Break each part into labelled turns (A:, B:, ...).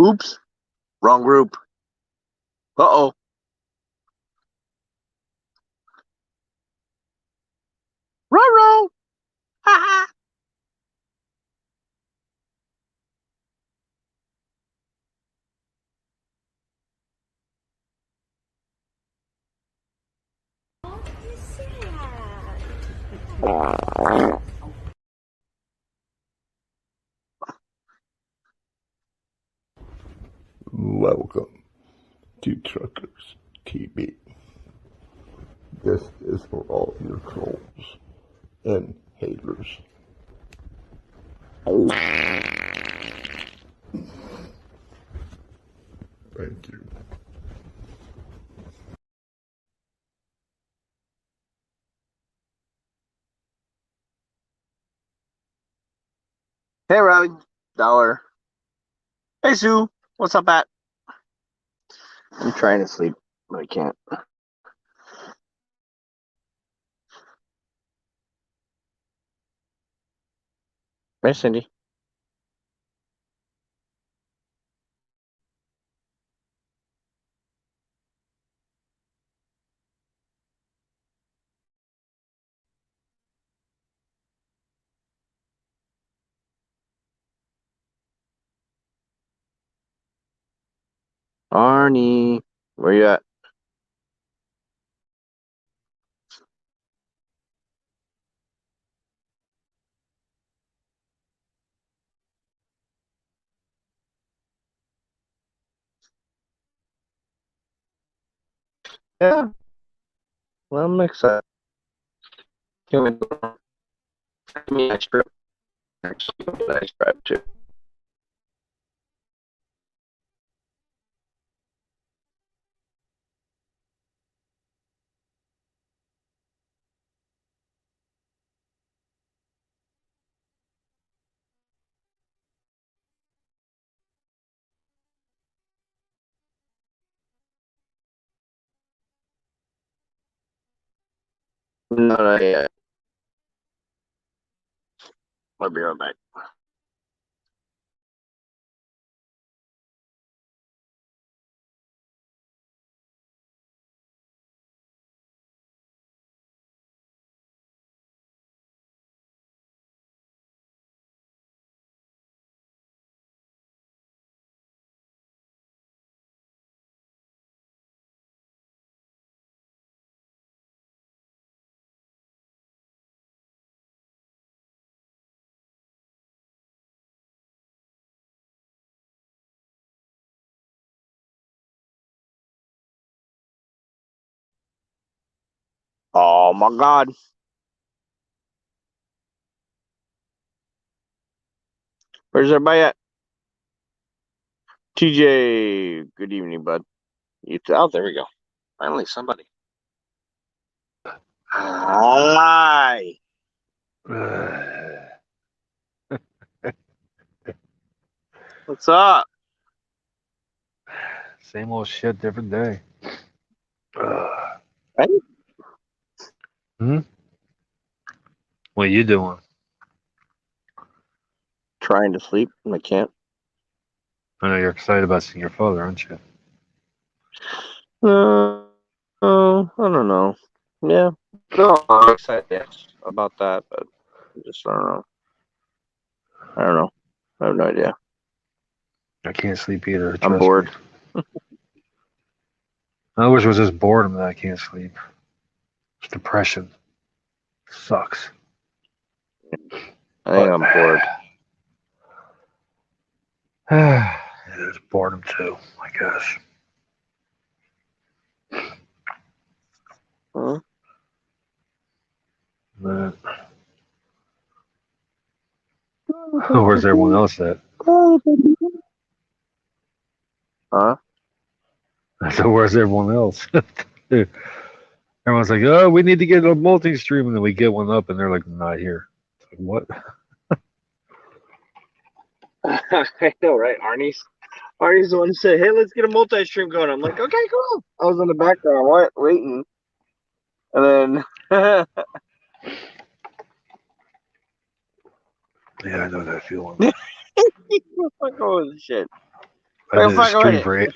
A: Oops. Wrong group. Uh-oh. Ruh-roh. Ha-ha.
B: Welcome to Truckers TV. This is for all your trolls and haters. Thank you.
A: Hey, Robin. Dollar. Hey, Sue. What's up, Pat? I'm trying to sleep, but I can't. Hey, Cindy. Arnie. Where you at? Yeah. Well, I'm excited. Can we go? Give me ice cream. Actually, give me ice cream, too. No, not yet. I'll be right back. Oh, my God. Where's everybody at? TJ, good evening, bud. Oh, there we go. Finally, somebody. Hi. What's up?
C: Same old shit, different day.
A: Hey.
C: What you doing?
A: Trying to sleep, and I can't.
C: I know you're excited about seeing your father, aren't you?
A: I don't know. Yeah. No, I'm excited about that, but I just don't know. I don't know. I have no idea.
C: I can't sleep either.
A: I'm
C: Trust
A: bored.
C: me. I wish it was just boredom that I can't sleep. It's depression. Sucks.
A: I think I'm bored.
C: It's boredom too, I guess.
A: Huh?
C: But where's everyone else at?
A: Huh?
C: So where's everyone else? Everyone's like, oh, we need to get a multi-stream, and then we get one up, and they're like, not here. It's like, what?
A: I know, right? Arnie's the one who said, "Hey, let's get a multi-stream going." I'm like, "Okay, cool." I was in the background, waiting, and then
C: Yeah, I know that feeling.
A: like, oh shit!
C: I did a stream for 8.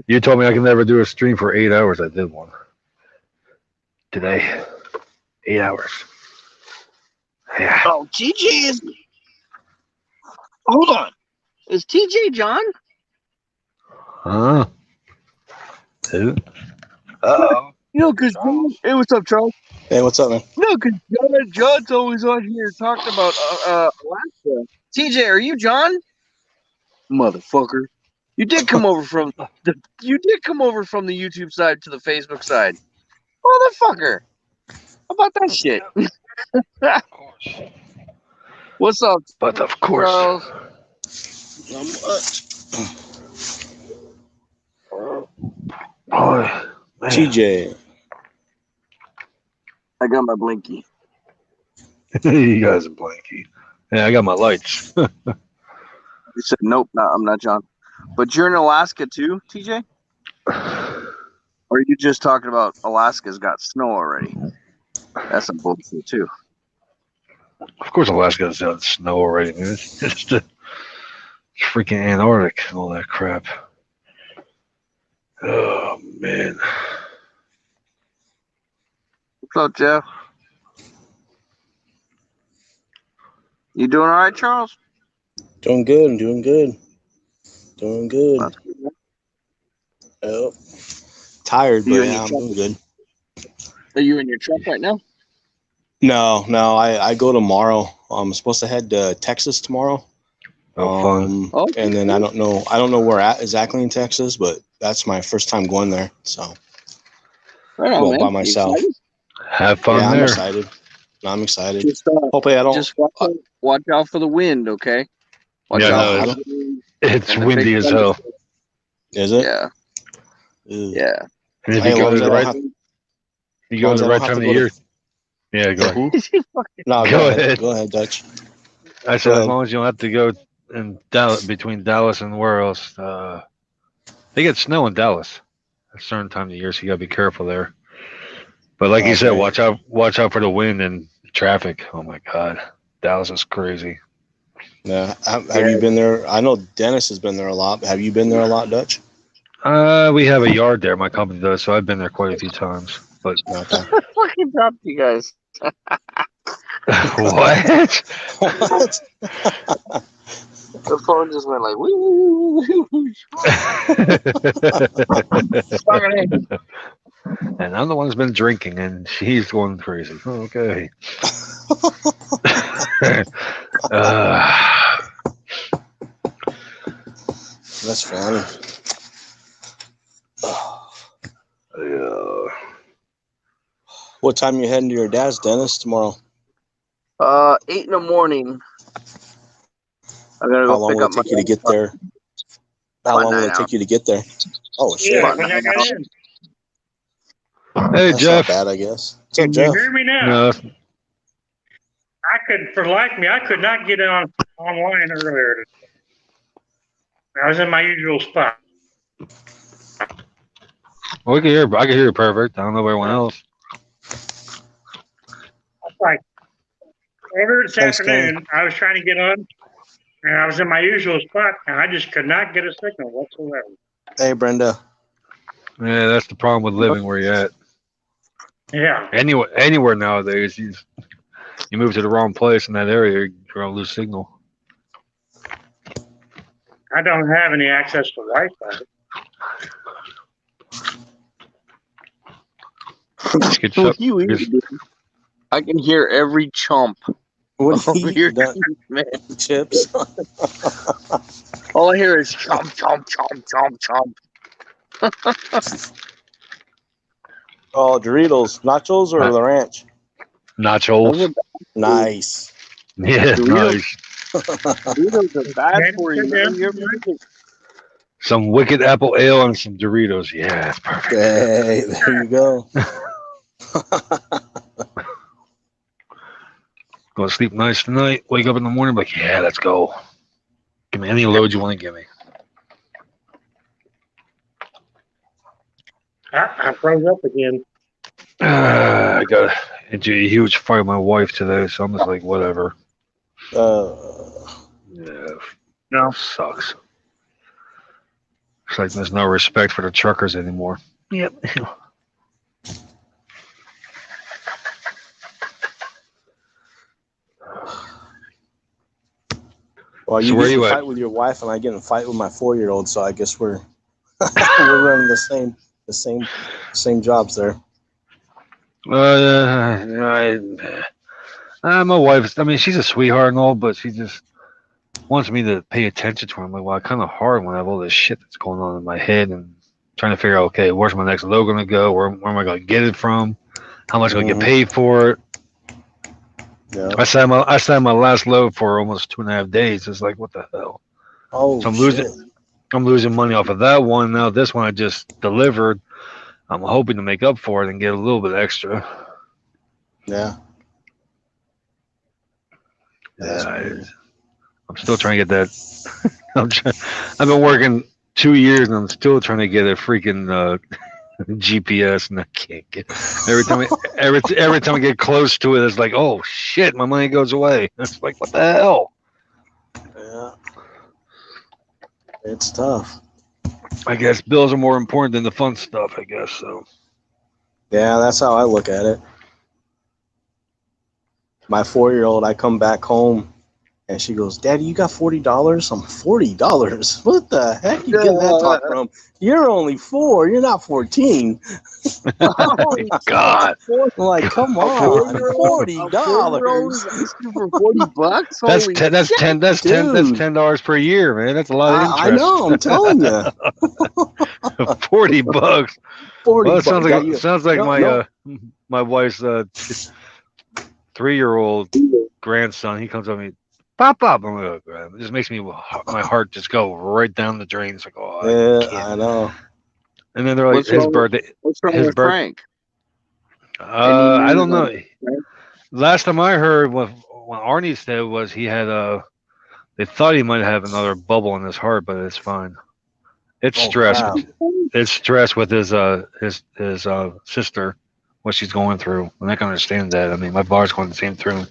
C: You told me I can never do a stream for 8 hours. I did one today. 8 hours. Yeah.
A: Oh, TJ is. Hold on. Is TJ John?
C: Huh? Who? Uh-oh.
A: No, because hey, what's up, Charles?
D: Hey, what's up, man?
A: No, because John's always on here talking about Alaska. TJ, are you John? Motherfucker, you did come over from the YouTube side to the Facebook side. Motherfucker, how about that shit?
C: Of course.
A: What's up?
C: But of course.
A: Charles?
D: Not much.
C: Oh, man.
D: TJ.
A: I got my blinky.
C: You guys are blanky. Yeah, I got my lights.
A: You said nope, I'm not John. But you're in Alaska too, TJ? Or are you just talking about Alaska's got snow already? That's some bullshit too.
C: Of course, Alaska's got snow already, man. It's just the freaking Antarctic and all that crap. Oh, man.
A: What's up, Jeff? You doing all right, Charles?
D: Doing good. I'm doing good. Doing good.
A: That's good, man.
D: Yep. Tired, but yeah, I'm doing good.
A: Are you in your truck right now?
D: No, I go tomorrow. I'm supposed to head to Texas tomorrow.
C: Oh, fun.
D: And then I don't know where at exactly in Texas, but that's my first time going there. So
A: Right on, man.
D: by myself.
C: Have fun
D: Yeah,
C: there.
D: I'm excited. I'm excited.
A: Just,
D: Hopefully I don't.
A: just watch out for the wind, okay? Watch
C: Yeah,
A: out
C: no,
A: for the wind.
C: It's
A: And the
C: windy
A: big
C: as hell.
D: Is it?
A: Yeah,
D: Ew.
A: yeah.
C: And if
D: Hey,
C: you go
D: long
C: to
D: as
C: the
D: I don't
C: right,
D: have-
C: you go to the
D: long
C: right
D: as I
C: time of
D: don't
C: the
D: have
C: year. Yeah, go ahead.
D: No,
C: Go
D: go
C: ahead.
D: ahead. Go ahead, Dutch.
C: I said
D: Go
C: as
D: ahead.
C: long as you don't have to go in Dallas, between Dallas and where else. They get snow in Dallas at a certain time of the year, so you gotta be careful there. But like you said,
D: Okay.
C: watch out for the wind and traffic. Oh my God, Dallas is crazy.
D: Yeah. Have you been there? I know Dennis has been there a lot. Have you been there a lot, Dutch?
C: We have a yard there. My company does, so I've been there quite a few times. But
D: Okay.
A: Fucking dropped you guys.
C: what?
D: What?
A: The phone just went like, woo.
C: And I'm the one who's been drinking, and she's going crazy. Okay.
D: That's funny.
C: Yeah.
D: What time you heading to your dad's, Dennis, tomorrow?
A: 8 in the morning. I gotta
D: How
A: go
D: long
A: pick
D: will
A: up
D: it
A: my
D: take you to get there? How long will it take you to get there? Oh, shit.
A: Yeah,
E: when I got in.
C: Hey,
D: That's
C: Jeff.
D: not bad, I guess. What's
E: Can
D: up,
E: you
D: Jeff?
E: hear me now?
C: No,
E: I could, for like me, I could not get online earlier. I was in my usual spot.
C: we can hear. I can hear you perfect. I don't know about everyone else.
E: It's like earlier this
D: Thanks,
E: afternoon, I was trying to get on, and I was in my usual spot, and I just could not get a signal whatsoever.
D: Hey, Brenda.
C: Yeah, that's the problem with living where you're at.
E: Yeah.
C: Anywhere nowadays, you move to the wrong place in that area, you're gonna lose signal.
E: I don't have any access to Wi-Fi.
C: Just get shut.
A: I can hear every chomp.
D: What
A: over here, man.
D: Chips?
A: All I hear is chomp, chomp, chomp, chomp, chomp.
D: Oh, Doritos. Nachos or the ranch?
C: Nachos.
D: Nice.
C: Yeah,
A: Doritos.
C: nice.
A: Doritos are bad for you, man.
C: Some wicked apple ale and some Doritos. Yeah, that's perfect.
D: Hey, there you go.
C: Gonna sleep nice tonight. Wake up in the morning, like, yeah, let's go. Give me any load you want to give me.
E: I froze up again.
C: I got into a huge fight with my wife today, so I'm just like, whatever.
D: Uh,
C: Yeah,
E: No.
C: sucks. It's like there's no respect for the truckers anymore. Yep.
D: Well,
C: So
D: you
C: where
D: get in
C: you
D: a
C: at?
D: fight with your wife, and I get in a fight with my 4-year-old. So I guess we're we're running the same jobs there.
C: My wife. I mean, she's a sweetheart and all, but she just wants me to pay attention to her. I'm like, well, kind of hard when I have all this shit that's going on in my head and trying to figure out, okay, where's my next load going to go? Where am I going to get it from? How much am I going to get paid for it?
D: Yeah.
C: I sat my last load for almost 2.5 days. It's like, what the hell?
D: Oh,
C: So
D: shit.
C: I'm losing money off of that one. Now this one I just delivered. I'm hoping to make up for it and get a little bit extra.
D: Yeah.
C: Yeah, I'm still trying to get that. I've been working 2 years and I'm still trying to get a freaking GPS, and I can't get. Every time I get close to it, it's like, oh shit, my money goes away. It's like, what the hell?
D: Yeah. It's tough.
C: I guess bills are more important than the fun stuff. I guess so.
D: Yeah, that's how I look at it. My 4-year-old, I come back home and she goes, "Daddy, you got $40?" I'm $40. What the heck you get that talk from? You're only 4. You're not 14.
C: Oh God!
D: I'm like, come on, $40.
A: Asking for $40.
C: That's
A: Holy
C: ten. That's
A: shit.
C: ten. That's
D: Dude.
C: $10 per year, man. That's a lot of interest.
D: I know. I'm telling you.
C: $40.
D: 40.
C: Well, it sounds like
D: No.
C: my wife's 3-year-old grandson. He comes up to me, pop. I'm like, oh, it just makes me my heart just go right down the drain. It's like, oh,
D: Yeah, I know.
C: And then they're like, his birthday.
A: What's wrong
C: His
A: with
C: birth-
A: Frank?
C: I don't know.
A: Frank?
C: Last time I heard what Arnie said was he had they thought he might have another bubble in his heart, but it's fine. It's stress.
D: Wow.
C: It's stress with his sister, what she's going through, and I can understand that. I mean, my bar's going through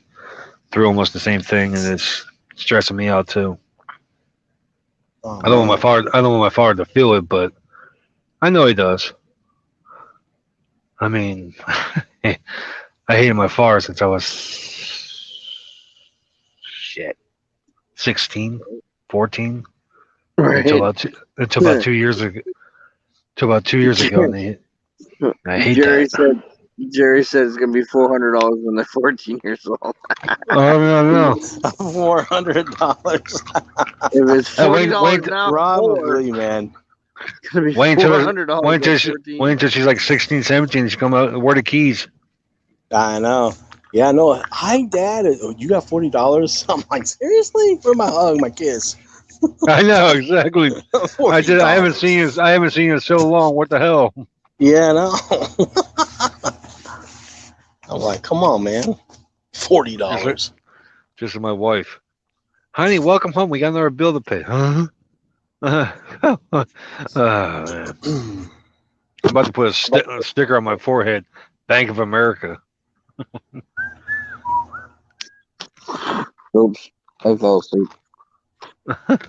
C: almost the same thing, and it's stressing me out too.
D: Oh,
C: I don't want my father to feel it, but I know he does. I mean, I hated my father since I was 16, 14,
A: Right.
C: until about 2 years ago. And I hate that.
A: Jerry said it's gonna be $400 when they're 14 years old.
C: Oh no!
D: $400.
A: If it's $40 now,
D: Probably, man.
A: it's gonna be
C: Wait
A: $400.
C: until she's like 16, 17. She come out. Where are the keys?
D: I know. Yeah, no. Hi, Dad. You got $40? I'm like, seriously? Where my hug, my kiss?
C: I know exactly. I did. I haven't seen you in so long. What the hell?
D: Yeah, I know. I'm like, come on, man. $40.
C: Just my wife. Honey, welcome home. We got another bill to pay. Huh? Man. I'm about to put a sticker on my forehead. Bank of America.
A: Oops, I fell asleep.
C: Are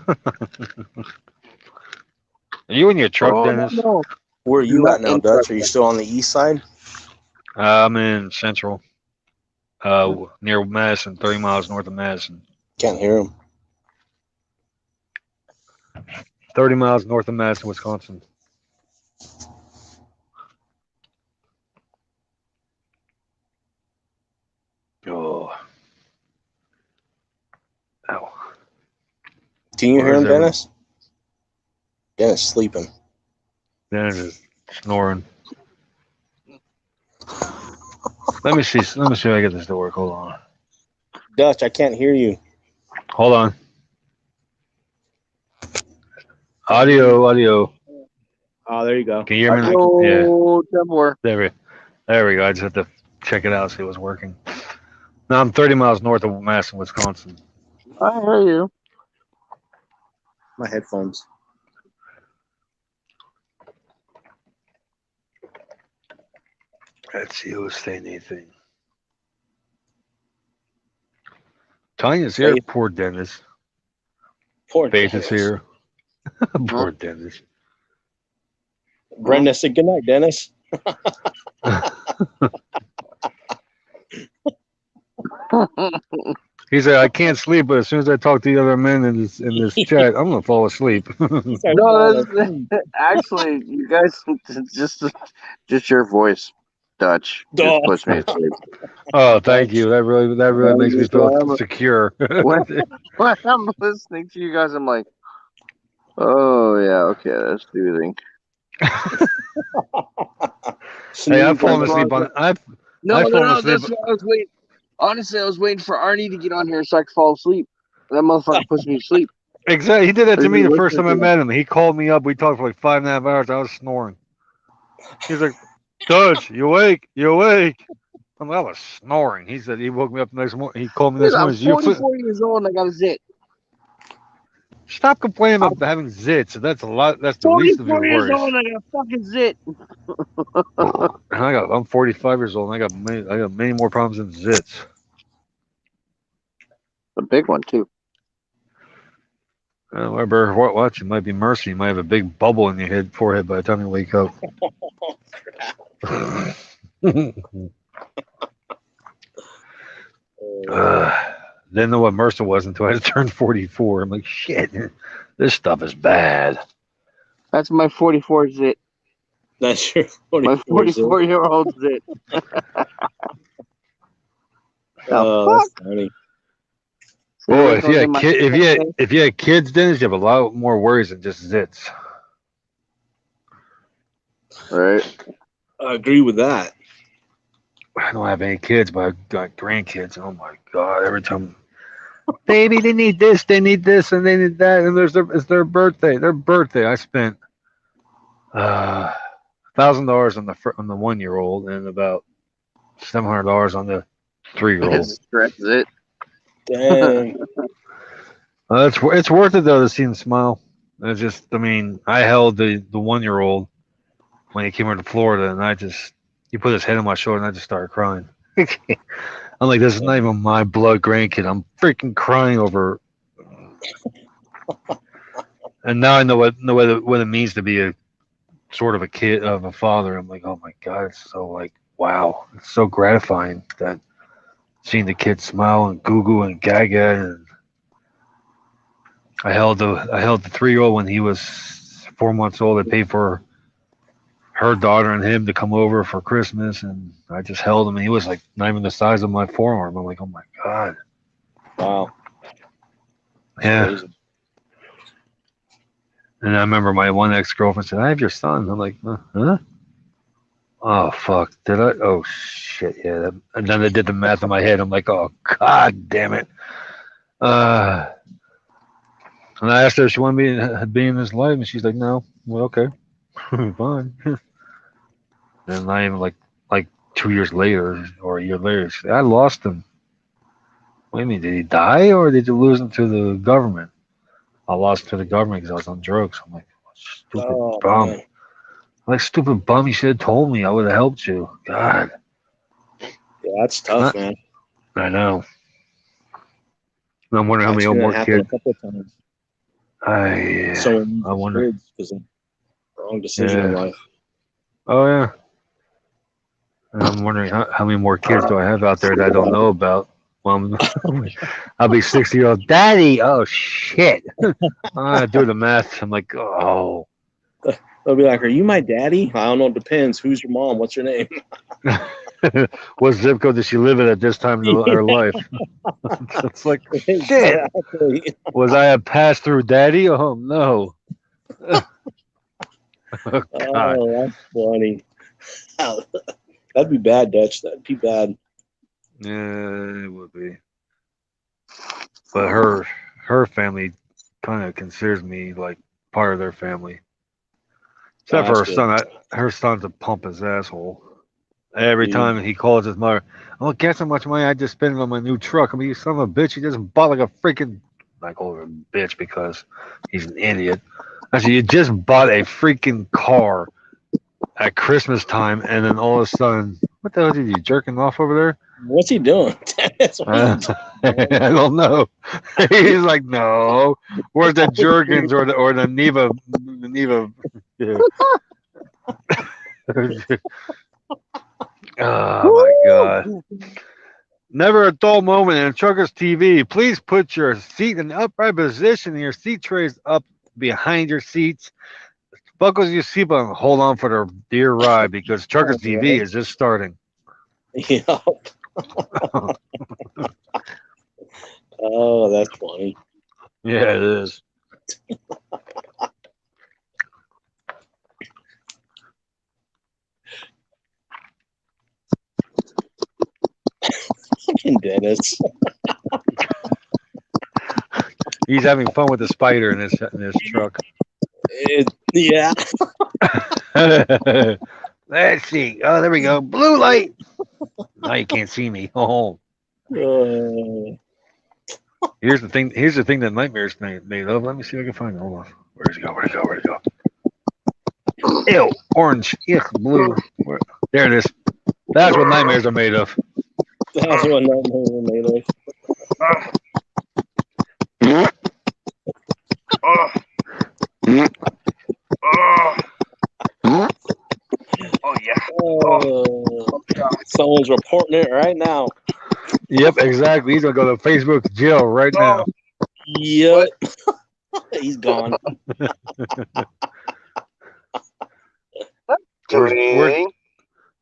C: you in your truck, Dennis?
A: No.
D: Where are you at now, Dutch? Are you still on the east side?
C: I'm in Central, near Madison, 30 miles north of Madison.
D: Can't hear him.
C: 30 miles north of Madison, Wisconsin. Oh. Ow.
D: Can you hear
C: Where's
D: him, Dennis? Dennis sleeping.
C: Dennis is snoring. Let me see if I get this to work. Hold on.
D: Dutch, I can't hear you.
C: Hold on. Audio.
D: Oh, there you go.
C: Can you hear me?
A: Oh, yeah.
C: There we go. I just have to check it out, see what's working. Now I'm 30 miles north of Madison, Wisconsin.
A: I hear you.
D: My headphones.
C: Let's see who's saying anything. Tanya's here. Poor Dennis.
D: Poor
C: Faith
D: Dennis.
C: is here. Poor Dennis.
D: Brenda said, "Good night, Dennis."
C: He said, "I can't sleep, but as soon as I talk to the other men in this chat, I'm gonna fall asleep."
D: He started
A: No,
D: falling
A: that's
D: asleep.
A: actually, you guys, just your voice, Dutch,
D: Duh.
A: just puts me to sleep.
C: Oh, thank you. That really makes me feel secure.
A: When I'm listening to you guys, I'm like, oh yeah, okay, that's soothing.
C: Hey, I've fallen asleep on. I've fallen
A: No,
C: asleep.
A: that's what I was waiting. Honestly, I was waiting for Arnie to get on here so I could fall asleep. That motherfucker puts me to sleep.
C: Exactly. He did that to me the
A: Listening
C: first time
A: to
C: I
A: him.
C: met him. He called me up. We talked for like 5.5 hours. I was snoring. He's like, "Dutch, you awake? You awake?" I'm like, I was snoring. He said he woke me up the next morning. He called me
A: Dude,
C: next
A: I'm
C: morning.
A: 44 years old and I got a zit.
C: Stop complaining about having zits. That's a lot. That's the least of your
A: 44 years
C: worries.
A: old and I got a fucking zit.
C: I'm 45 years old and I got many more problems than zits.
A: A big one too.
C: Whatever. Watch. It might be mercy. You might have a big bubble in your forehead by the time you wake up. Didn't know what MRSA was until I turned 44. I'm like, shit, this stuff is bad.
A: That's my 44 zit.
D: That's your 44.
A: My 44-year-old zit.
D: That's funny.
C: Boy, if you had kids, Dennis, you have a lot more worries than just zits.
A: Right.
D: I agree with that.
C: I don't have any kids, but I've got grandkids. Oh my god! Every time, baby, they need this, and they need that, and it's their birthday. I spent $1,000 on the 1-year-old and about $700 on the 3-year-old.
A: Stress zit.
D: Dang.
C: It's worth it though to see him smile. It's just, I mean, I held the 1-year-old when he came over to Florida, and he put his head on my shoulder, and I just started crying. I'm like, this is not even my blood grandkid. I'm freaking crying over. And now I know what it means to be a sort of a kid of a father. I'm like, oh my god, it's so like, wow, it's so gratifying that seeing the kid smile and goo and gaga. And I held the 3-year-old when he was 4 months old. I paid for her daughter and him to come over for Christmas, and I just held him, and he was like not even the size of my forearm. I'm like, oh my god.
D: Wow.
C: Yeah.
D: Crazy.
C: And I remember my one ex-girlfriend said, "I have your son." I'm like, huh? Oh fuck, did I? Oh shit, yeah. And then I did the math in my head. I'm like, oh god damn it. And I asked her if she wanted me to be in his life, and she's like, no. Well, okay, fine. And not even like 2 years later or a year later, she said, I lost him. What do you mean? Did he die or did you lose him to the government? I lost him to the government because I was on drugs. I'm like, stupid bum.
D: Man.
C: I'm like, stupid bum. You should have told me. I would have helped you. God.
D: Yeah, that's tough, man.
C: I know. I'm wondering how many more kids.
D: A couple of times.
C: I wonder.
D: Because of the wrong decision in life.
C: Oh yeah. And I'm wondering how many more kids do I have out there that I don't know about. Well, I'll be 60-year-old daddy. Oh shit! I do the math. I'm like, oh.
D: They'll be like, "Are you my daddy?" I don't know. It depends. Who's your mom? What's your name?
C: What zip code does she live in at this time in her life? It's like, shit. Exactly. Was I a pass-through daddy? Oh no.
D: Oh, that's funny. That'd be bad, Dutch. That'd be bad.
C: Yeah, it would be. But her family kind of considers me like part of their family. Except for her son. Her son's a pompous asshole. Every time he calls his mother, oh, guess how much money I just spent on my new truck. I mean, you son of a bitch. He just bought like a freaking. I call her a bitch because he's an idiot. I said, you just bought a freaking car at Christmas time, and then all of a sudden, what the hell did you jerking off over there?
D: What's he doing?
C: I don't know. He's like, no. Where's the Jergens or the Neva? Yeah. Oh my God. Never a dull moment in Truckers TV. Please put your seat in the upright position and your seat trays up behind your seats. Buckle your seatbelt and hold on for the dear ride because Truckers TV is just starting.
D: Yeah. Oh, that's funny.
C: Yeah, it is.
D: Fucking Dennis.
C: He's having fun with the spider in this truck.
D: Yeah.
C: Let's see. Oh, there we go. Blue light. Now you can't see me. Oh. Here's the thing. Here's the thing that Nightmare's made of. Let me see if I can find it. Hold on. Where's it go? Where'd it go? Where'd it go? Ew, orange. Yuck, blue. There it is. That's what nightmares are made of.
D: That's what nightmares are made of.
A: Oh yeah.
D: Someone's reporting it right now.
C: Yep, exactly. He's gonna go to Facebook jail right now.
D: Yep. He's gone.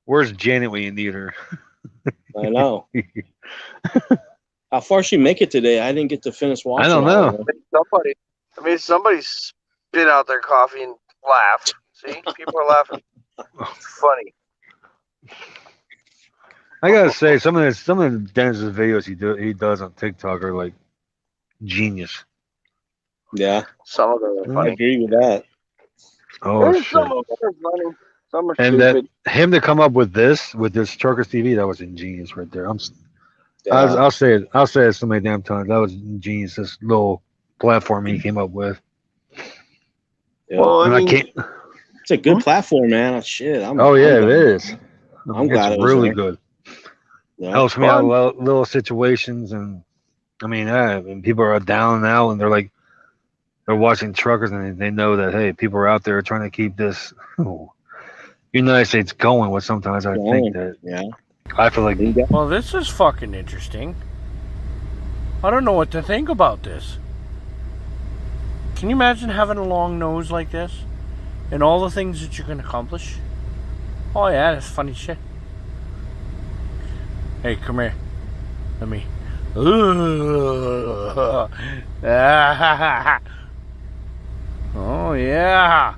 C: Where's Janet when you need her?
D: I know. How far she make it today? I didn't get to finish watching.
C: I don't know.
A: Somebody spit out their coffee and laughed. See, people are laughing. It's funny.
C: I gotta say, some of Dennis's videos he does on TikTok are like genius.
D: Yeah,
A: some of them are funny.
D: I agree with that.
C: Oh shit!
A: Some of them are funny. Some are
C: And
A: stupid.
C: that him to come up with this Truckers TV, that was ingenious right there.
D: Yeah.
C: I'll say it so many damn times. That was ingenious. This little platform he came up with.
D: Yeah.
A: Well, I mean,
D: it's a good platform, man. Shit.
C: It is.
D: I'm glad
C: it's
D: it was
C: really
D: there.
C: good.
D: Yeah.
C: Helps me out little situations, and I mean, when people are down now and they're watching Truckers and they know that hey, people are out there trying to keep this United States going. What sometimes I think that I feel like.
F: Well, this is fucking interesting. I don't know what to think about this. Can you imagine having a long nose like this and all the things that you can accomplish? Oh yeah, that's funny shit. Hey, come here. Let me. Oh yeah.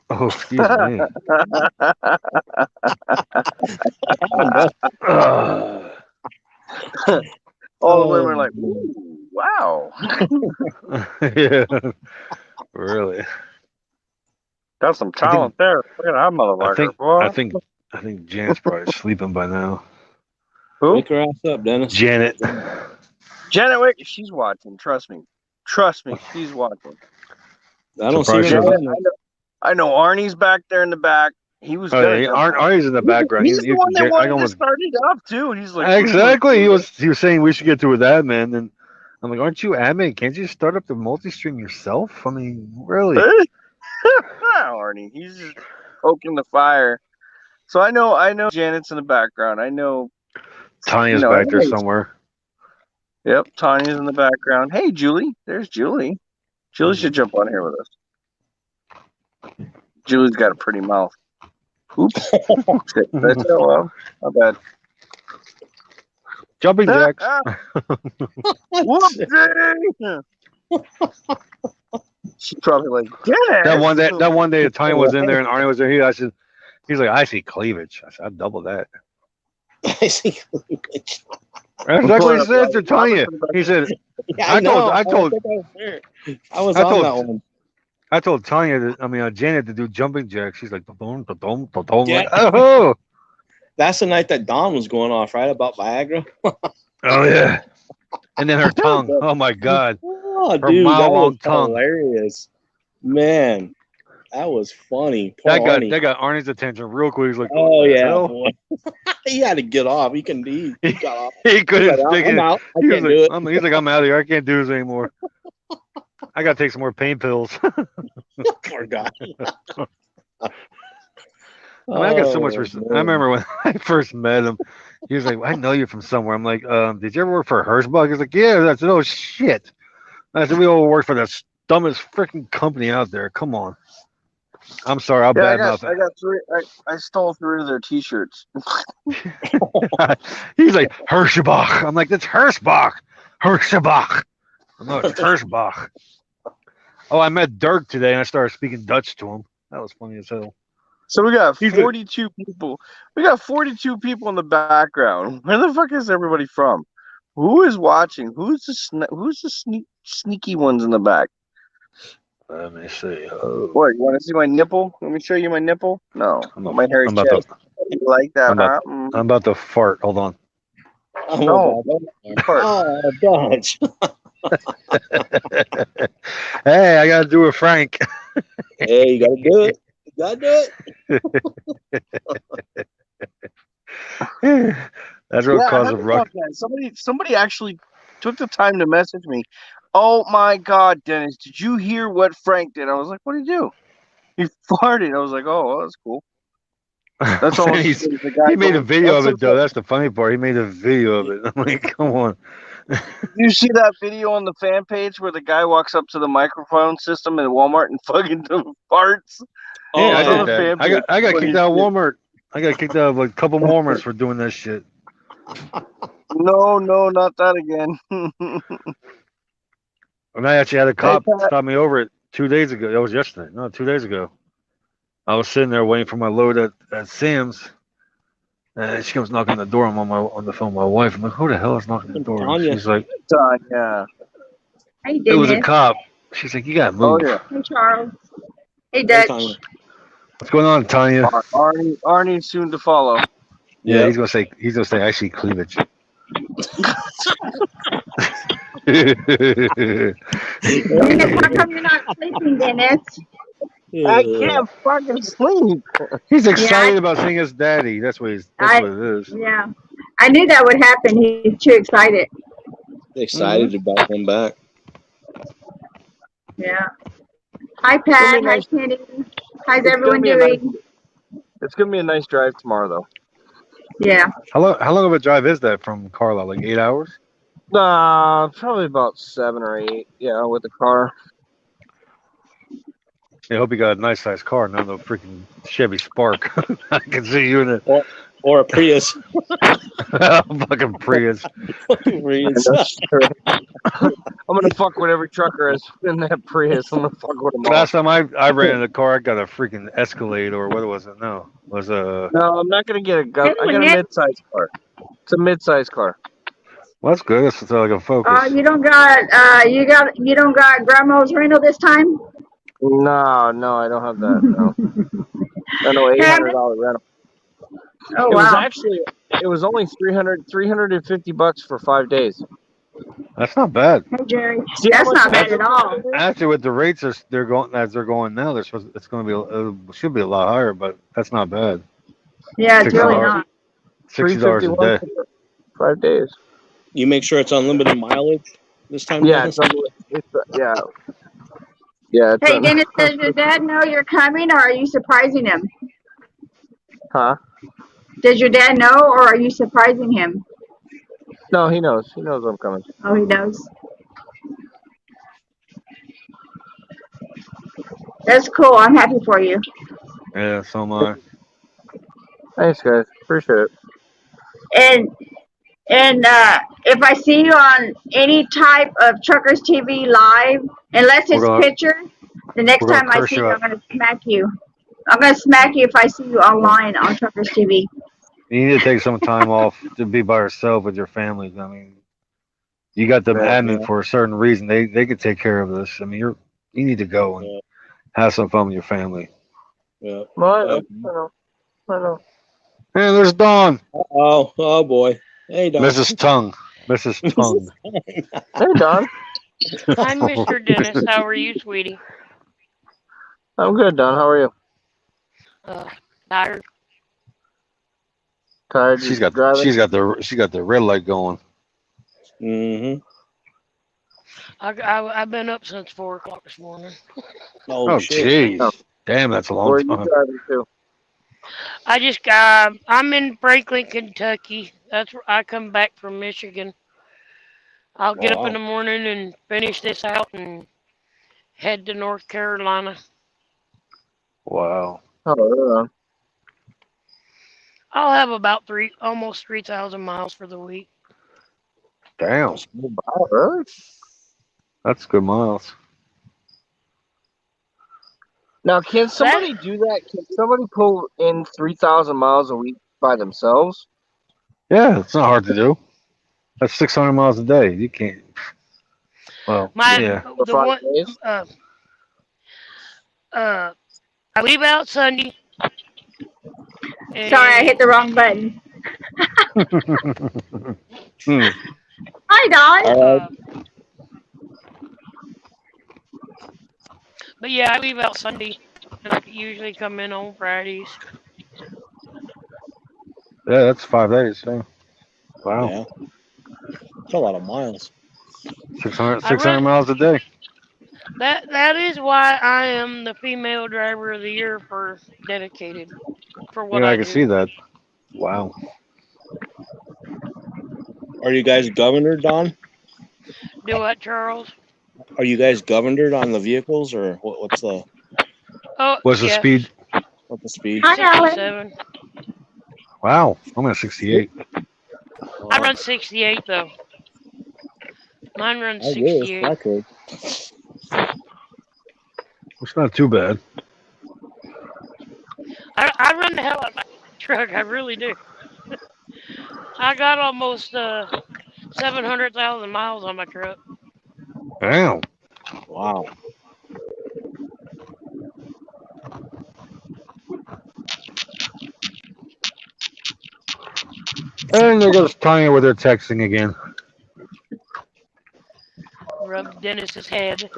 C: Oh, excuse me.
A: all the women are like, ooh, wow.
C: Yeah, really.
A: Got some talent there. Look at that motherfucker.
C: I think Janet's probably sleeping by now.
A: Who?
D: Wake her ass up, Dennis.
C: Janet.
A: Janet Wick, she's watching. Trust me, she's watching.
D: I don't see her.
A: I know Arnie's back there in the back. He was.
C: Arnie's in the background.
A: He's the one that wanted to start it up too. He's like,
C: exactly. He was saying we should get to with admin, and I'm like, aren't you admin? Can't you start up the multi-stream yourself? I mean, really?
A: Arnie, he's just poking the fire. So I know Janet's in the background. I know
C: Tanya's back there somewhere.
A: Yep, Tanya's in the background. Hey, Julie. There's Julie. Julie should jump on here with us. Julie's got a pretty mouth. Oops. That's well. Not bad.
C: Jumping jacks.
A: Whoopsie! She's probably like, yeah.
C: That one day Tanya was in there and Arnie was there. He's like, I see cleavage. I said, I'd double that.
D: I see cleavage.
C: That's exactly what he said to Tanya. He said, I told Tanya, Janet to do jumping jacks. She's like, da-dum, da-dum, da-dum.
D: Yeah.
C: Like, oh.
D: That's the night that Dawn was going off, right? About Viagra.
C: Oh, yeah. And then her tongue. Oh, my God.
D: Oh,
C: her
D: dude, that
C: mile-long
D: was
C: tongue.
D: Hilarious. Man. That was funny. Poor
C: That got
D: Arnie.
C: Arnie's attention real quick. He's like,
D: Oh
C: "What the
D: yeah,
C: hell?"
D: boy. He had to get off. He got off.
C: He couldn't
D: He's like,
C: stick
D: I'm
C: it.
D: out. I
C: He was
D: can't do it.
C: he's like, I'm out of here. I can't do this anymore. I gotta take some more pain pills.
D: Poor guy.
C: I got so much
D: Oh,
C: respect. I
D: man.
C: remember when I first met him, he was like, I know you from somewhere. I'm like, did you ever work for Hirschbach? He's like, yeah. I said, oh shit. I said, we all work for the dumbest freaking company out there. Come on. I'm sorry, I'll
A: Yeah,
C: badmouth
A: I got three. I stole 3 of their T-shirts.
C: it. He's like, Hirschbach. I'm like, that's Hirschbach. Hirschbach. No, it's Hirschbach. Oh, I met Dirk today and I started speaking Dutch to him. That was funny as hell.
A: So we got
C: He's
A: 42 people. We got 42 people in the background. Where the fuck is everybody from? Who is watching? Who's the sneaky ones in the back?
C: Let me see. Oh.
A: What, you want to see my nipple? Let me show you my nipple. No, my hairy
C: I'm about
A: chest. You like that, huh?
C: I'm about to fart. Hold on.
A: No, don't fart.
D: Oh, Dutch.
C: Hey, I gotta do a Frank.
D: Hey, you gotta do it. You gotta do it.
C: That's what
A: Yeah, I
C: caused
A: heard
C: a ruck.
A: about that. Somebody actually took the time to message me. Oh my God, Dennis, did you hear what Frank did? I was like, what did he do? He farted. I was like, oh, well, that's cool. That's almost
C: He's-
A: as good as the guy
C: He made a
A: going,
C: video of
A: "That's
C: it though. That's the funny part. He made a video of it. I'm like, come on.
A: You see that video on the fan page where the guy walks up to the microphone system in Walmart and fucking farts?
C: Yeah, I
A: It's on
C: did
A: the
C: that.
A: fan
C: I got
A: page.
C: kicked out of Walmart. I got kicked out of a couple Walmarts for doing that shit.
A: No, not that again.
C: And I actually had a cop
A: Pat.
C: stop me over it 2 days ago. That was yesterday. No, 2 days ago. I was sitting there waiting for my load at Sam's. And she comes knocking on the door. I'm on the phone with my wife. I'm like, who the hell is knocking on the door? And
D: Tanya.
C: she's like,
A: Yeah.
G: Hey,
C: it was a
G: Dennis.
C: cop. She's like, you gotta
A: Oh
C: move.
A: yeah.
G: Hey, Charles. Hey,
D: Hey,
G: Dutch.
D: Tanya.
C: What's going on, Tanya?
A: Arnie soon to follow.
C: Yeah,
D: Yep.
C: he's gonna say I see cleavage.
G: Dennis, how come you're not sleeping, Dennis?
A: I can't fucking sleep.
C: He's excited about seeing his daddy. That's what it is.
G: Yeah. I knew that would happen. He's too excited.
D: Excited about him back.
G: Yeah. Hi, Pat. Hi, Kenny. How's everyone doing?
A: It's gonna be a nice drive tomorrow, though.
G: Yeah.
C: How long of a drive is that from Carlisle? Like 8 hours?
A: Probably about 7 or 8. Yeah, with the car.
C: I hope you got a nice sized car, not no freaking Chevy Spark. I can see you in it.
D: Or a Prius.
C: Fucking Prius.
D: Prius.
A: I'm gonna fuck with every trucker that's in that Prius. I'm gonna fuck with them all.
C: Last time I rented a car, I got a freaking Escalade, or what was it? No, it was a.
A: No, I'm not gonna get a gun. I got a mid-sized car. It's a mid-sized car.
C: Well, that's good. That's like a Focus.
G: You don't got you don't got grandma's rental this time?
A: No, I don't have that. No. I know $800 rental.
G: Oh,
A: It
G: wow.
A: was actually, it was only $350 for 5 days.
C: That's not bad.
G: Hey, Jerry. That's not bad at all.
C: Actually, with the rates they're going now, it's going to be should be a lot higher, but that's not bad.
G: Yeah, it's really not.
C: $60 a day.
A: For 5 days.
D: You make sure it's unlimited mileage this time?
A: Yeah, yeah. Yeah.
G: Hey, Dennis, does your dad know you're coming, or are you surprising him?
A: Huh?
G: Does your dad know, or are you surprising him?
A: No, he knows. He knows I'm coming.
G: Oh, he knows. That's cool. I'm happy for you.
C: Yeah, so am I.
A: Thanks, guys. Appreciate it.
G: And if I see you on any type of Truckers TV live, unless it's picture, the next time I see you, I'm going to smack you. I'm going to smack you if I see you online on Truckers TV.
C: You need to take some time off to be by yourself with your family. I mean, you got them admin for a certain reason. They could take care of this. I mean, you need to go and have some fun with your family.
D: Yeah.
A: Well, I know.
C: Hey, there's Dawn.
D: Oh boy. Hey, Dawn.
C: Mrs. Tongue. Mrs. Tongue.
A: Hey, Dawn.
H: Hi, Mr. Dennis. How are you, sweetie?
A: I'm good, Don. How are you?
H: Tired.
A: Tired?
C: She's
A: You
C: got
A: driving?
C: she got the red light going.
D: Mm-hmm.
H: I've been up since 4 o'clock this morning.
D: Oh, shit.
C: jeez.
A: Oh,
C: Damn, that's a long
A: where are you
C: time.
A: driving to?
H: I just I'm in Franklin, Kentucky. That's where I come back from Michigan. I'll get up in the
D: Wow.
H: morning and finish this out and head to North Carolina.
C: Wow.
A: Oh,
H: I'll have about almost 3,000 miles for the week.
C: Damn.
A: wow, really?
C: That's good miles.
A: Now, can
H: That
A: somebody do that? Can somebody pull in 3,000 miles a week by themselves?
C: Yeah, it's not hard to do. That's 600 miles a day. You can't. Well, yeah.
A: For
H: the
A: 5
H: one
A: days?
H: I leave out Sunday.
G: Sorry, I hit the wrong button. Hi, Don.
D: All right.
H: But yeah, I leave out Sunday, and I usually come in on Fridays.
C: Yeah, that's 5 days. Yeah. Wow.
D: Yeah. That's a lot of miles.
C: 600 miles a day.
H: That is why I am the female driver of the year for dedicated for what
C: Yeah, I
H: I
C: can
H: do.
C: see that. Wow.
D: Are you guys governed, Don?
H: Do what, Charles?
D: Are you guys governed on the vehicles, or what's the
C: What's the
H: yes.
C: speed?
D: what's the speed?
G: Hi, Alan.
H: 67.
C: Wow. I'm at 68.
H: I run 68 though. Mine runs
D: I wish
H: 68.
D: I could.
C: It's not too bad.
H: I run the hell out of my truck. I really do. I got almost 700,000 miles on my truck.
C: Damn.
D: Wow.
C: And there goes Tanya with her texting again.
H: Rub Dennis's head.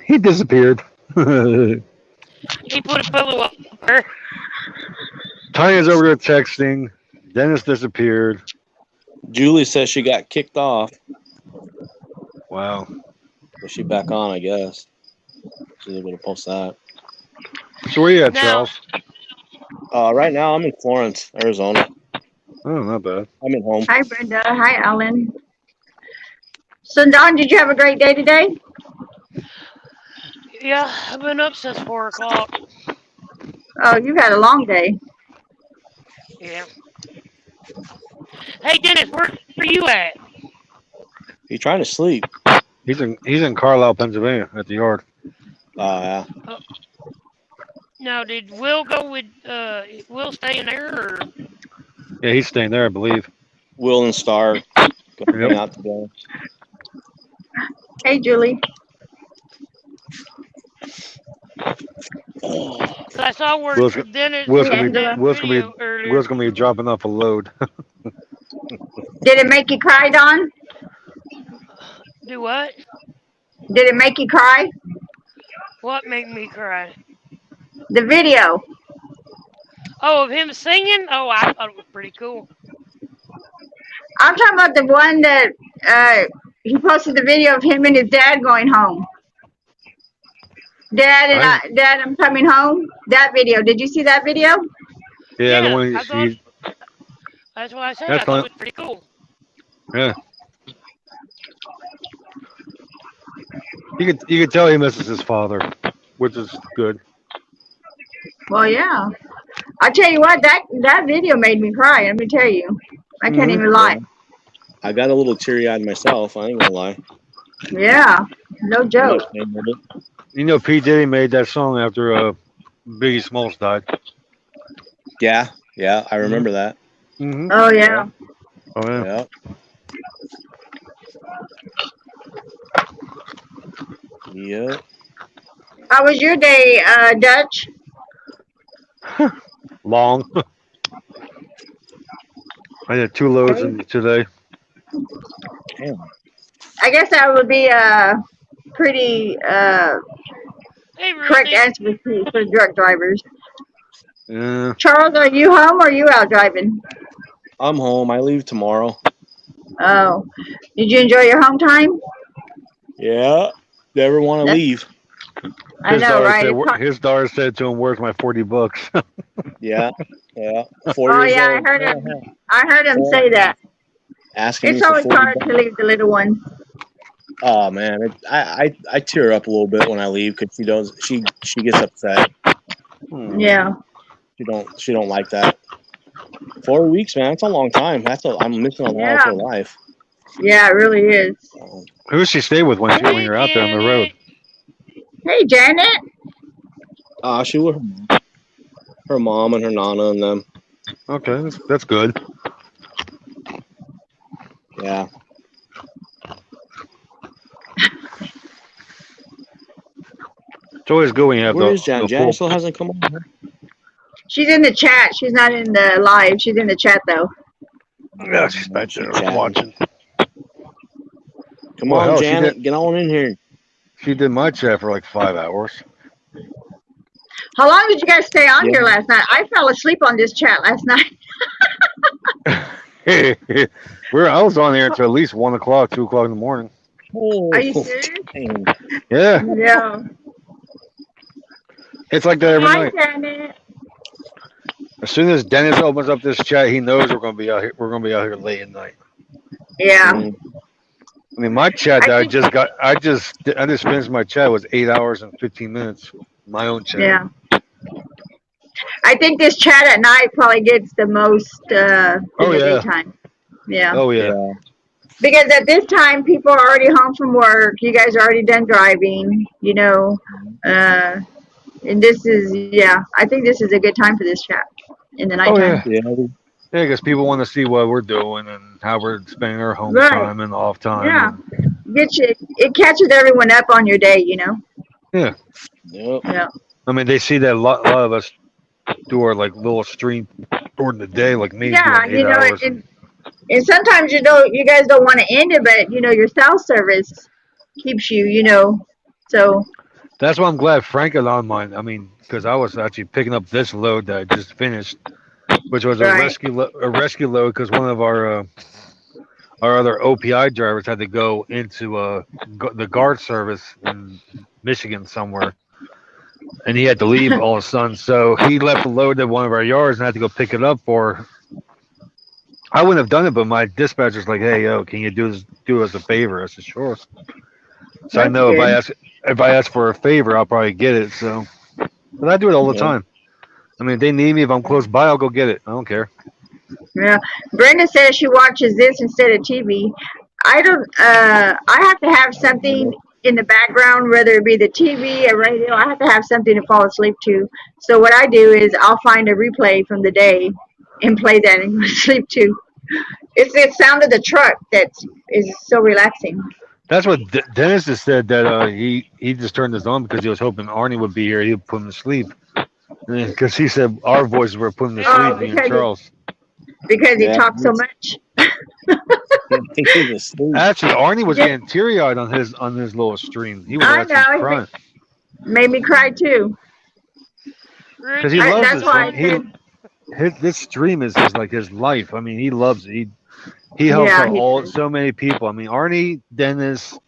C: He disappeared.
H: He put a pillow up her.
C: Tanya's over there texting. Dennis disappeared.
D: Julie says she got kicked off.
C: Wow.
D: Is she back on? I guess she's able to post that.
C: So where you at,
H: Now,
C: Charles?
D: Right now I'm in Florence, Arizona.
C: Oh, not bad.
D: I'm at home.
G: Hi, Brenda. Hi, Alan. So, Don, did you have a great day today?
H: yeah, I've been up since 4 o'clock.
G: Oh, you've had a long day.
H: Yeah. Hey, Dennis, where are you at?
D: He's trying to sleep.
C: He's in Carlisle, Pennsylvania, at the yard.
D: Yeah.
H: Now, did Will go with Will stay in there or?
C: Yeah, he's staying there, I believe.
D: Will and Star go hang
C: Yep.
D: out together.
G: Hey, Julie.
H: Cause I saw where
C: Will's
H: Dennis
C: Will's
H: had
C: gonna
H: that
C: be Will's gonna
H: video
C: be
H: earlier.
C: Will's gonna be dropping off a load.
G: Did it make you cry, Don?
H: Do what?
G: Did it make you cry?
H: What made me cry?
G: The video.
H: Oh, of him singing? Oh, I thought it was pretty cool.
G: I'm talking about the one that he posted the video of him and his dad going home. Dad, I'm coming home. That video. Did you see that video?
C: Yeah, the one
H: that's what I said.
C: That's
H: I thought
C: fine.
H: it was pretty cool.
C: Yeah. You could tell he misses his father, which is good.
G: Well, yeah. I tell you what, that video made me cry. Let me tell you, I can't even lie.
D: I got a little teary-eyed myself. I ain't gonna lie.
G: Yeah, no joke.
C: You know, P. Diddy made that song after Biggie Smalls died.
D: Yeah, I remember that.
C: Mm-hmm.
G: Oh yeah.
C: Oh yeah.
D: Yeah. Yep.
G: How was your day, Dutch?
C: Long. I did 2 loads today.
D: Damn.
G: I guess that would be a pretty
H: Hey,
G: correct
H: Ruthie.
G: answer for drunk drivers.
C: Yeah.
G: Charles, are you home or are you out driving?
D: I'm home. I leave tomorrow.
G: Oh, did you enjoy your home time?
D: Yeah. Never want to leave.
G: I know, right?
C: His daughter said to him, "Where's my $40?"
D: Yeah. Yeah. 4
G: Oh
D: years
G: yeah,
D: old.
G: I heard him say that.
D: Asking
G: It's
D: me for
G: always
D: $40.
G: hard to leave the little ones.
D: Oh man, I tear up a little bit when I leave because she gets upset.
G: Yeah.
D: She don't like that. 4 weeks, man. That's a long time. I'm missing a lot of her life.
G: Yeah, it really is.
C: Who does she stay with when you're out there on the road?
G: Hey, Janet.
D: She with her mom and her nana and them.
C: Okay, that's good.
D: Yeah.
C: It's always good when you have
D: Where is Jan? Jan still hasn't come over.
G: She's in the chat. She's not in the live. She's in the chat though.
C: Yeah, she's back there watching.
D: Come on, Janet, get on in here.
C: She did my chat for like 5 hours.
G: How long did you guys stay on here last night? I fell asleep on this chat last night.
C: I was on there until at least 1 o'clock, 2 o'clock in the morning.
D: Oh,
G: are you serious?
C: Yeah.
G: Yeah.
C: It's like that every night.
G: Janet.
C: As soon as Dennis opens up this chat, he knows we're gonna be out here. We're gonna be out here late at night.
G: Yeah.
C: I mean, my chat that I just finished my chat was 8 hours and 15 minutes. My own chat.
G: Yeah. I think this chat at night probably gets the most in the daytime. Yeah.
C: Oh yeah.
G: Because at this time, people are already home from work. You guys are already done driving. You know, and this is I think this is a good time for this chat in the nighttime.
C: Yeah, because people want to see what we're doing and how we're spending our home time and off time.
G: Yeah. It catches everyone up on your day, you know.
C: Yeah.
G: Yeah.
C: I mean, they see that a lot of us do our like little stream during the day, like me.
G: Yeah,
C: doing 8 hours.
G: And sometimes you guys don't want to end it, but you know your cell service keeps you, you know. So
C: that's why I'm glad Frank is on mine. I mean, because I was actually picking up this load that I just finished, which was a rescue load because one of our other OPI drivers had to go into the guard service in Michigan somewhere, and he had to leave all of a sudden. So he left a load at one of our yards and had to go pick it up for. I wouldn't have done it, but my dispatcher's like, "Hey, yo, can you do us a favor?" I said, "Sure." So I know if I ask for a favor, I'll probably get it. So, but I do it all the time. I mean, if they need me, if I'm close by, I'll go get it. I don't care.
G: Yeah, Brenda says she watches this instead of TV. I don't. I have to have something in the background, whether it be the TV, a radio. I have to have something to fall asleep to. So what I do is I'll find a replay from the day and play that and go to sleep too. It's the sound of the truck that is so relaxing.
C: That's what Dennis just said, that he just turned this on because he was hoping Arnie would be here. He would put him to sleep. Because he said our voices were putting him to sleep, me and Charles.
G: Because he talks so much.
C: Actually, Arnie was getting teary-eyed on his little stream. He was actually crying.
G: Made me cry too.
C: Because he loves it. This stream is like his life. I mean, he loves it. He helps out so many people. I mean, Arnie, Dennis,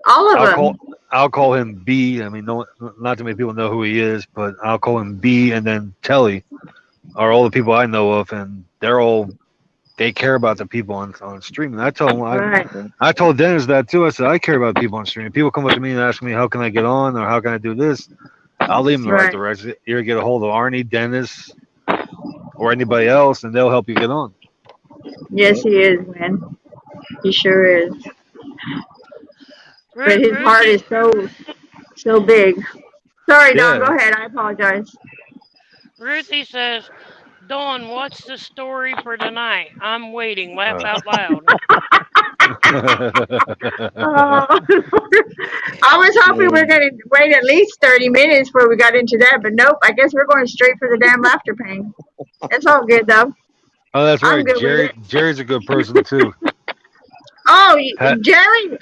G: all of them.
C: I'll call him B. I mean, not too many people know who he is, but I'll call him B. And then Telly are all the people I know of, and they care about the people on stream. And I told him, I told Dennis that too. I said, I care about people on stream. People come up to me and ask me, how can I get on, or how can I do this? I'll leave them the right direction. You're get a hold of Arnie, Dennis, or anybody else, and they'll help you get on.
G: Yes, he is, man. He sure is. But his heart is so big. Sorry, Don, go ahead. I apologize.
H: Ruthie says, Dawn, what's the story for tonight? I'm waiting. Laugh out loud.
G: I was hoping we were going to wait at least 30 minutes before we got into that, but nope. I guess we're going straight for the damn laughter pain. It's all good, though.
C: Oh, that's
G: I'm
C: right.
G: good with it.
C: Jerry's a good person too.
G: Oh,
C: Pat-
G: Jerry,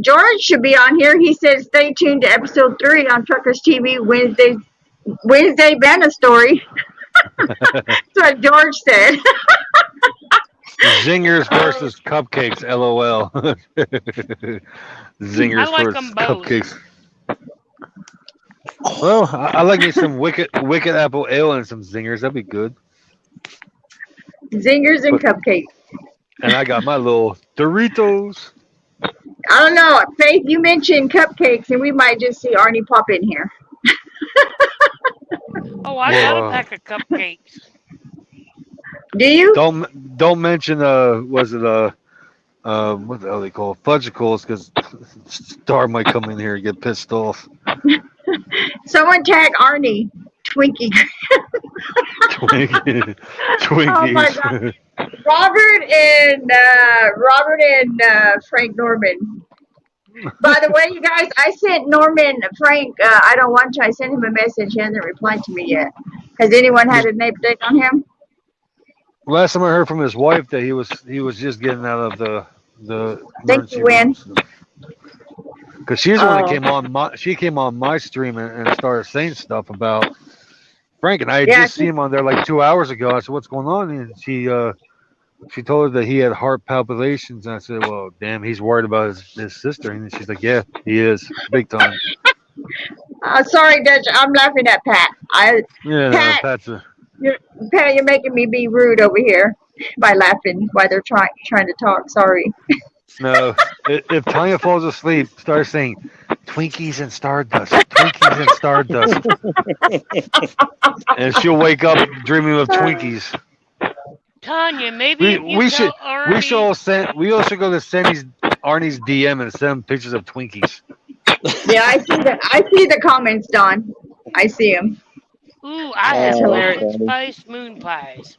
G: George should be on here. He said stay tuned to episode 3 on Truckers TV Wednesday Vanna story. That's what George said.
C: Zingers versus cupcakes. LOL. Zingers
H: I like
C: versus
H: them both.
C: cupcakes. Well, I like me some wicked apple ale and some zingers. That'd be good.
G: Zingers and cupcakes.
C: And I got my little Doritos.
G: I don't know. Faith, you mentioned cupcakes, and we might just see Arnie pop in here.
H: Oh, I got a pack of cupcakes.
G: Do you?
C: Don't mention what the hell they call it? Fudgicles, because Star might come in here and get pissed off.
G: Someone tag Arnie. Twinkie.
C: Twinkies.
G: Oh my God. Robert and Frank Norman. By the way, you guys, I sent Norman Frank. I don't want to. I sent him a message. He hasn't replied to me yet. Has anyone had an update on him?
C: Last time I heard from his wife that he was just getting out of the
G: Thank you, Win.
C: Because she's the one that came on my stream and started saying stuff about Frank, and I had just seen him on there like 2 hours ago. I said, "What's going on?" And she told her that he had heart palpitations, and I said, "Well, damn, he's worried about his sister." And she's like, "Yeah, he is, big time."
G: Sorry, Dutch. I'm laughing at Pat.
C: Pat,
G: no, Pat's Pat, you're making me be rude over here by laughing while they're trying to talk. Sorry.
C: No, if Tanya falls asleep, start saying Twinkies and Stardust, Twinkies and Stardust, and she'll wake up dreaming of Twinkies.
H: Tanya, maybe
C: we should also go to Arnie's DM and send him pictures of Twinkies.
G: Yeah, I see the comments, Don. I see them.
H: Ooh, I have lemon spice moon pies.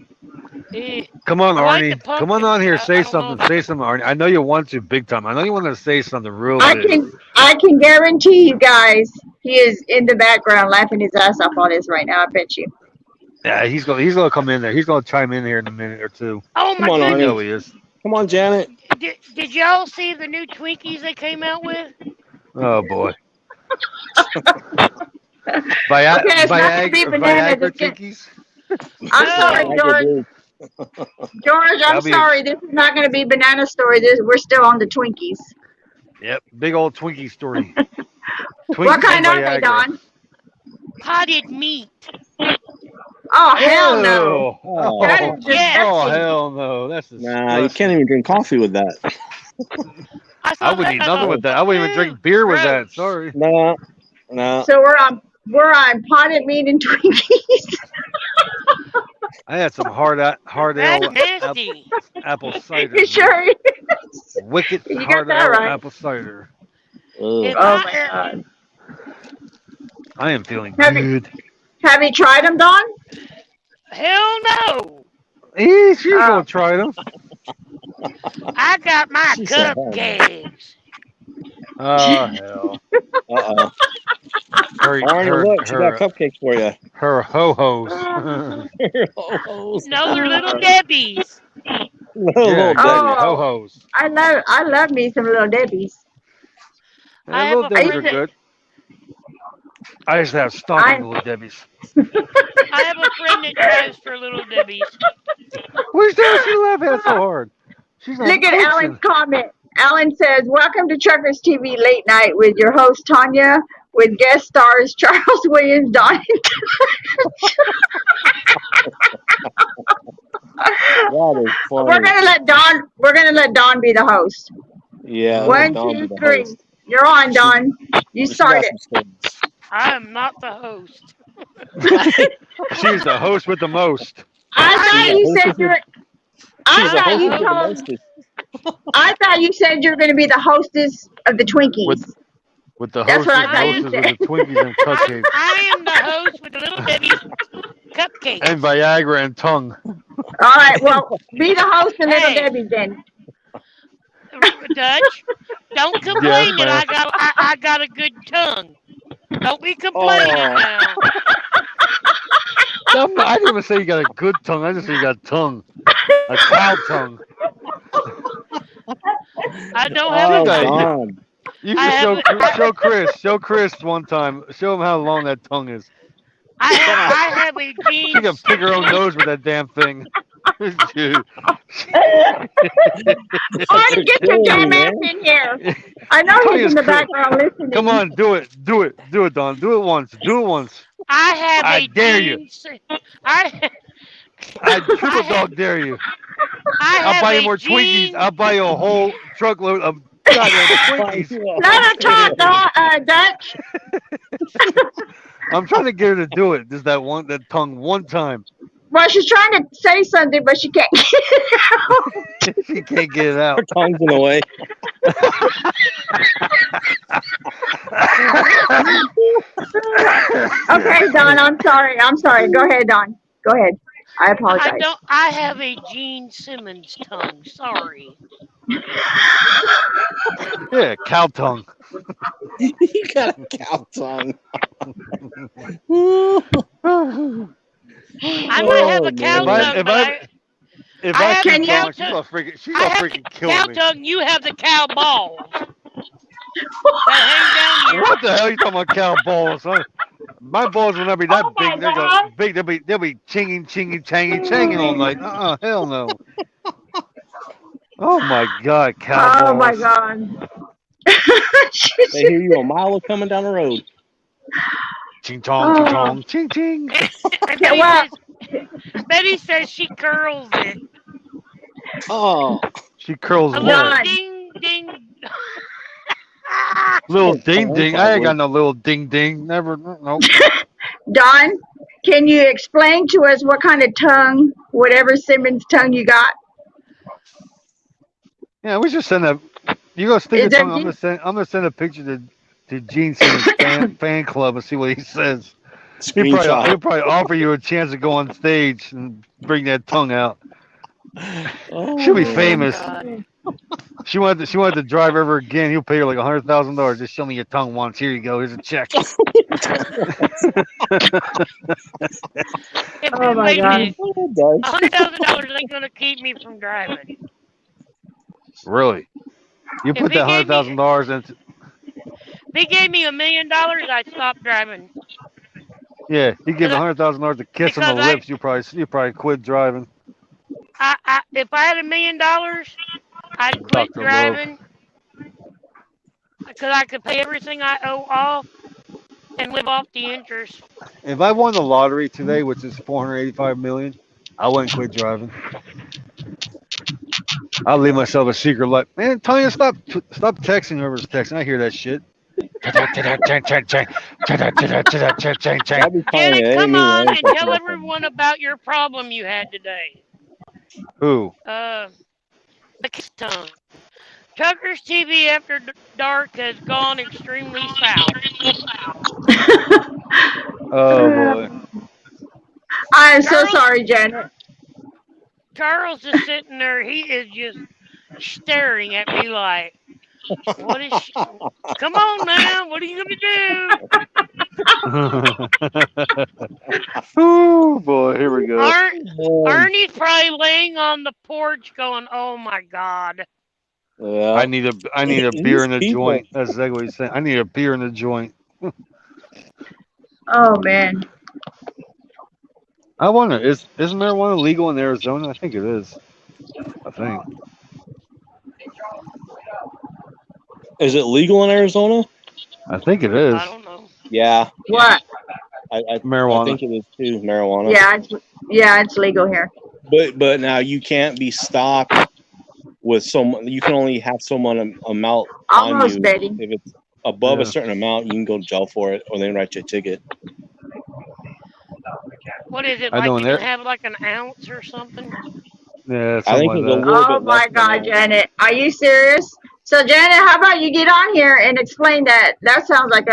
C: Come on, Arnie.
H: Like
C: Come on here. Say something. Say something, Arnie. I know you want to big time. I know you want to say something real big.
G: I can guarantee you guys, he is in the background laughing his ass off on this right now. I bet you.
C: Yeah, he's gonna come in there. He's gonna chime in here in a minute or two.
H: Oh my
D: goodness.
C: I know he is.
D: Come on, Janet.
H: Did y'all see the new Twinkies they came out with?
C: Oh boy.
G: Viagra Twinkies. I'm sorry, George. George, I'm sorry. This is not going to be banana story. We're still on the Twinkies.
C: Yep, big old Twinkie story.
G: What kind are they, Don?
H: Potted meat.
G: Oh, hell no.
C: Oh, hell no. That's
D: nah, you can't even drink coffee with that.
C: I wouldn't eat nothing with that. I wouldn't even drink beer with that. Sorry.
D: No.
G: So we're on potted meat and Twinkies.
C: I had some hard ale apple cider.
G: You sure is.
C: Wicked hard ale apple cider.
G: Oh my God.
C: I am feeling good.
G: Have you tried them, Don?
H: Hell no.
C: She's gonna try them.
H: I got my cupcakes.
C: Oh hell.
D: Uh-oh. Arnie, look, she got cupcakes for you.
C: Her ho-hos.
H: No, they're little Debbie's.
C: Little ho-hos.
G: I love me some little Debbie's.
C: Yeah, little Debbie's are good. I used to have stock in Little Debbie's.
H: I have a friend that drives for Little Debbie's.
C: Where's that? She laughing so hard.
G: Look at Alan's comment. Alan says, "Welcome to Truckers TV Late Night with your host Tanya, with guest stars Charles Williams, Don." We're gonna let Don be the host.
D: Yeah.
G: 1, 2, 3. You're on, Don. You started.
H: I am not the host.
C: She's the host with the most.
G: I thought you said you were. I thought you said you were going to be the hostess of the Twinkies.
C: With the
G: That's
C: hostess,
G: what I thought you said.
C: of the Twinkies and cupcakes.
H: I am the host with the Little Debbie's cupcakes.
C: And Viagra and tongue.
G: All right, well, be the host of Little Debbie's then.
H: Dutch, don't complain that I got a good tongue. Don't be complaining now.
C: I didn't even say you got a good tongue. I just said you got tongue. A cow tongue.
H: I don't have a tongue.
C: You should show Chris one time. Show him how long that tongue is.
H: I have a
C: She can
H: jeans.
C: pick her own nose with that damn thing. Dude.
G: Arnie, get your damn ass in here. I know he's in the background listening.
C: Come on, do it, Don. Do it once.
H: I have
C: I
H: a
C: dare you.
H: jeans. I
C: triple dog dare you.
H: I'll
C: buy you more Twinkies. I'll buy you a whole truckload of goddamn Twinkies.
G: Let her talk, Dutch.
C: I'm trying to get her to do it. Just that tongue one time.
G: Well, she's trying to say something, but she can't get it out.
C: She can't get it out.
D: Her tongue's in the way.
G: Okay, Don, I'm sorry. Go ahead, Don. Go ahead. I apologize.
H: I have a Gene Simmons tongue. Sorry.
C: Yeah, cow tongue.
D: You got a cow tongue.
H: I might have a cow tongue.
C: If I
H: can
C: cow tongue, she's gonna freaking kill
H: cow
C: me.
H: Tongue, you have the cow balls. That hang down here.
C: What the hell are you talking about, cow balls? Huh? My balls will not be that big. They're gonna big. They'll be changing all night. Hell no. Oh my God, cow balls.
G: Oh my God.
D: They hear you a mile coming down the road.
C: Ching chong, ching ching.
H: Betty says she curls it.
D: Oh.
C: She curls
H: a
C: what?
H: little ding ding.
C: Little ding ding. I ain't got no little ding ding. Never. Nope.
G: Don, can you explain to us what kind of tongue, whatever Simmons tongue you got?
C: Yeah, we should send a. You go stick a tongue. I'm gonna send a picture to Gene Simmons fan club and see what he says. He'll probably offer you a chance to go on stage and bring that tongue out. She'll be famous. She wanted to drive ever again. He'll pay her like $100,000. Just show me your tongue once. Here you go. Here's a check.
G: Oh my God.
H: $100,000 ain't gonna keep me from driving.
C: Really? You put that $100,000 into.
H: If he gave me $1 million, I'd stop driving.
C: Yeah, he give $100,000 a kiss on the lips. You probably quit driving.
H: If I had $1 million, I'd quit driving because I could pay everything I owe off and live off the interest.
C: If I won the lottery today, which is $485 million, I wouldn't quit driving. I'll leave myself a secret like, man, Tanya, stop texting whoever's texting. I hear that shit.
H: Janet, come on and tell everyone about your problem you had today.
C: Who?
H: The tongue. Tucker's TV After Dark has gone extremely south.
C: Oh boy.
G: I'm so sorry, Janet.
H: Charles is sitting there. He is just staring at me like, what is she? Come on now. What are you going to do?
C: Oh boy, here we go.
H: Ernie's probably laying on the porch going, oh my God.
D: Yeah.
C: I need a beer in the joint. That's exactly what he's saying. I need a beer in the joint.
G: Oh man.
C: I wonder, is marijuana legal in Arizona? I think it is. I think.
D: Is it legal in Arizona?
C: I think it is.
H: I don't know.
D: Yeah.
G: What?
C: Marijuana.
D: I think it is too. Marijuana.
G: Yeah, it's legal here.
D: But now you can't be stopped with someone. You can only have someone amount on you.
G: Betty.
D: If it's above a certain amount, you can go to jail for it, or they write you a ticket.
H: What is it? Like you can have like an ounce or something?
C: Yeah,
D: I think
C: like
D: it's a
C: that.
D: little
G: Oh
D: bit
G: my
D: less
G: God,
D: than that.
G: Janet. Are you serious? So Janet, how about you get on here and explain that? That sounds like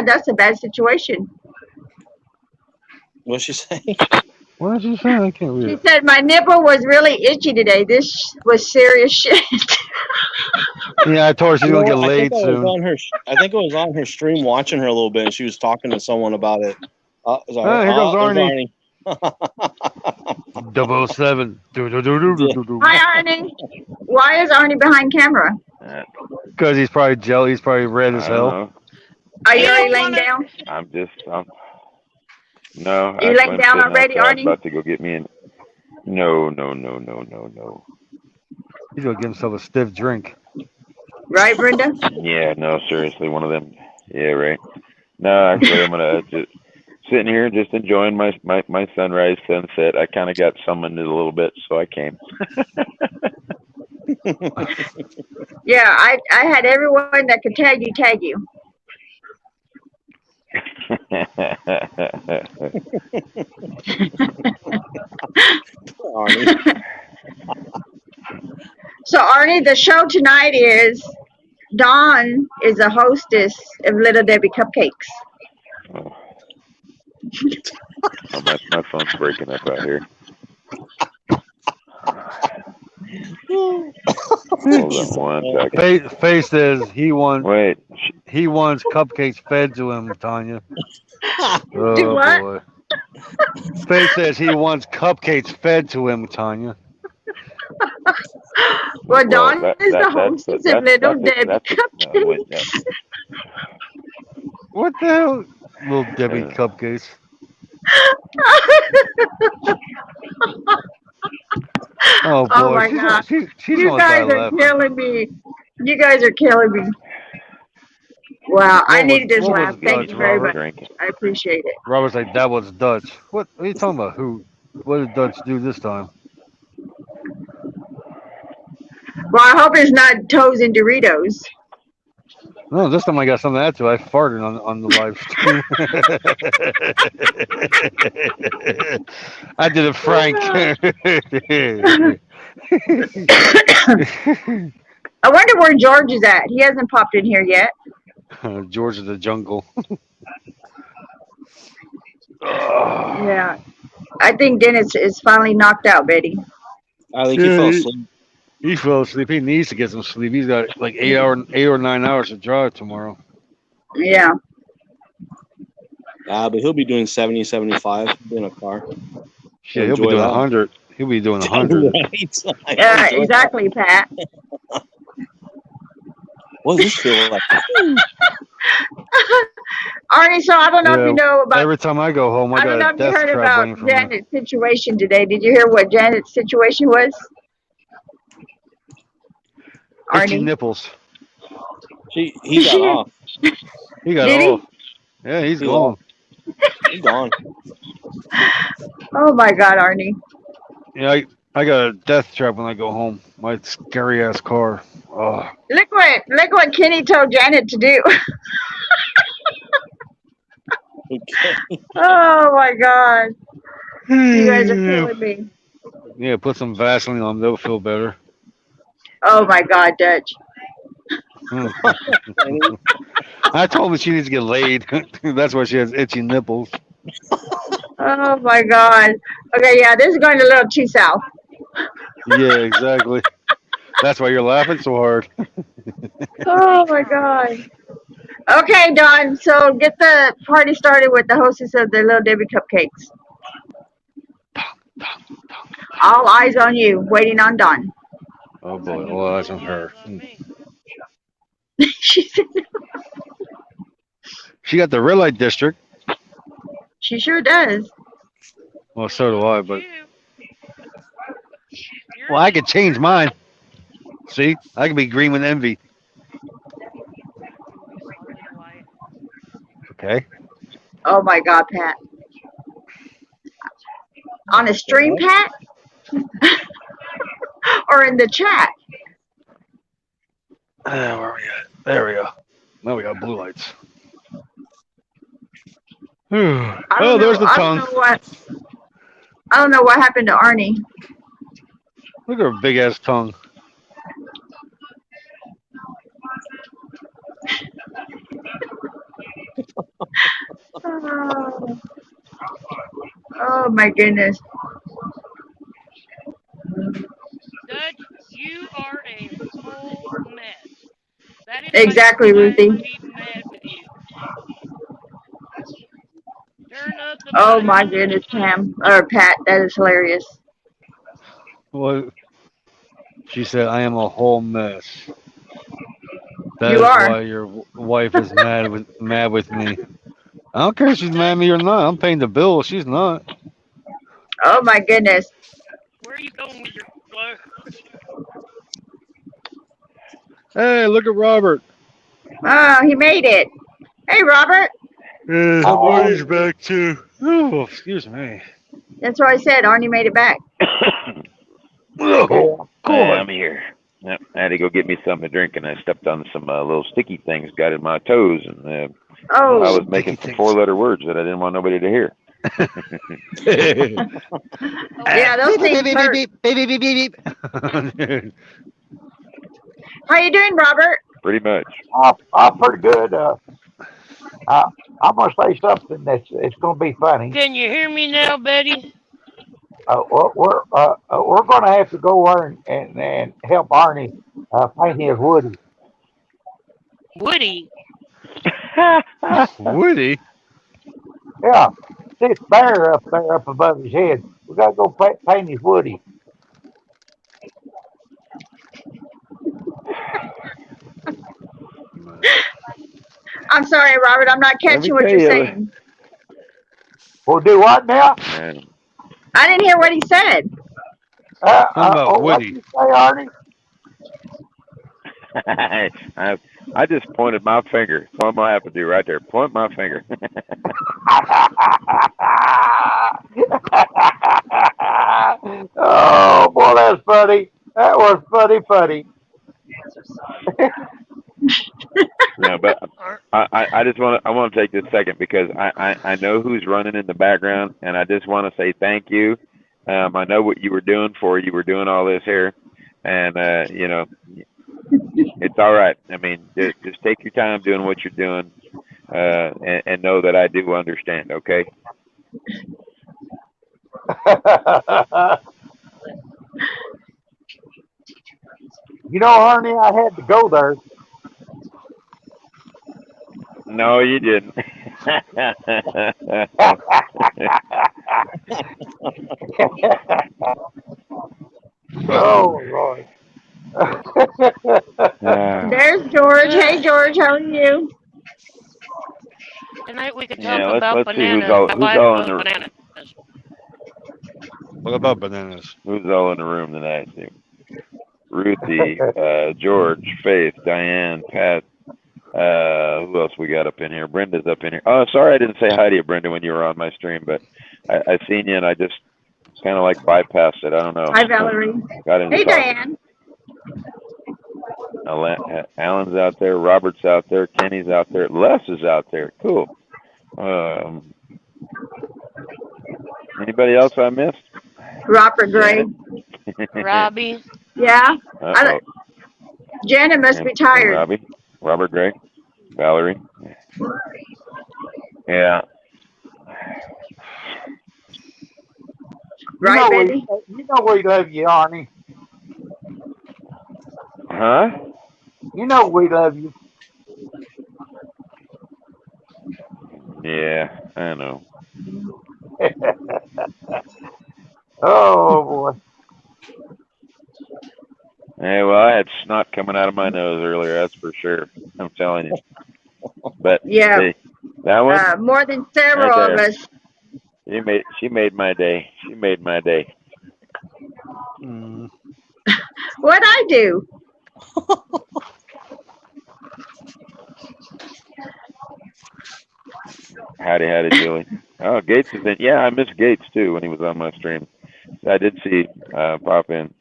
G: that's a bad situation.
D: What'd she say?
C: What did she say? I can't read
G: She
C: it.
G: said my nipple was really itchy today. This was serious shit.
C: Yeah, I told her she's gonna get laid
D: I
C: soon.
D: think I was on her stream watching her a little bit, and she was talking to someone about it.
C: Here comes Arnie. 007.
G: Hi, Arnie. Why is Arnie behind camera?
C: Because he's probably jelly. He's probably red as
I: I don't
C: hell.
I: know.
G: Are you already laying down?
I: No,
G: You
I: actually,
G: laying
I: I'm
G: down
I: sitting
G: already,
I: outside
G: Arnie?
I: about to go get me an. No.
C: He's gonna give himself a stiff drink.
G: Right, Brenda?
I: Yeah, no, seriously, one of them. Yeah, right. No, actually, I'm gonna just sitting here, just enjoying my sunrise, sunset. I kind of got summoned a little bit, so I came.
G: Yeah, I had everyone that could tag you.
D: Arnie.
G: So, Arnie, the show tonight is Dawn is a hostess of Little Debbie Cupcakes.
I: Oh. Oh, my phone's breaking up out here. Hold on one second.
C: Faye says he wants.
I: Wait.
C: He wants cupcakes fed to him, Tanya. Oh,
G: Do what?
C: boy. Faye says he wants cupcakes fed to him, Tanya.
G: Well, Dawn is the hostess of Little Debbie Cupcakes.
C: What the hell? Little Debbie Cupcakes. Oh, boy.
G: Oh, my God.
C: She's
G: You guys are killing me. You guys are killing me. Wow, I needed this laugh. Thank you very much. I appreciate it.
C: Robert's like, that was Dutch. What are you talking about? What did Dutch do this time?
G: Well, I hope it's not toes and Doritos.
C: No, this time I got something to add to. I farted on the live stream. I did a Frank.
G: I wonder where George is at. He hasn't popped in here yet.
C: George of the jungle.
G: Yeah. I think Dennis is finally knocked out, Betty.
D: I think he fell asleep.
C: He fell asleep. He needs to get some sleep. He's got like 8 or 9 hours to drive tomorrow.
G: Yeah.
D: But he'll be doing 70, 75 in a car.
C: Yeah, he'll be doing 100. He'll be doing 100.
D: Right.
G: Yeah, exactly, Pat.
D: What does this feel like?
G: Arnie, so I don't know if you know about.
C: Every time I go home, I
G: don't
C: got
G: know
C: a
G: if you
C: death
G: heard
C: trap waiting
G: about
C: for me.
G: Janet's situation today. Did you hear what Janet's situation was?
C: Itchy
G: Arnie?
C: nipples.
D: He got off.
C: He got
G: Did
C: off. Yeah, he's gone.
D: He's gone.
G: Oh my God, Arnie.
C: Yeah, I got a death trap when I go home. My scary ass car. Oh.
G: Look what Kenny told Janet to do.
D: Okay.
G: Oh my God. You guys are killing me.
C: Yeah, put some Vaseline on them. They'll feel better.
G: Oh my God, Dutch.
C: I told her she needs to get laid. That's why she has itchy nipples.
G: Oh my God. Okay, yeah, this is going a little too south.
C: Yeah, exactly. That's why you're laughing so hard.
G: Oh my God. Okay, Don. So get the party started with the hostess of the Little Debbie Cupcakes. All eyes on you, waiting on Don.
C: Oh boy, all eyes on her. She got the red light district.
G: She sure does.
C: Well, so do I, but well, I could change mine. See, I could be green with envy. Okay.
G: Oh my God, Pat. On a stream, Pat? Or in the chat?
C: Where are we at? There we go. Now we got blue lights. Oh, there's the tongue.
G: I don't know what happened to Arnie.
C: Look at her big ass tongue.
G: Oh my goodness.
H: Dutch, you are a whole mess. That is
G: exactly, Ruthie.
H: Mad with you. Turn up the
G: oh my goodness, Pam or Pat, that is hilarious.
C: Well, she said, I am a whole mess. That
G: You
C: is
G: are.
C: why your wife is mad with me. I don't care if she's mad at me or not. I'm paying the bill. She's not.
G: Oh my goodness.
H: Where are you going with your glow?
C: Hey, look at Robert.
G: Oh, he made it. Hey, Robert.
C: Yeah, Marty's back too. Oh, excuse me.
G: That's what I said. Arnie made it back.
C: Oh,
I: I'm here. Yep, I had to go get me something to drink, and I stepped on some little sticky things, got in my toes, and I
G: Oh,
I: was making some four-letter words that I didn't want nobody to hear.
G: yeah, those things hurt.
C: beep, beep, beep.
G: How you doing, Robert?
I: Pretty much.
J: I'm pretty good. I'm gonna say something it's gonna be funny.
H: Can you hear me now, Betty?
J: We're gonna have to go over and help Arnie paint his Woody.
H: Woody.
C: Woody?
J: Yeah, see it's bear up there up above his head. We gotta go paint his Woody.
G: I'm sorry, Robert. I'm not catching what you're saying.
J: We'll do what now?
G: I didn't hear what he said.
C: about
J: what
C: Woody.
J: did you say, Arnie?
I: I just pointed my finger. That's what I'm gonna have to do right there. Point my finger.
J: Oh boy, that's funny. That was funny.
I: No, but I just want to take this second because I know who's running in the background, and I just want to say thank you. I know what you were doing all this here, and you know, it's all right. I mean, just take your time doing what you're doing, and know that I do understand. Okay.
J: You know, Arnie, I had to go there.
I: No, you didn't.
J: Oh, Lord.
G: There's George. Hey, George. How are you?
H: Tonight we could talk
I: Yeah,
H: about
I: let's see
H: bananas.
I: who's all
H: My
I: in
H: wife loves
I: the
H: bananas.
C: What about bananas?
I: who's all in the room tonight? Ruthie, George, Faith, Diane, Pat. Who else we got up in here? Brenda's up in here. Oh, sorry I didn't say hi to you, Brenda, when you were on my stream, but I seen you and I just kind of like bypassed it. I don't know.
G: Hi, Valerie. Hey, Diane.
I: Alan's out there. Robert's out there. Kenny's out there. Les is out there. Cool. Anybody else I missed?
G: Robert Gray.
H: Robbie.
G: Yeah. Janet must be tired.
I: Robbie. Robert Gray. Valerie. Yeah.
G: Right, Betty?
J: You know we love you, Arnie.
I: Huh?
J: You know we love you.
I: Yeah, I know.
J: Oh, boy.
I: Hey, well, I had snot coming out of my nose earlier, that's for sure. I'm telling you. But
G: yeah,
I: hey, that one?
G: More than several
I: right
G: of us.
I: She made my day. She made my day.
G: What'd I do?
I: Howdy, Julie. Oh, Gates is in. Yeah, I missed Gates too when he was on my stream. I did see pop in.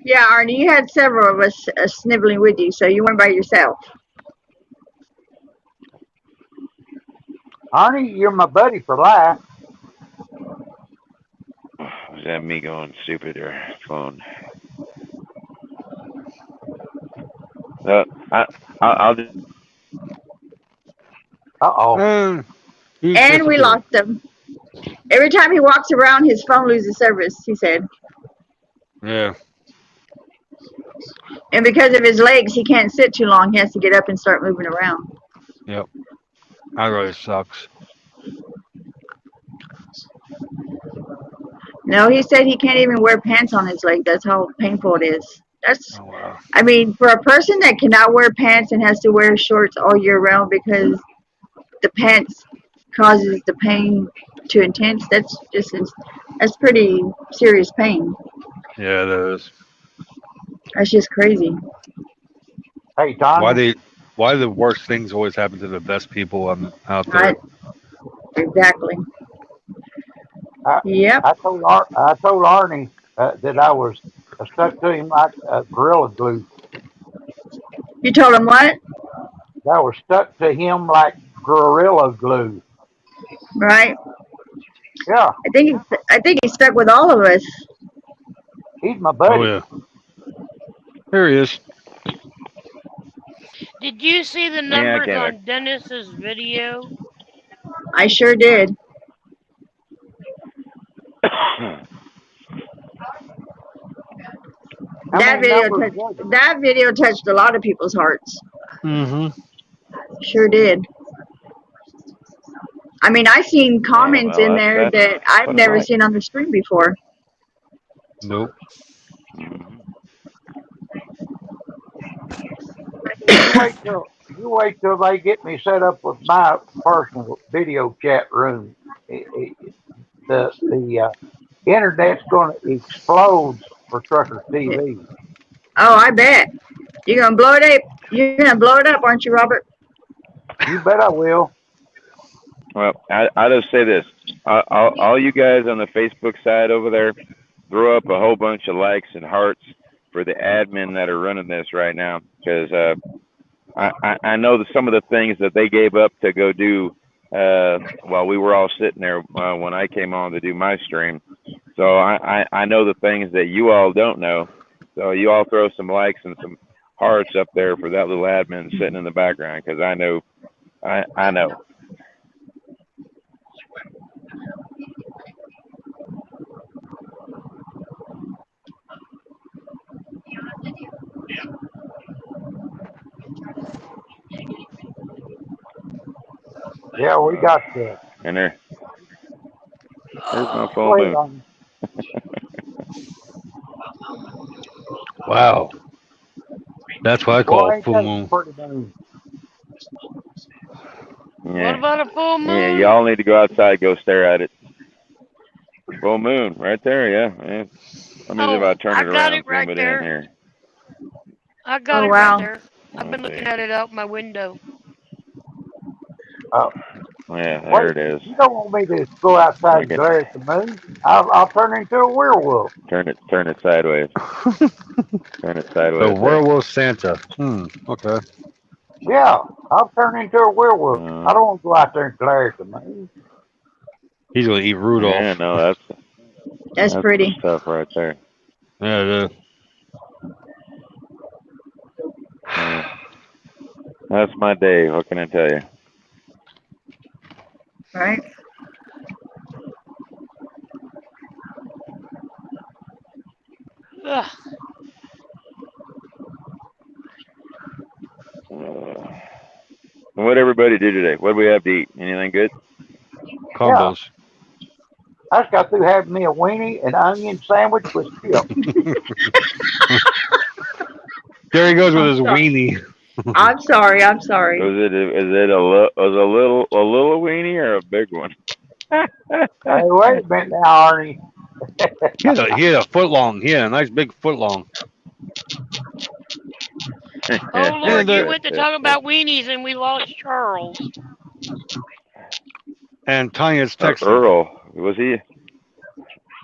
G: Yeah, Arnie, you had several of us sniveling with you, so you weren't by yourself.
J: Arnie, you're my buddy for life.
I: Was that me going stupid or phone? I'll just.
J: Uh-oh.
G: And we lost him. Every time he walks around, his phone loses service, he said.
C: Yeah.
G: And because of his legs, he can't sit too long. He has to get up and start moving around.
C: Yep. That really sucks.
G: No, he said he can't even wear pants on his leg. That's how painful it is. That's,
C: Oh, wow.
G: I mean, for a person that cannot wear pants and has to wear shorts all year round because the pants causes the pain too intense, that's pretty serious pain.
C: Yeah, it is.
G: That's just crazy.
J: Hey, Tanya.
C: Why the worst things always happen to the best people out there?
G: Right? Exactly.
J: I,
G: Yep.
J: I told Arnie that I was stuck to him like gorilla glue.
G: You told him what?
J: I was stuck to him like gorilla glue.
G: Right?
J: Yeah,
G: I think he's stuck with all of us.
J: he's my
C: Oh,
J: buddy.
C: yeah. Here he is.
H: Did you see the
I: Yeah, I
H: numbers
I: came back.
H: on Dennis's video?
G: I sure did. That video touched a lot of people's hearts.
C: Mm-hmm.
G: Sure did. I mean, I seen comments in there that I've never seen on the stream before.
C: Nope.
J: You wait till they get me set up with my personal video chat room. The internet's going to explode for Truckers TV.
G: Oh, I bet. You're gonna blow it up. You're gonna blow it up, aren't you, Robert?
J: You bet I will.
I: Well, I'll just say this: all you guys on the Facebook side over there, throw up a whole bunch of likes and hearts for the admin that are running this right now, because I know that some of the things that they gave up to go do while we were all sitting there when I came on to do my stream. So I know the things that you all don't know. So you all throw some likes and some hearts up there for that little admin sitting in the background, because I know.
J: Yeah, we got the.
I: And there's my full moon.
C: Wow. That's what I call full moon.
I: Yeah.
H: What about a full moon?
I: Yeah, y'all need to go outside, go stare at it. Full moon, right there. Yeah. Let me see if I turn it around and zoom it in here.
H: I got it right there. I've been looking at it out my window.
J: Oh.
I: Yeah, there it is.
J: You don't want me to go outside and glare at the moon. I'll turn into a werewolf.
I: Turn it sideways. Turn it sideways.
C: The werewolf Santa. Okay.
J: Yeah, I'll turn into a werewolf. I don't want to go out there and glare at the moon.
C: He's gonna eat Rudolph.
I: Yeah, no,
G: that's pretty.
I: Stuff right there.
C: Yeah, it is.
I: Yeah. That's my day. What can I tell you?
G: Right.
H: Ugh.
I: What everybody do today? What do we have to eat? Anything good?
C: Combos.
J: Yeah. I just got through having me a weenie and onion sandwich with chip.
C: There he goes with his weenie.
G: I'm sorry.
I: Is it a little weenie or a big one?
J: Hey, wait a minute now, Arnie.
C: He had a foot long. He had a nice big foot long.
H: Oh Lord, you went to talk about weenies and we lost Charles.
C: And Tanya's texting.
I: Earl, was he?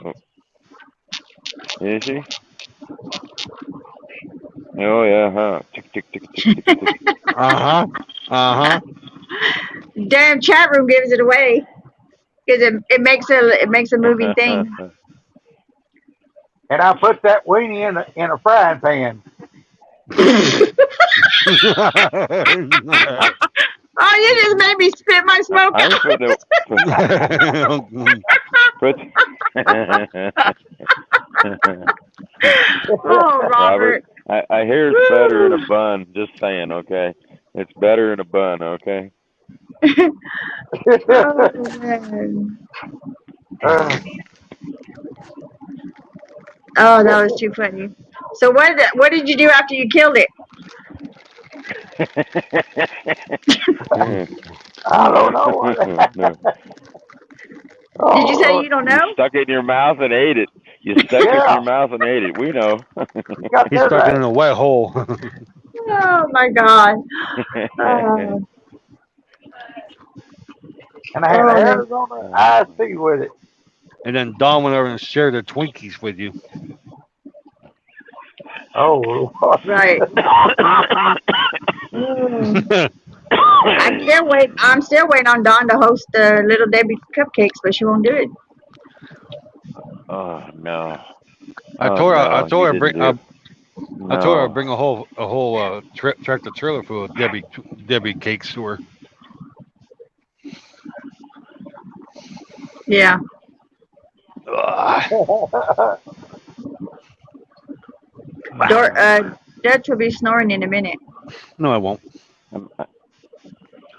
I: Oh. Is he? Oh yeah, huh? Tick tick tick tick tick tick.
G: Damn chat room gives it away because it makes a moving thing.
J: And I put that weenie in a frying pan.
G: Oh, you just made me spit my smoke out. Oh, Robert.
I: I hear it's better in a bun. Just saying, okay? It's better in a bun, okay?
G: Oh, man. Oh, that was too funny. So what did you do after you killed it?
J: I don't know.
G: Did you say you don't
I: You
G: know?
I: stuck it in your mouth and ate it. You stuck it in your mouth and ate it. We know.
C: He stuck it in a wet hole.
G: Oh my God.
J: And I had Arizona iced tea with it.
C: And then Don went over and shared the Twinkies with you.
J: Oh,
G: right. I'm still waiting on Dawn to host the Little Debbie cupcakes, but she won't do it.
I: Oh no!
C: I told her. I told her bring. I told her
I: No.
C: I'd bring a whole tractor trailer full of Debbie cakes to her.
G: Yeah. Dutch will be snoring in a minute.
C: No, I won't.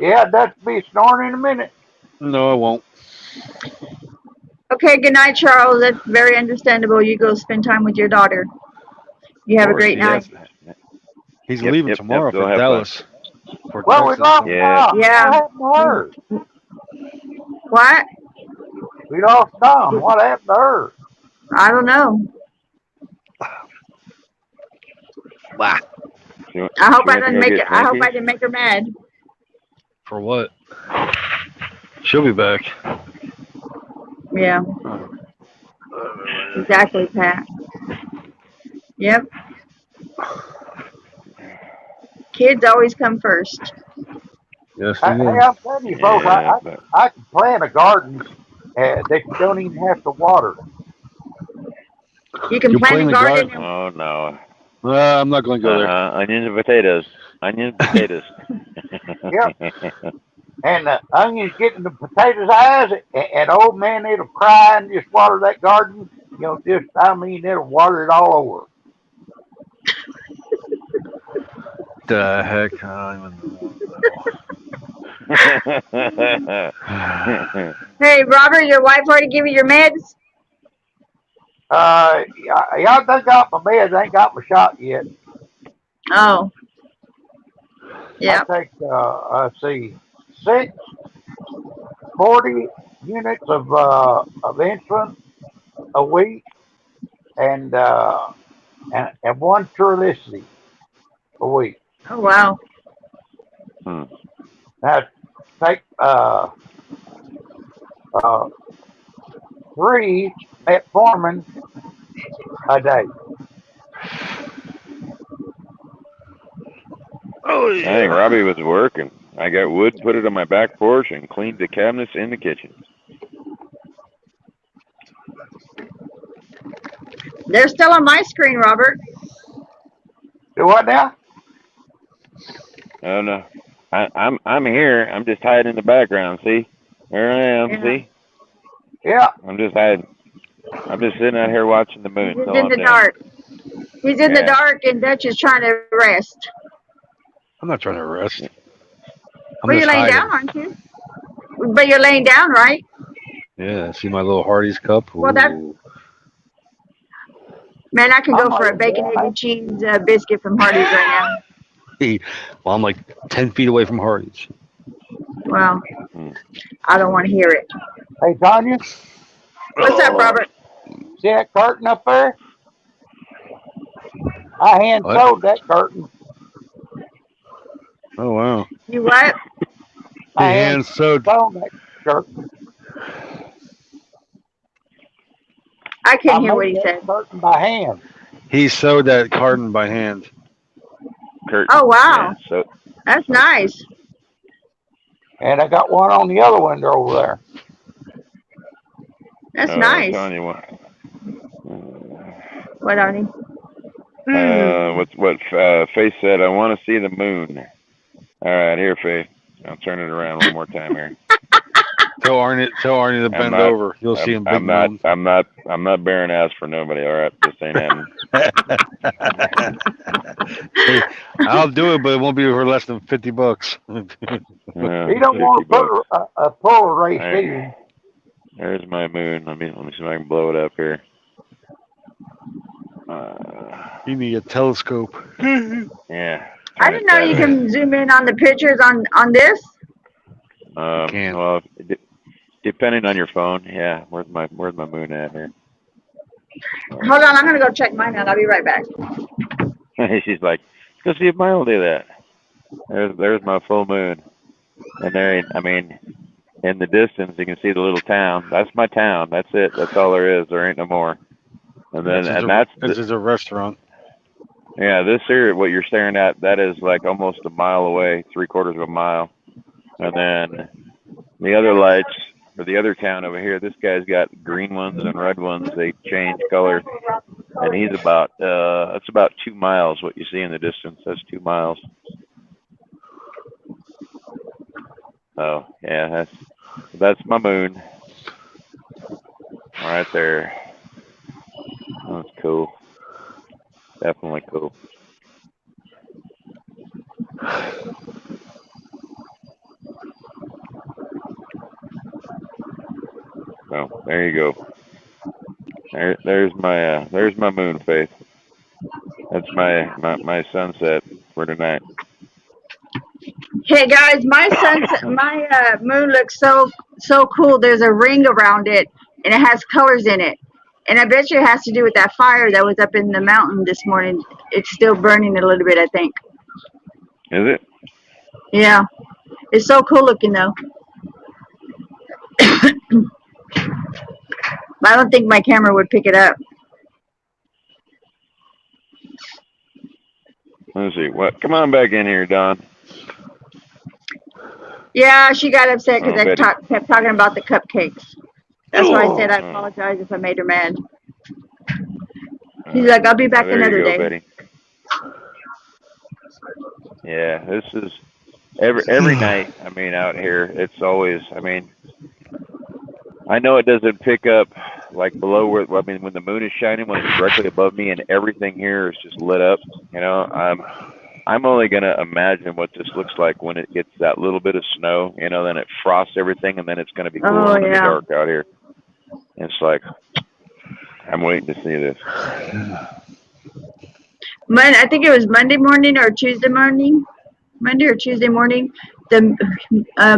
J: Yeah, Dutch will be snoring in a minute.
C: No, I won't.
G: Okay, good night, Charles. That's very understandable. You go spend time with your daughter. You have a great night.
C: He's leaving tomorrow for Dallas. For
J: well, we lost Tom.
G: Yeah.
J: What happened to her?
G: What?
J: We lost Tom. What happened to her?
G: I don't know.
C: Wow.
G: I hope I didn't make it. I hope I didn't make her mad.
C: For what? She'll be back.
G: Yeah. Exactly, Pat. Yep. Kids always come first.
C: Yes,
J: hey, I'm telling you, folks, I can plant a garden that you don't even have to water.
G: You can plant a garden.
I: Oh no.
C: I'm not going to go there.
I: Onions and potatoes. Onions and potatoes.
J: Yep. And the onions get in the potatoes' eyes, and old man, it'll cry and just water that garden. You know, it'll water it all over.
C: The heck? I don't even know.
G: Hey, Robert, your wife already give you your meds?
J: Y'all done got my meds. I ain't got my shot yet.
G: Oh. Yeah.
J: I take, let's see, 40 units of insulin a week, and one Trulicity a week.
G: Oh wow.
J: Now take 3 metformin a day.
C: Oh yeah.
I: Dang, Robbie was working. I got wood, put it on my back porch, and cleaned the cabinets in the kitchen.
G: They're still on my screen, Robert.
J: Do what now?
I: Oh no, I'm here. I'm just hiding in the background. See, there I am.
G: Yeah.
I: See.
J: Yeah.
I: I'm just hiding. I'm just sitting out here watching the moon.
G: He's in the dark. He's in the dark, and Dutch is trying to rest.
C: I'm not trying to rest.
G: Well, you're laying down, aren't you? But you're laying down, right?
C: Yeah. See my little Hardee's cup. Ooh.
G: Well, man, I can go for a bacon, egg, and cheese biscuit from Hardee's right
C: now. Well, I'm like 10 feet away from Hardee's.
G: Well, I don't want to hear it.
J: Hey, Tanya.
G: What's up, Robert?
J: See that curtain up there? I hand sewed that curtain.
C: Oh wow.
G: You what?
J: I hand sewed that curtain.
G: I couldn't hear what he said.
J: Curtain by hand.
C: He sewed that curtain by hand.
G: Oh wow. Yeah, that's nice.
J: And I got one on the other window over there.
G: That's nice. What, Arnie?
I: What Faith said, I want to see the moon. All right, here, Faith. I'll turn it around one more time here.
C: Tell Arnie to bend over. You'll see him.
I: I'm not bearing ass for nobody. All right, this ain't happening.
C: Hey, I'll do it, but it won't be for less than $50.
J: He don't want to put a pull race, do you?
I: There's my moon. Let me see if I can blow it up here.
C: You need a telescope.
I: Yeah.
G: I didn't know you can zoom in on the pictures on this.
C: Can.
I: Well, depending on your phone, yeah. Where's my moon at here?
G: Hold on, I'm gonna go check mine out. I'll be right back.
I: She's like, let's go see if mine will do that. There's my full moon, and there, I mean, in the distance you can see the little town. That's my town. That's it. That's all there is. There ain't no more. And then
C: this is a restaurant.
I: Yeah, this here, what you're staring at, that is like almost a mile away, 3/4 of a mile. And then the other lights for the other town over here, this guy's got green ones and red ones. They change color. And he's about, that's about 2 miles, what you see in the distance. That's 2 miles. Oh, yeah, that's my moon. Right there. That's cool. Definitely cool. So there you go. There's my moon face. That's my sunset for tonight.
G: Hey guys, my moon looks so cool. There's a ring around it, and it has colors in it. And I bet you it has to do with that fire that was up in the mountain this morning. It's still burning a little bit, I think.
I: Is it?
G: Yeah. It's so cool looking, though. I don't think my camera would pick it up.
I: Let's see. What? Come on back in here, Don.
G: Yeah, she got upset because I kept talking about the cupcakes. That's why I said I apologize if I made her mad. She's like, I'll be back another day.
I: Betty. Yeah, this is every night. I mean, out here, it's always. I mean, I know it doesn't pick up like below where. I mean, when the moon is shining, when it's directly above me, and everything here is just lit up. You know, I'm only gonna imagine what this looks like when it gets that little bit of snow. You know, then it frosts everything, and then it's gonna be cool in the dark out here. And it's like, I'm waiting to see this.
G: I think it was Monday morning or Tuesday morning. Monday or Tuesday morning. The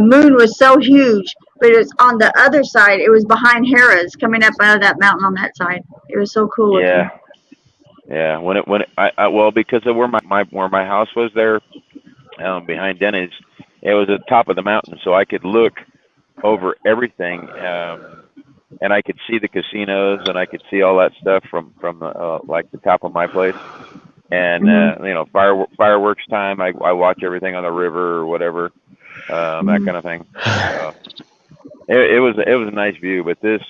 G: moon was so huge, but it was on the other side. It was behind Harrah's, coming up out of that mountain on that side. It was so cool looking.
I: Yeah. Yeah. Well, because of where my house was there, behind Denny's, it was at the top of the mountain, so I could look over everything. And I could see the casinos, and I could see all that stuff from like the top of my place. And you know, fireworks time. I watch everything on the river or whatever, that kind of thing. It was a nice view, but this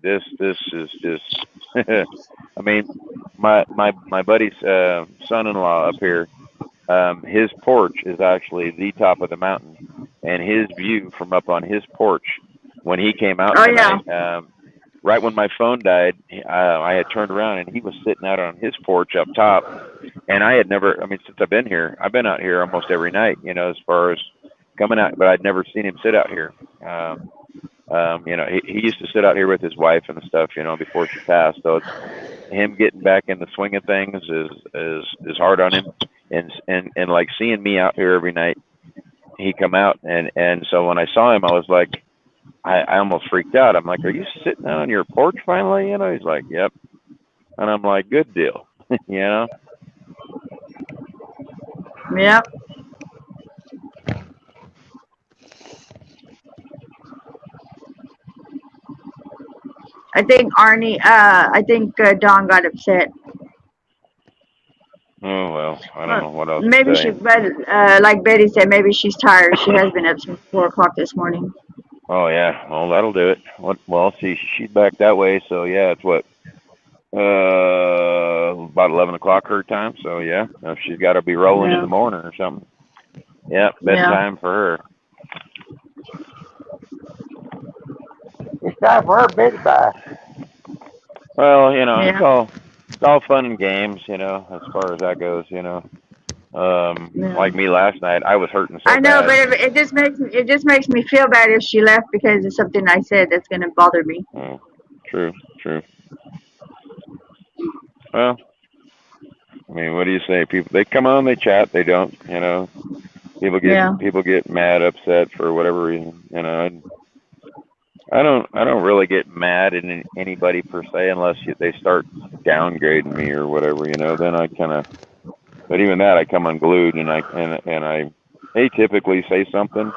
I: is just. I mean, my buddy's son-in-law up here. His porch is actually the top of the mountain, and his view from up on his porch. When he came out tonight, right when my phone died, I had turned around and he was sitting out on his porch up top. And I had never, I mean, since I've been here, I've been out here almost every night, you know, as far as coming out, but I'd never seen him sit out here. You know, he used to sit out here with his wife and stuff, you know, before she passed. So it's, him getting back in the swing of things is hard on him. And like seeing me out here every night, he come out. And so when I saw him, I was like, I almost freaked out. I'm like, are you sitting out on your porch finally? You know, he's like, yep. And I'm like, good deal. You know?
G: Yep. I think Dawn got upset.
I: Oh, well, I don't know what else
G: maybe
I: to say.
G: like Betty said, maybe she's tired. She has been up since 4 o'clock this morning.
I: Oh, yeah. Well, that'll do it. Well, she's back that way. So, yeah, it's what? About 11 o'clock her time. So, yeah, she's got to be rolling in the morning or something. Yeah, bedtime for her.
J: It's time for her bed bye.
I: Well, you know, it's all fun and games, you know, as far as that goes, you know. Like me last night, I was hurting so
G: I know, but
I: bad.
G: it just makes me feel bad if she left because of something I said that's gonna bother me.
I: Oh, true, true. Well, I mean, what do you say? People, they come on, they chat, they don't. You know,
G: Yeah.
I: people get mad, upset for whatever reason. You know, I don't really get mad at anybody per se unless they start downgrading me or whatever. You know, then I kind of. But even that, I come unglued and I atypically say something.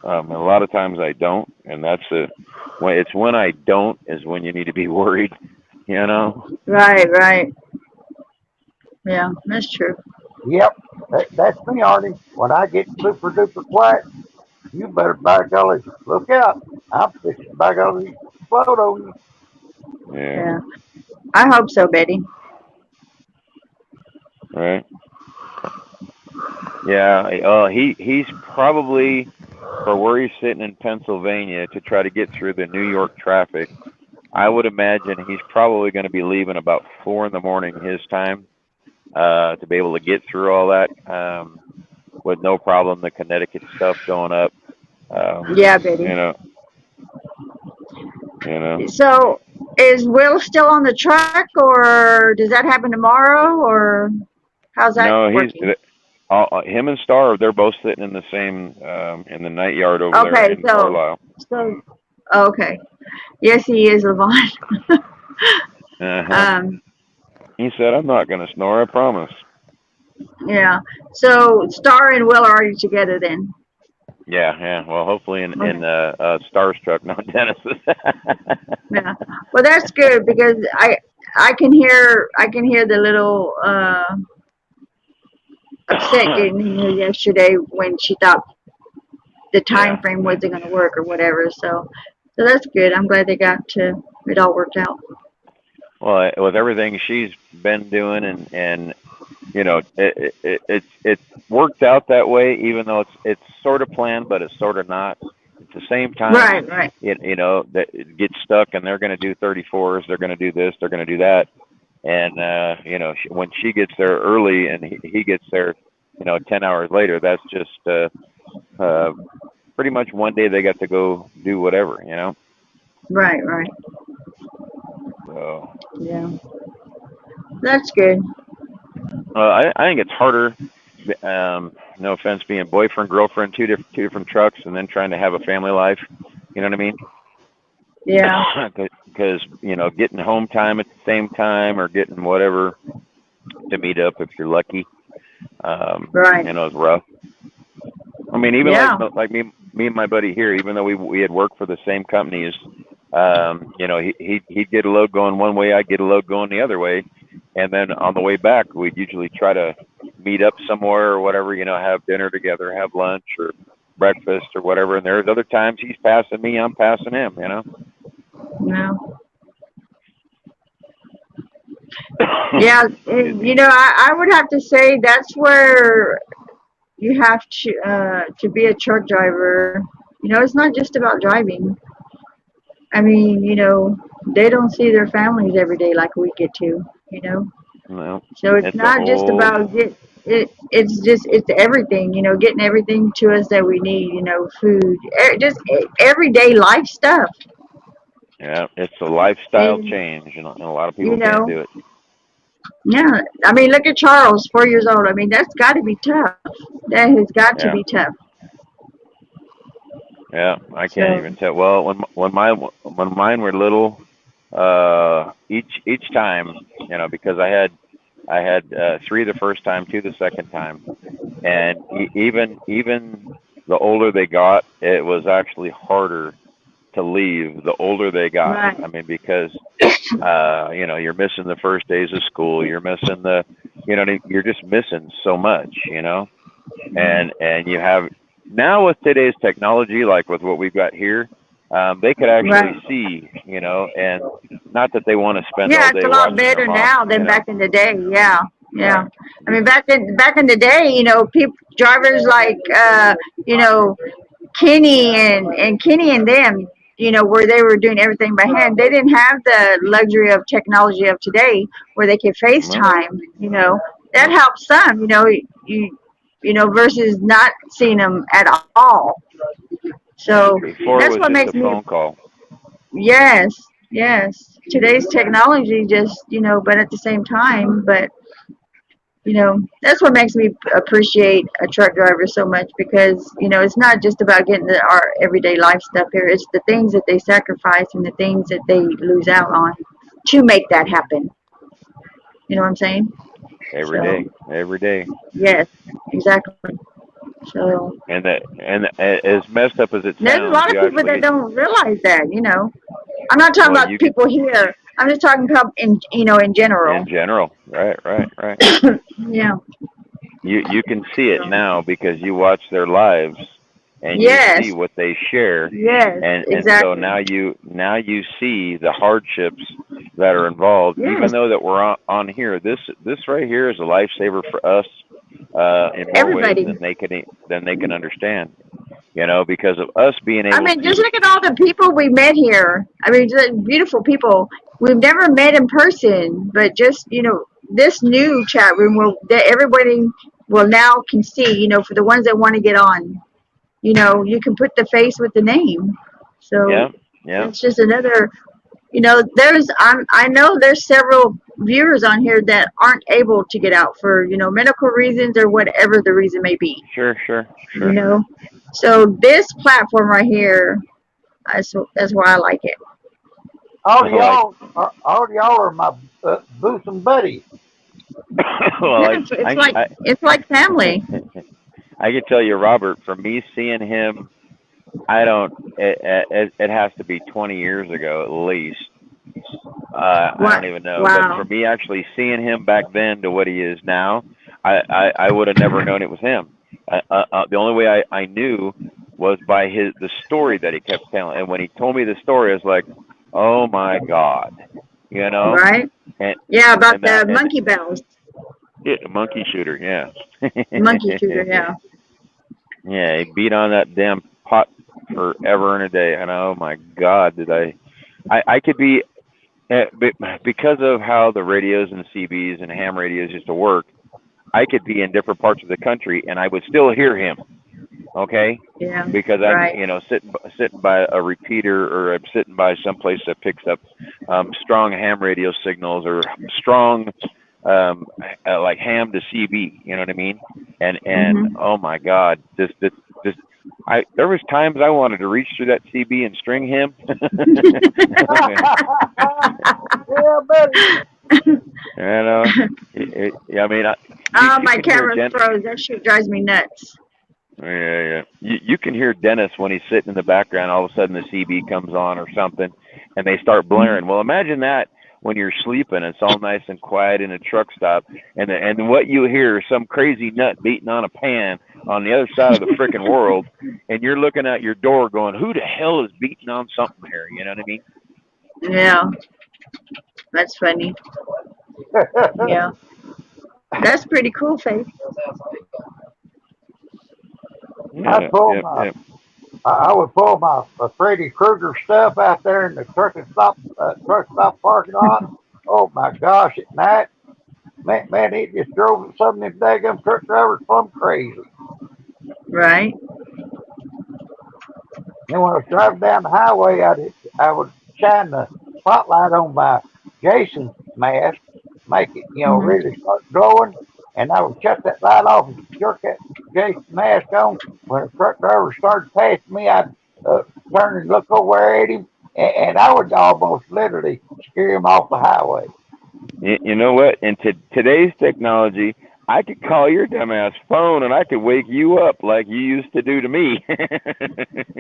I: And a lot of times I don't, and it's when I don't is when you need to be worried. You know.
G: Right, right. Yeah, that's true.
J: Yep, that's me, Artie. When I get super duper quiet, you better by golly look out. I'm fixing by golly to explode on you.
I: Yeah.
G: Yeah. I hope so, Betty.
I: Right. Yeah. He's probably for where he's sitting in Pennsylvania to try to get through the New York traffic. I would imagine he's probably going to be leaving about 4 in the morning his time to be able to get through all that with no problem. The Connecticut stuff going up.
G: Yeah, Betty.
I: You know.
G: So, is Will still on the truck, or does that happen tomorrow, or how's that
I: No,
G: working?
I: him and Star. They're both sitting in the same in the night yard over there
G: Okay,
I: in Carlisle.
G: okay. Yes, he is, Levon.
I: Uh-huh. He said, "I'm not going to snore. I promise."
G: Yeah. So Star and Will are already together then.
I: Yeah. Well, hopefully in Star's truck, not Dennis's.
G: Yeah. Well, that's good because I can hear the little upset getting here yesterday when she thought the time frame wasn't going to work or whatever. So that's good. I'm glad they got it all worked out.
I: Well, with everything she's been doing, and you know, it's worked out that way. Even though it's sort of planned, but it's sort of not. At the same time,
G: right.
I: You know, that it gets stuck, and they're going to do 34s. They're going to do this. They're going to do that. And you know, when she gets there early and he gets there, you know, 10 hours later, that's just pretty much one day they got to go do whatever, you know.
G: Right.
I: So
G: yeah, that's good.
I: I think it's harder. No offense, being boyfriend, girlfriend, two different trucks, and then trying to have a family life. You know what I mean?
G: Yeah.
I: Because you know, getting home time at the same time, or getting whatever to meet up if you're lucky.
G: Right.
I: You know, it's rough. I mean, even like me and my buddy here, even though we had worked for the same companies, you know, he'd get a load going one way, I'd get a load going the other way, and then on the way back, we'd usually try to meet up somewhere or whatever, you know, have dinner together, have lunch or breakfast or whatever. And there's other times he's passing me, I'm passing him, you know.
G: No. Yeah, you know, I would have to say that's where you have to be a truck driver. You know, it's not just about driving. I mean, you know, they don't see their families every day like we get to, you know.
I: No,
G: So it's not just about it's everything, you know, getting everything to us that we need, you know, food, just everyday life stuff.
I: Yeah, it's a lifestyle
G: And
I: change, and a lot of
G: you
I: people can't
G: know,
I: do it.
G: yeah, I mean, look at Charles, 4 years old. I mean, that's got to be tough. That has got to
I: Yeah.
G: be tough.
I: Yeah, I can't even tell. Well, when mine were little, each time, you know, because I had 3 the first time, 2 the second time, and even the older they got, it was actually harder to leave the older they got.
G: Right.
I: I mean, because you know, you're missing the first days of school, you're missing you're just missing so much, you know, and you have. Now with today's technology, like with what we've got here, they could actually see, you know, and not that they want to spend all day
G: it's a lot
I: watching
G: better
I: their mom,
G: now than
I: you know?
G: back in the day. Yeah.
I: Right.
G: I mean, back in the day, you know, drivers like you know, Kenny and them, you know, where they were doing everything by hand. They didn't have the luxury of technology of today where they could FaceTime, you know. that helps some, versus not seeing them at all. So
I: Before it
G: that's
I: was
G: what
I: just
G: makes
I: a
G: me,
I: phone call.
G: yes, yes. Today's technology just, but at the same time, but that's what makes me appreciate a truck driver so much because, it's not just about getting our everyday life stuff here. It's the things that they sacrifice and the things that they lose out on to make that happen. You know what I'm saying?
I: Every
G: So,
I: day, every day.
G: yes, exactly. So,
I: And as messed up as it
G: there's a
I: sounds,
G: lot of
I: you
G: people
I: actually
G: that
I: get,
G: don't realize that, I'm not talking
I: well,
G: about
I: you can,
G: people here. I'm just talking about in general.
I: in general, right, right, right.
G: Yeah.
I: You can see it now because you watch their lives and you see
G: Yes.
I: what they share,
G: Yes.
I: and so
G: Exactly.
I: now you see the hardships that are involved. Even
G: Yes.
I: though that we're on here, this right here is a lifesaver for us in more ways
G: Everybody.
I: than they can understand. Because of us being
G: I
I: able
G: mean, just
I: to.
G: look at all the people we met here. I mean, just beautiful people. We've never met in person, but just, this new chat room that everybody will now can see, for the ones that want to get on, you can put the face with the name. So
I: Yeah, yeah,
G: it's just another, I know there's several viewers on here that aren't able to get out for, medical reasons or whatever the reason may be,
I: sure, sure,
G: you
I: sure.
G: know. So this platform right here, that's why I like it.
I: Like,
J: All of y'all are my bosom buddies.
I: well,
G: Yeah, it's like family.
I: I can tell you, Robert, for me seeing him, I don't. It has to be 20 years ago at least. I
G: What?
I: don't even know. But
G: Wow.
I: for me, actually seeing him back then to what he is now, I would have never known it was him. The only way I knew was by the story that he kept telling. And when he told me the story, I was like, oh my God,
G: Right?
I: and
G: Yeah, about
I: and that
G: the
I: and
G: monkey bells.
I: yeah, monkey shooter, yeah.
G: Monkey shooter, yeah.
I: Yeah, he beat on that damn pot forever and a day, and oh my God, did I could be because of how the radios and CBs and ham radios used to work. I could be in different parts of the country, and I would still hear him. Okay,
G: Yeah.
I: because I'm
G: Right.
I: sitting by a repeater, or I'm sitting by someplace that picks up strong ham radio signals or strong like ham to CB. You know what I mean? And
G: Mhm.
I: oh my God, this there was times I wanted to reach through that CB and string him.
J: Yeah, buddy.
I: I mean,
G: Oh,
I: you
G: my
I: can hear
G: camera froze. That shit drives me nuts.
I: Yeah, yeah. You can hear Dennis when he's sitting in the background. All of a sudden, the CB comes on or something, and they start blaring. Well, imagine that when you're sleeping. It's all nice and quiet in a truck stop, and what you hear is some crazy nut beating on a pan on the other side of the frickin' world, and you're looking out your door going, "Who the hell is beating on something here?" You know what I mean?
G: Yeah, that's funny. Yeah, that's pretty cool, Faith.
J: I
I: Yeah,
J: pull
I: yeah,
J: my
I: yeah.
J: I would pull my Freddy Krueger stuff out there in the truck stop parking lot. Oh my gosh, at night, man, it just drove some of them daggum truck drivers plumb crazy.
G: Right?
J: And when I was driving down the highway, I would shine the spotlight on my Jason mask, make it
G: Mhm.
J: really start glowing, and I would shut that light off and jerk that Jason mask on. When a truck driver started passing me, I'd turn and look over at him, and I would almost literally scare him off the highway.
I: You know what? In today's technology, I could call your dumbass phone and I could wake you up like you used to do to me.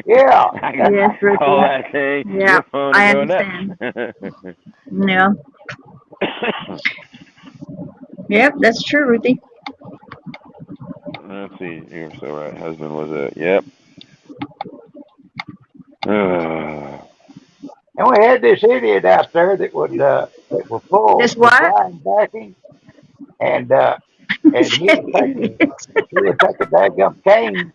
J: Yeah.
I: I
G: Yes,
I: could call
G: Ricky.
I: that thing
G: Yeah,
I: your phone and
G: I
I: go
G: understand.
I: nuts.
G: Yeah. Yep, that's true, Ruthie.
I: Let's see. You're so right. Husband was a yep.
J: And we had this idiot out there that would pull
G: This
J: the
G: what?
J: blind backing, and he would take
G: Idiot.
J: a daggum cane,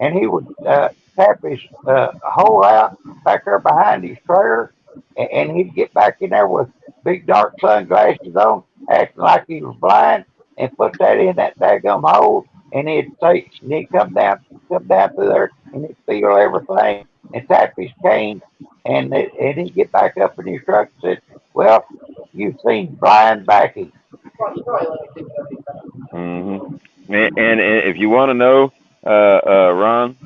J: and he would tap his hole out back there behind his trailer, and he'd get back in there with big dark sunglasses on, acting like he was blind, and put that in that daggum hole, and he'd say, and he'd come down through there, and he'd feel everything, and tap his cane, and he'd get back up in his truck and said, "Well, you've seen blind Becky."
I: Mm-hmm. And if you want to know, Ron,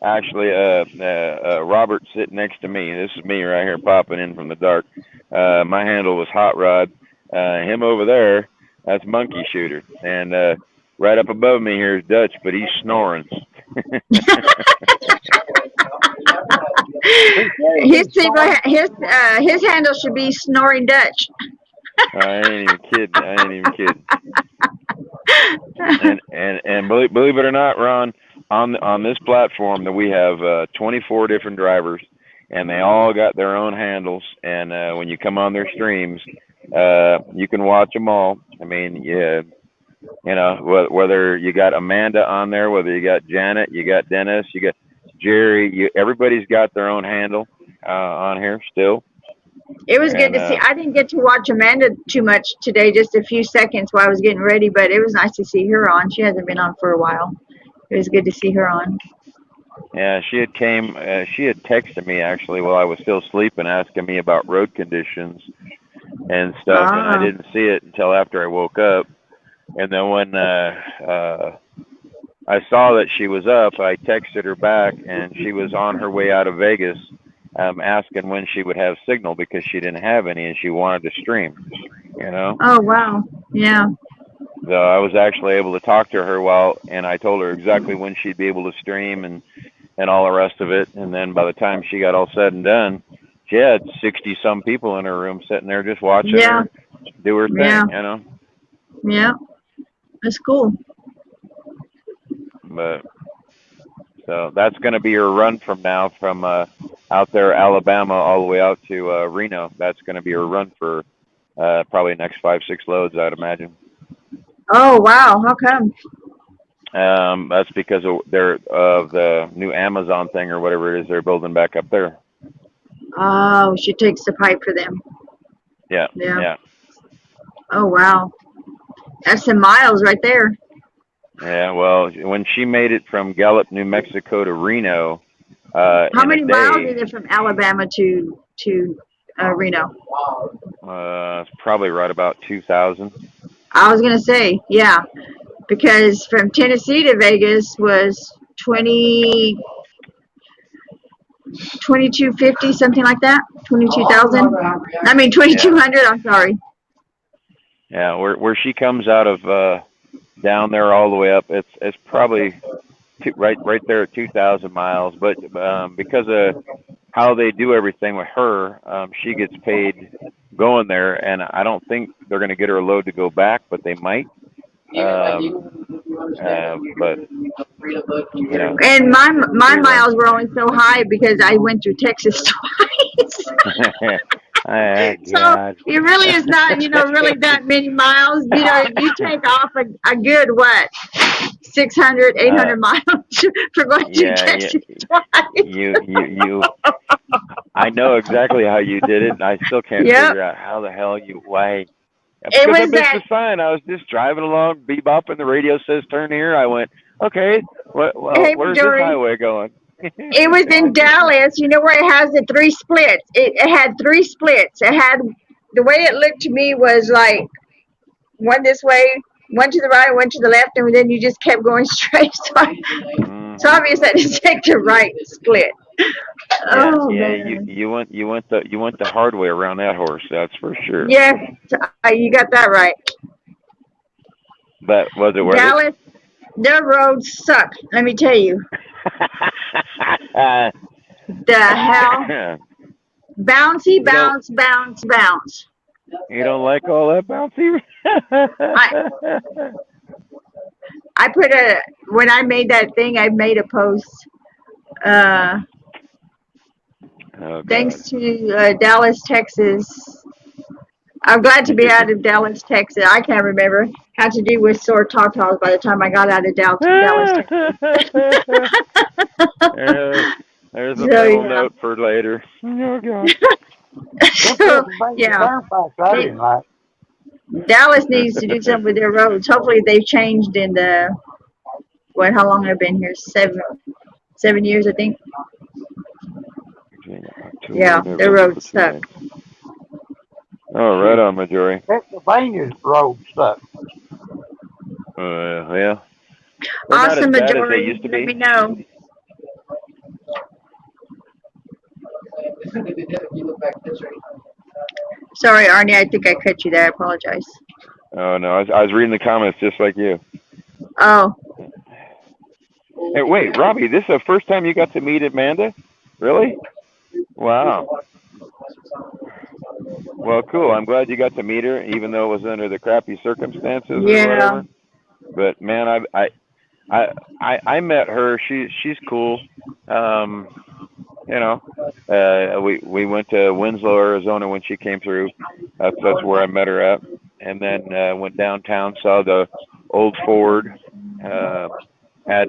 I: actually, Robert's sitting next to me. This is me right here popping in from the dark. My handle was Hot Rod. Him over there, that's Monkey Shooter. And right up above me here is Dutch, but he's snoring.
G: his handle should be Snoring Dutch.
I: I ain't even kidding. And believe it or not, Ron, on this platform that we have 24 different drivers, and they all got their own handles. And when you come on their streams, you can watch them all. I mean, yeah, you know, whether you got Amanda on there, whether you got Janet, you got Dennis, you got Jerry, everybody's got their own handle on here still.
G: It was good to see. I didn't get to watch Amanda too much today, just a few seconds while I was getting ready, but it was nice to see her on. She hasn't been on for a while. It was good to see her on.
I: Yeah, she had texted me actually while I was still sleeping, asking me about road conditions and stuff, and I didn't see it until after I woke up. And then when I saw that she was up, I texted her back, and she was on her way out of Vegas, asking when she would have signal because she didn't have any and she wanted to stream, you know?
G: Oh, wow. Yeah.
I: So I was actually able to talk to her and I told her exactly when she'd be able to stream and all the rest of it. And then by the time she got all said and done, she had 60-some people in her room sitting there just watching her do her thing, you know?
G: Yeah. That's cool.
I: But so that's going to be her run from now, from out there, Alabama, all the way out to Reno. That's going to be her run for probably the next 5-6 loads, I'd imagine.
G: Oh, wow. How come?
I: That's because of the new Amazon thing or whatever it is they're building back up there.
G: Oh, she takes the pipe for them.
I: Yeah.
G: Oh, wow. That's some miles right there.
I: Yeah, well, when she made it from Gallup, New Mexico to Reno,
G: how many miles is it from Alabama to Reno?
I: It's probably right about 2,000.
G: I was gonna say, yeah, because from Tennessee to Vegas was 2250, something like that. 22,000. I mean 2,200. I'm sorry.
I: Yeah, where she comes out of down there all the way up, it's probably right there at 2,000 miles. But because of how they do everything with her, she gets paid going there, and I don't think they're going to get her a load to go back, but they might. But you know.
G: And my miles were only so high because I went through Texas twice. So it really is not, really that many miles. You take off a good, 600, 800 miles for going to Texas twice.
I: I know exactly how you did it, and I still can't figure out how the hell why. Because I missed the sign. I was just driving along, bebop, and the radio says turn here. I went, okay, where's this highway going?
G: It was in Dallas, where it has the 3 splits. It had 3 splits. It had, the way it looked to me was like one this way, one to the right, one to the left, and then you just kept going straight. So obviously I didn't take the right split.
I: You went the hard way around that horse. That's for sure.
G: Yeah, you got that right.
I: But was it worth it?
G: Dallas, their roads suck. Let me tell you. The hell? Bouncy, bounce, bounce, bounce.
I: You don't like all that bouncy?
G: I put when I made that thing, I made a post. Thanks to Dallas, Texas. I'm glad to be out of Dallas, Texas. I can't remember. Had to do with sore tatas by the time I got out of Dallas, Texas.
I: There's a little note for later. Oh, God.
G: So, yeah. Dallas needs to do something with their roads. Hopefully they've changed in the how long I've been here? 7 years, I think. Yeah, their roads suck.
I: Oh, right on, Majori.
J: Pennsylvania's road sucks.
I: Yeah. They're
G: Awesome,
I: not as bad as they
G: Majori.
I: used to
G: Let
I: be.
G: me know. Sorry, Arnie. I think I cut you there. I apologize.
I: Oh no, I was reading the comments just like you.
G: Oh.
I: Hey, wait, Robbie, this is the first time you got to meet Amanda? Really? Wow. Well, cool. I'm glad you got to meet her, even though it was under the crappy circumstances or whatever. But man, I met her. She's cool. We went to Winslow, Arizona when she came through. That's where I met her at, and then went downtown, saw the old Ford. Had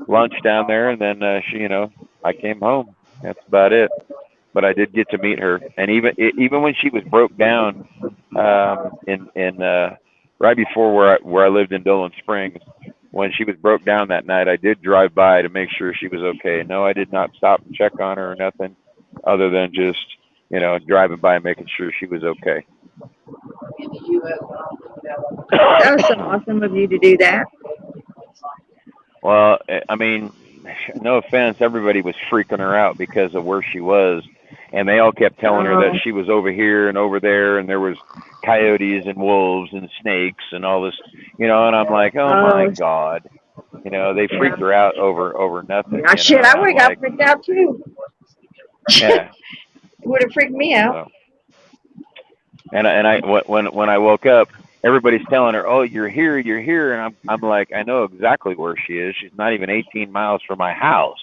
I: lunch down there, and then I came home. That's about it. But I did get to meet her, and even when she was broke down, in right before where I lived in Dolan Springs, when she was broke down that night, I did drive by to make sure she was okay. No, I did not stop and check on her or nothing, other than just driving by and making sure she was okay.
G: That was so awesome of you to do that.
I: Well, I mean, no offense, everybody was freaking her out because of where she was, and they all kept telling her that she was over here and over there, and there was coyotes and wolves and snakes and all this, and I'm like, oh my God, they freaked her out over nothing.
G: Shit, I would have got freaked out too.
I: Yeah,
G: it would have freaked me out.
I: So, and I when I woke up, everybody's telling her, "Oh, you're here," and I'm like, I know exactly where she is. She's not even 18 miles from my house,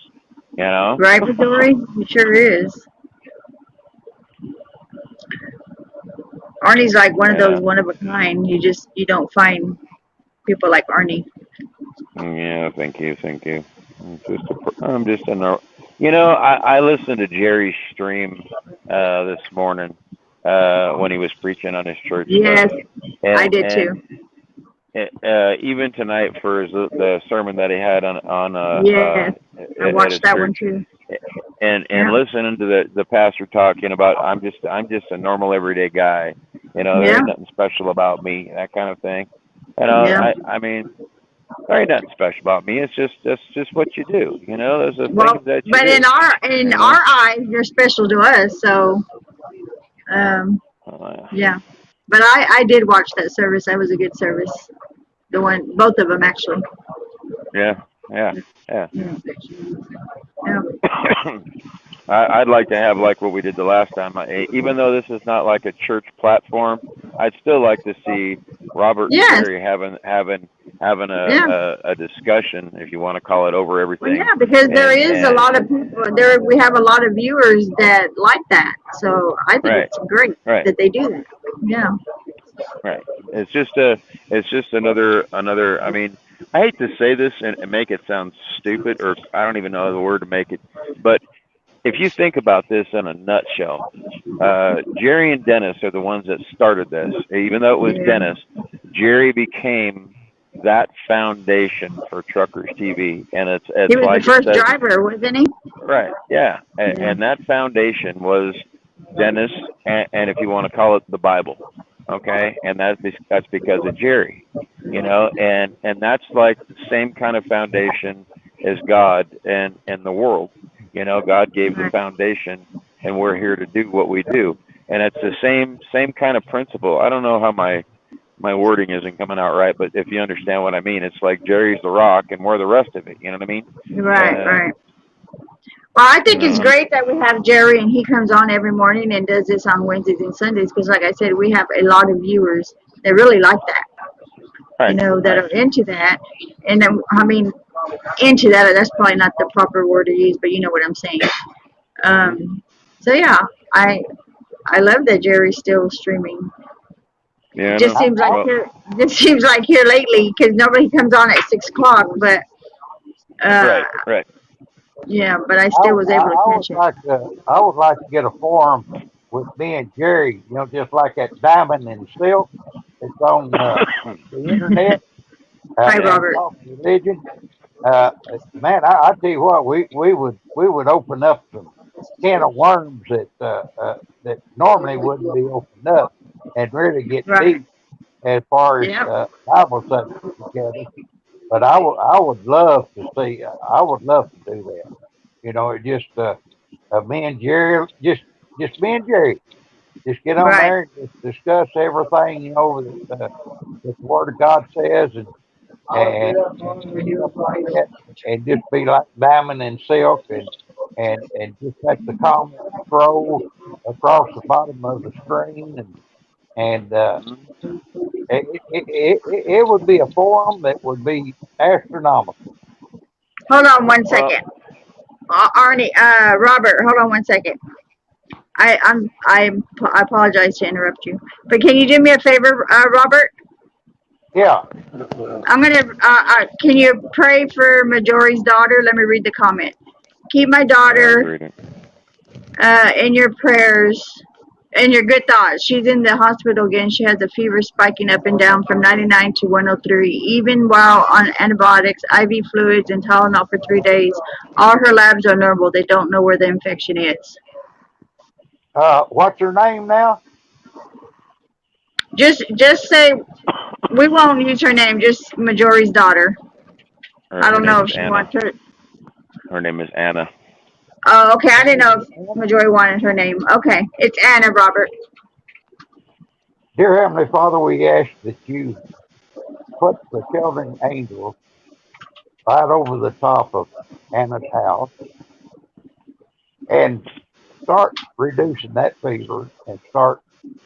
G: Right, Missouri? It sure is. Arnie's like one of those one of a kind. You don't find people like Arnie.
I: Yeah, thank you. I'm just I listened to Jerry's stream this morning when he was preaching on his church.
G: Yes, I did too.
I: Even tonight for the sermon that he had on
G: yes, I watched that one too.
I: And listening to the pastor talking about I'm just a normal everyday guy, there ain't nothing special about me, that kind of thing. I mean, there ain't nothing special about me. It's just what you do. There's a things that you
G: but
I: do.
G: in our eyes, you're special to us. So, yeah. But I did watch that service. That was a good service. Both of them actually.
I: Yeah. I'd like to have like what we did the last time. Even though this is not like a church platform, I'd still like to see Robert and Jerry having a discussion, if you want to call it, over everything.
G: Well, yeah, because there is a lot of people there. We have a lot of viewers that like that, so I think it's great that they do that. Yeah.
I: Right. It's just another. I mean, I hate to say this and make it sound stupid, or I don't even know the word to make it, but if you think about this in a nutshell, Jerry and Dennis are the ones that started this. Even though it was Dennis, Jerry became that foundation for Truckers TV, and it's
G: he was
I: like
G: the first driver, wasn't he?
I: Right. Yeah. And that foundation was Dennis, and if you want to call it the Bible. Okay, and that's because of Jerry, and that's like the same kind of foundation as God and the world. God gave the foundation, and we're here to do what we do, and it's the same kind of principle. I don't know how my wording isn't coming out right, but if you understand what I mean, it's like Jerry's the rock, and we're the rest of it. You know what I mean?
G: Right. Well, I think it's great that we have Jerry and he comes on every morning and does this on Wednesdays and Sundays because, like I said, we have a lot of viewers that really like that, that are into that. And then, I mean, into that, that's probably not the proper word to use, but you know what I'm saying. So, yeah, I love that Jerry's still streaming.
I: Yeah,
G: it just seems like here lately because nobody comes on at 6 o'clock, but
I: right.
G: Yeah, but I still was able to catch it.
J: I would like to get a forum with me and Jerry, just like that Diamond and Silk that's on the internet
G: Hi,
J: and
G: Robert.
J: talk religion. Uh, Man, I tell you what, we would open up some can of worms that normally wouldn't be opened up, and really get
G: Right.
J: deep as far as
G: Yep.
J: Bible subjects together. But I would love to see. I would love to do that. It just me and Jerry, just me and Jerry, just get on
G: Right.
J: there and just discuss everything that the Word of God says, and stuff like that, and just be like Diamond and Silk, and just let the comments scroll across the bottom of the screen, and it would be a forum that would be astronomical.
G: Hold on one
I: Well,
G: second. Arnie, Robert, hold on one second. I apologize to interrupt you, but can you do me a favor, Robert?
J: Yeah.
G: I'm gonna. Can you pray for Majori's daughter? Let me read the comment. Keep my
I: yeah, I'll
G: daughter
I: read it.
G: in your prayers and your good thoughts. She's in the hospital again. She has a fever spiking up and down from 99 to 103. Even while on antibiotics, IV fluids, and Tylenol for 3 days, all her labs are normal. They don't know where the infection is.
J: What's her name now?
G: Just say we won't use her name. Just Majori's daughter. I
I: Her
G: don't
I: name
G: know
I: is
G: if she
I: Anna.
G: wants her.
I: Her name is Anna.
G: Oh, okay. I didn't know if Majori wanted her name. Okay, it's Anna, Robert.
J: Dear Heavenly Father, we ask that you put the children angels right over the top of Anna's house and start reducing that fever and start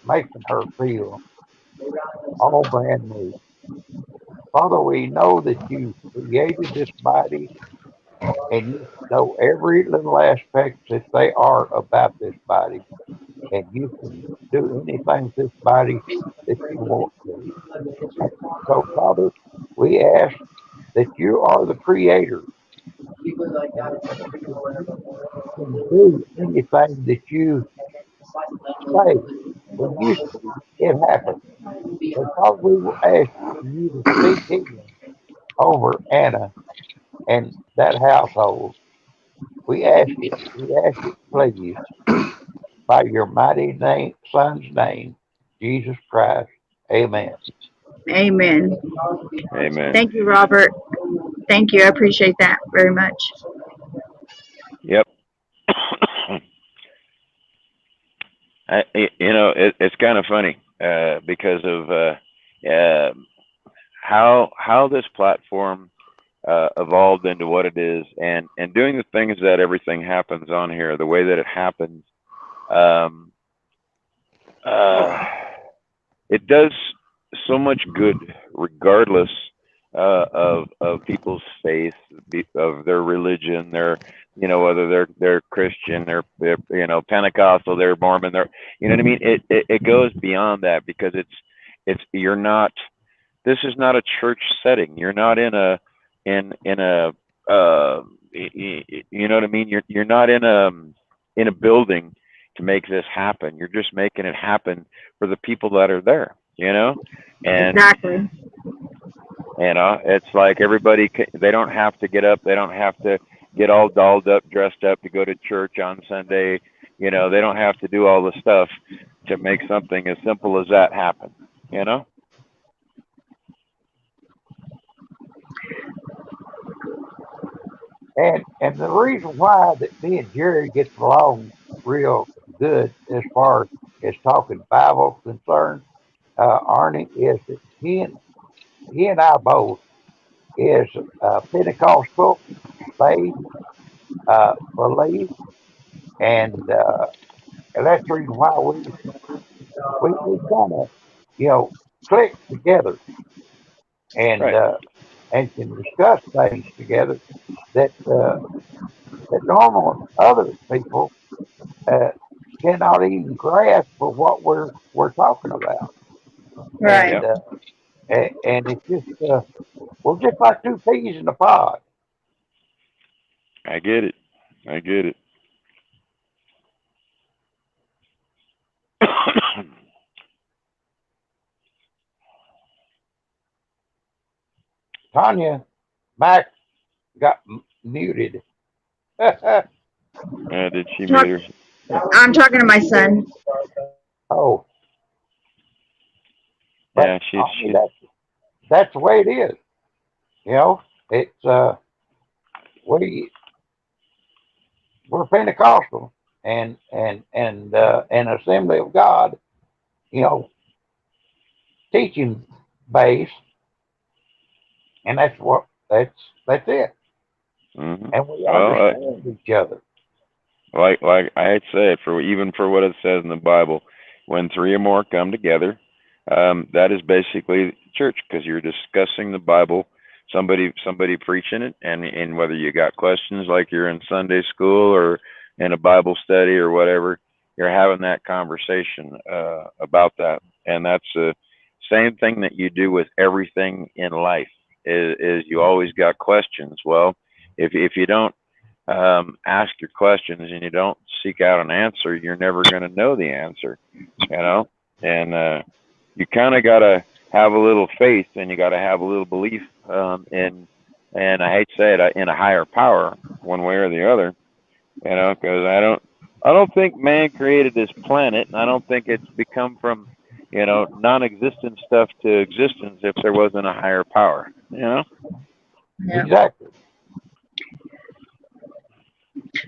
J: making her feel all brand new. Father, we know that you created this body and you know every little aspect that they are about this body, and you can do anything with this body that you want to. So, Father, we ask that you are the creator and that you can do anything that you say. When you speak, it happens. So, Father, we will ask you to speak healing over Anna and that household. We ask it, please, by your mighty name, Son's name, Jesus Christ. Amen.
G: Amen.
I: Amen.
G: Thank you, Robert. Thank you. I appreciate that very much.
I: Yep. It's kind of funny because of how this platform evolved into what it is, and doing the things that everything happens on here, the way that it happens. Um, it does so much good, regardless of people's faith, of their religion, whether they're Christian, they're Pentecostal, they're Mormon, they're you know what I mean. It goes beyond that because you're not. This is not a church setting. You're not in a you know what I mean. You're not in a building to make this happen. You're just making it happen for the people that are there. And
G: Exactly.
I: it's like everybody. They don't have to get up. They don't have to get all dolled up, dressed up to go to church on Sunday. They don't have to do all the stuff to make something as simple as that happen.
J: And the reason why that me and Jerry gets along real good as far as talking Bible concerned, Arnie, is that he and I both is Pentecostal faith, belief, and that's the reason why we kind of click together and
I: Right.
J: uh, and can discuss things together that normal other people uh, cannot even grasp for what we're talking about.
G: Right.
J: And
I: Yep.
J: and it's just we're just like two peas in a pod.
I: I get it. I get it.
J: Tanya Mac got muted.
I: Did she mute her?
G: I'm talking to my son.
J: Oh,
I: Yeah,
J: that's the way it is. You know, it's we're Pentecostal and an Assembly of God. You know, teaching base, and that's it.
I: Mm-hmm.
J: And we understand each other.
I: Like I hate to say it, for what it says in the Bible, when three or more come together, that is basically church, because you're discussing the Bible. Somebody preaching it, and whether you got questions like you're in Sunday school or in a Bible study or whatever, you're having that conversation about that, and that's the same thing that you do with everything in life. Is you always got questions. Well, if you don't ask your questions and you don't seek out an answer, you're never going to know the answer, you know. And you kind of got to have a little faith, and you got to have a little belief in, and I hate to say it, in a higher power, one way or the other, you know, because I don't think man created this planet, and I don't think it's become from, you know, non-existent stuff to existence if there wasn't a higher power, you know.
G: Yeah.
J: Exactly.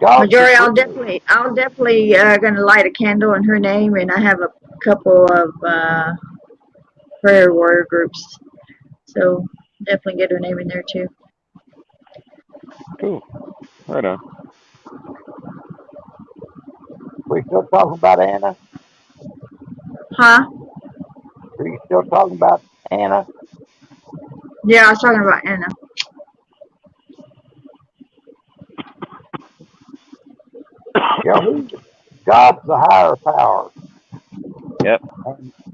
G: Majority, I'll definitely gonna light a candle in her name, and I have a couple of prayer warrior groups, so definitely get her name in there too.
I: Cool. Right on.
J: We still talking about Anna?
G: Huh?
J: Are you still talking about Anna?
G: Yeah, I was talking about Anna.
J: You know, God's the higher power.
I: Yep.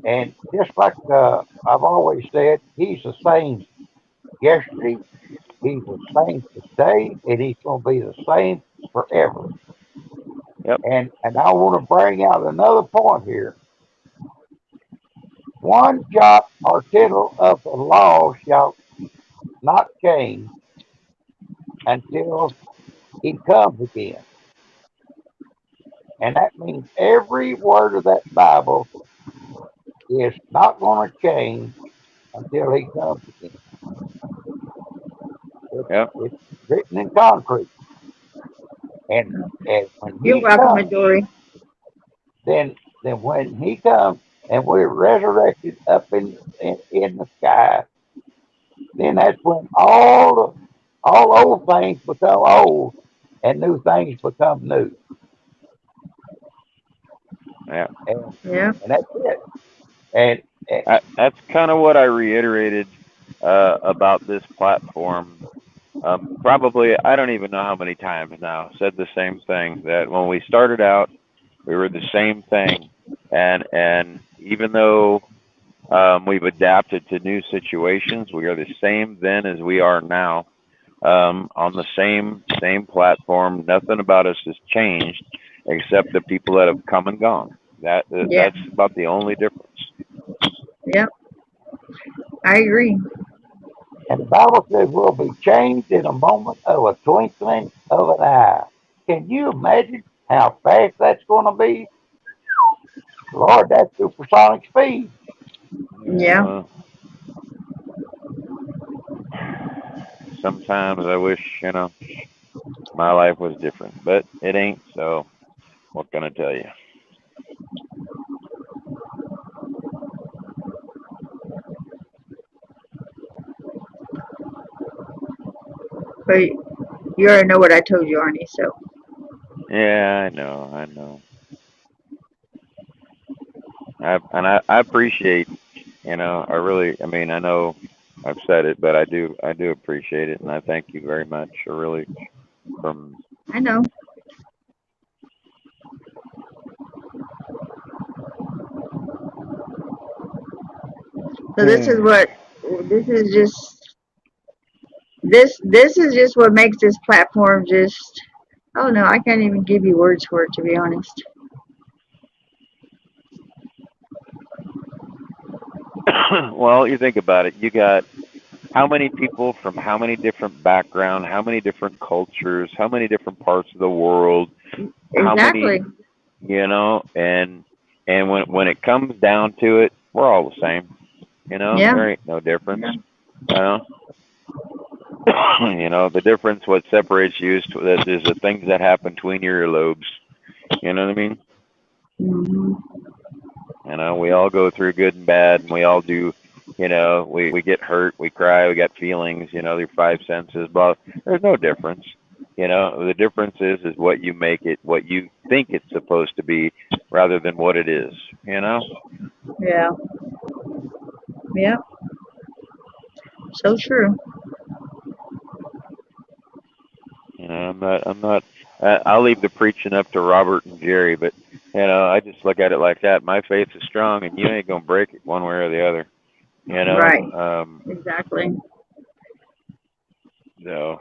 J: And just like I've always said, He's the same yesterday, He's the same today, and He's going to be the same forever.
I: Yep.
J: And I want to bring out another point here. One jot or tittle of the law shall not change until He comes again. And that means every word of that Bible is not going to change until He comes again. It's written in concrete. And when
G: You're
J: He
G: welcome,
J: comes,
G: Midori.
J: then when He comes and we're resurrected up in the sky, then that's when all old things become old and new things become new.
I: Yeah.
J: And that's it. And
I: that's kind of what I reiterated about this platform. Probably, I don't even know how many times now, said the same thing, that when we started out, we were the same thing. And even though we've adapted to new situations, we are the same then as we are now, on the same platform. Nothing about us has changed except the people that have come and gone. That's about the only difference.
G: Yep, I agree.
J: And the Bible says we'll be changed in a moment of a twinkling of an eye. Can you imagine how fast that's going to be? Lord, that's supersonic speed.
G: Yeah.
I: Sometimes I wish, you know, my life was different, but it ain't, so what can I tell you?
G: But you already know what I told you, Arnie, so.
I: Yeah, I know. I appreciate, you know, I mean, I know I've said it, but I do appreciate it, and I thank you very much.
G: I know. So this is what makes this platform just, oh no, I can't even give you words for it, to be honest.
I: Well, you think about it. You got how many people from how many different backgrounds, how many different cultures, how many different parts of the world, how many,
G: Exactly.
I: and when it comes down to it, we're all the same.
G: Yeah.
I: There ain't no difference. You know, the difference what separates you is the things that happen between your earlobes. You know what I mean?
G: Hmm.
I: We all go through good and bad, and we all do. We get hurt, we cry, we got feelings. Your five senses. But there's no difference. The difference is what you make it, what you think it's supposed to be, rather than what it is.
G: Yeah. Yeah. So true.
I: I'm not. I'll leave the preaching up to Robert and Jerry, but I just look at it like that. My faith is strong, and you ain't gonna break it one way or the other.
G: Right.
I: Um,
G: Exactly.
I: so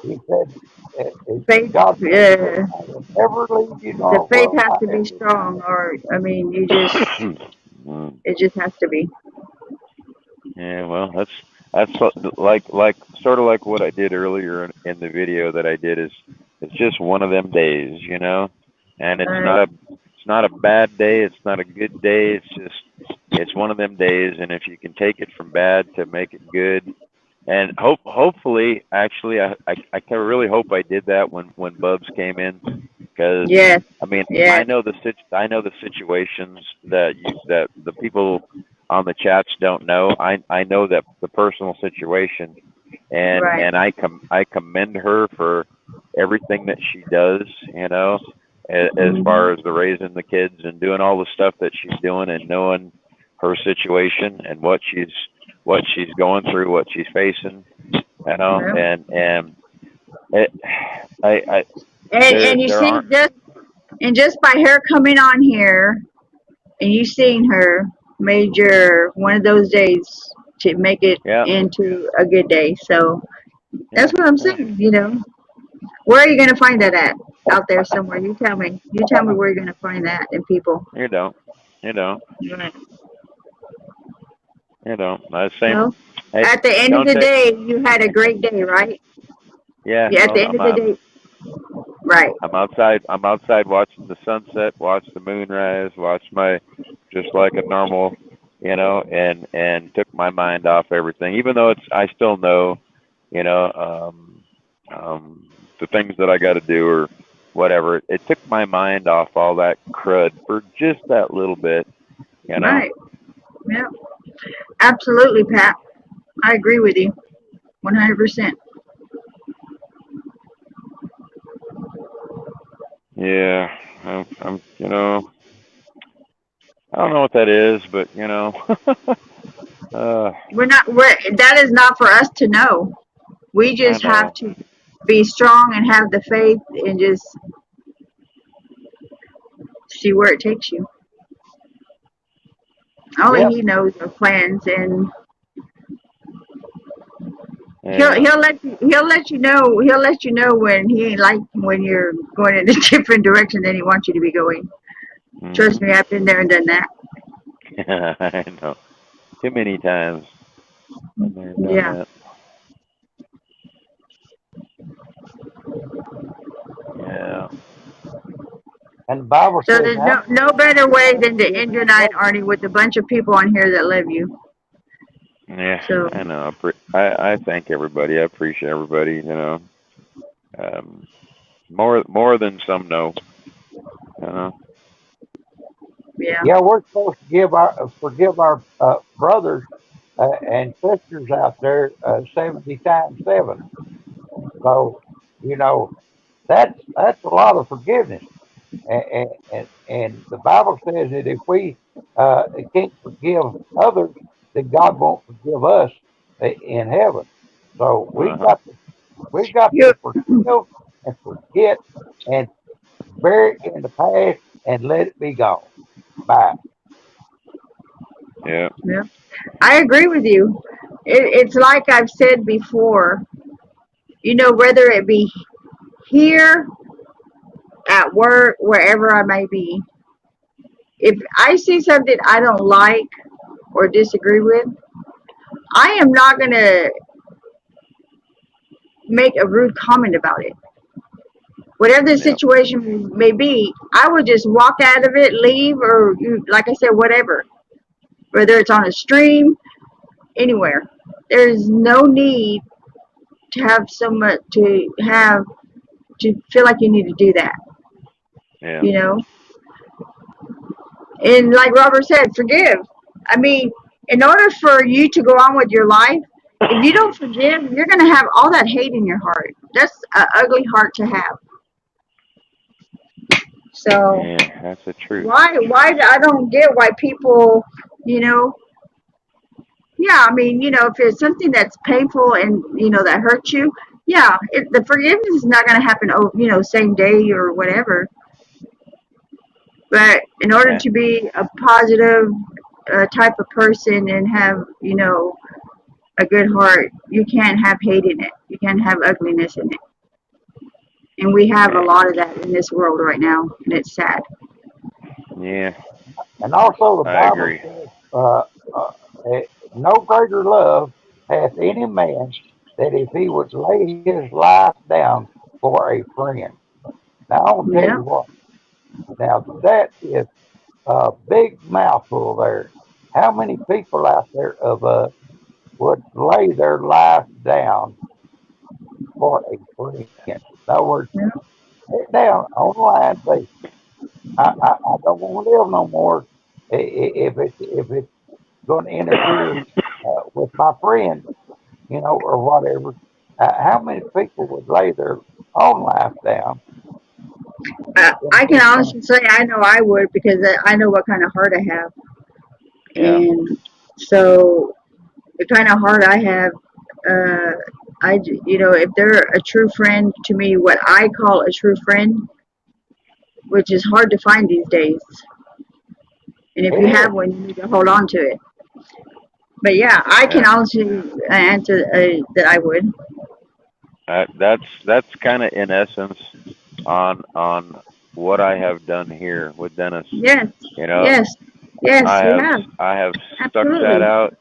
J: He said,
G: Faith.
J: God said,
G: Yeah.
J: I will never leave you
G: The
J: nor
G: faith
J: will
G: has
J: I
G: to be
J: ever.
G: strong, or I mean, you just
I: mm,
G: it just has to be.
I: yeah, well, that's like sort of like what I did earlier in the video that I did is it's just one of them days, and
G: Right.
I: it's not a bad day, it's not a good day, it's one of them days, and if you can take it from bad to make it good, and hopefully, actually, I can really hope I did that when Bubs came in, because
G: Yes.
I: I mean
G: Yes.
I: I know the situations that the people on the chats don't know. I know that the personal situation,
G: Right.
I: and I commend her for everything that she does. As
G: Hmm.
I: far as the raising the kids and doing all the stuff that she's doing, and knowing her situation and what she's going through, what she's facing.
G: Yeah.
I: And it, I
G: And you
I: there
G: see,
I: aren't.
G: just by her coming on here and you seeing her made your one of those days to make it
I: Yeah,
G: into a good day. So that's
I: yeah,
G: what I'm
I: yeah.
G: saying. Where are you gonna find that at? Out there somewhere. You tell me. You tell me where you're gonna find that in people.
I: You don't. You don't.
G: Right.
I: You don't. The same.
G: Well,
I: Hey,
G: at the end of
I: don't
G: the
I: take.
G: day, you had a great day, right?
I: Yeah.
G: Yeah. At the
I: Well,
G: end of the day, right.
I: I'm outside. I'm outside watching the sunset, watch the moon rise, watch my just like a normal, and took my mind off everything. Even though I still know, you know, the things that I got to do or whatever. It took my mind off all that crud for just that little bit. You know.
G: Right. Yeah. Absolutely, Pat. I agree with you. 100%.
I: Yeah. I don't know what that is, but uh,
G: That is not for us to know. We
I: I
G: just have
I: know.
G: to be strong and have the faith and just see where it takes you. Only
J: Yep.
G: he knows the plans, and he'll
I: Yeah.
G: he'll let you he'll let you know he'll let you know when he ain't like when you're going in a different direction than he wants you to be going. Trust
I: Mhm.
G: me, I've been there and done that.
I: I know. Too many times. Been there, done
G: Yeah.
I: that. Yeah.
J: And the Bible
G: So
J: says,
G: there's
J: how
G: no better way than to
J: many
G: end your night, Arnie, with a bunch of people on here that love you.
I: Yeah.
G: So
I: I know. I thank everybody. I appreciate everybody. Um, more than some know. You know.
G: yeah.
J: yeah, we're supposed to forgive our brothers and sisters out there 70 times 7. So, you know, that's a lot of forgiveness. And the Bible says that if we can't forgive others, then God won't forgive us in heaven. So
I: Uh huh.
J: we've got
G: You
J: to forgive and forget and bury it in the past and let it be gone. Bye.
I: Yeah.
G: yeah. I agree with you. It's like I've said before, whether it be here, at work, wherever I may be, if I see something I don't like or disagree with, I am not gonna make a rude comment about it. Whatever the
I: Yep.
G: situation may be, I would just walk out of it, leave, or like I said, whatever. Whether it's on a stream, anywhere. There's no need to have so much to feel like you need to do that.
I: Yeah.
G: You know, and like Robert said, forgive. I mean, in order for you to go on with your life, if you don't forgive, you're gonna have all that hate in your heart. That's an ugly heart to have. So
I: Yeah, that's the truth.
G: why I don't get why people, you know, yeah, I mean, if it's something that's painful and that hurts you, yeah, the forgiveness is not going to happen, same day or whatever. But in order
I: Yeah.
G: to be a positive type of person and have, a good heart, you can't have hate in it. You can't have ugliness in it. And we have a
I: Yeah.
G: lot of that in this world right now, and it's sad.
I: Yeah.
J: And also the
I: I
J: Bible
I: agree.
J: says, uh, eh, no greater love hath any man that if he would lay his life down for a friend. Now I want to tell
G: Yeah.
J: you what. Now that is a big mouthful there. How many people out there of us would lay their life down for a friend? In other words,
G: Yeah.
J: sit down on the line, say, I don't want to live no more if it's going to interfere with my friend, or whatever. How many people would lay their own life down in
G: I can
J: his name?
G: honestly say I know I would because I know what kind of heart I have.
I: Yeah.
G: And so the kind of heart I have, uh, if they're a true friend to me, what I call a true friend, which is hard to find these days. And if
J: It
G: you
J: is.
G: have one, you need to hold on to it. But yeah, I can
I: Yeah.
G: honestly answer that I would.
I: That's kind of in essence on what I have done here with Dennis.
G: Yes,
I: You know,
G: yes, yes,
I: I
G: you
I: have
G: have.
I: I have stuck that
G: Absolutely.
I: out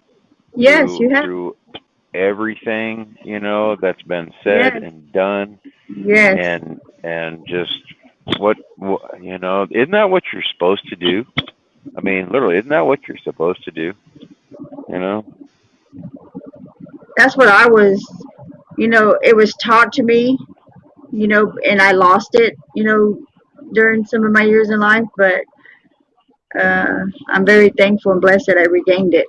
G: Yes, you have.
I: through everything, that's been said
G: Yes,
I: and done,
G: yes.
I: and just what, isn't that what you're supposed to do? I mean, literally, isn't that what you're supposed to do? You know?
G: That's what I was, it was taught to me, and I lost it, during some of my years in life, but I'm very thankful and blessed that I regained it.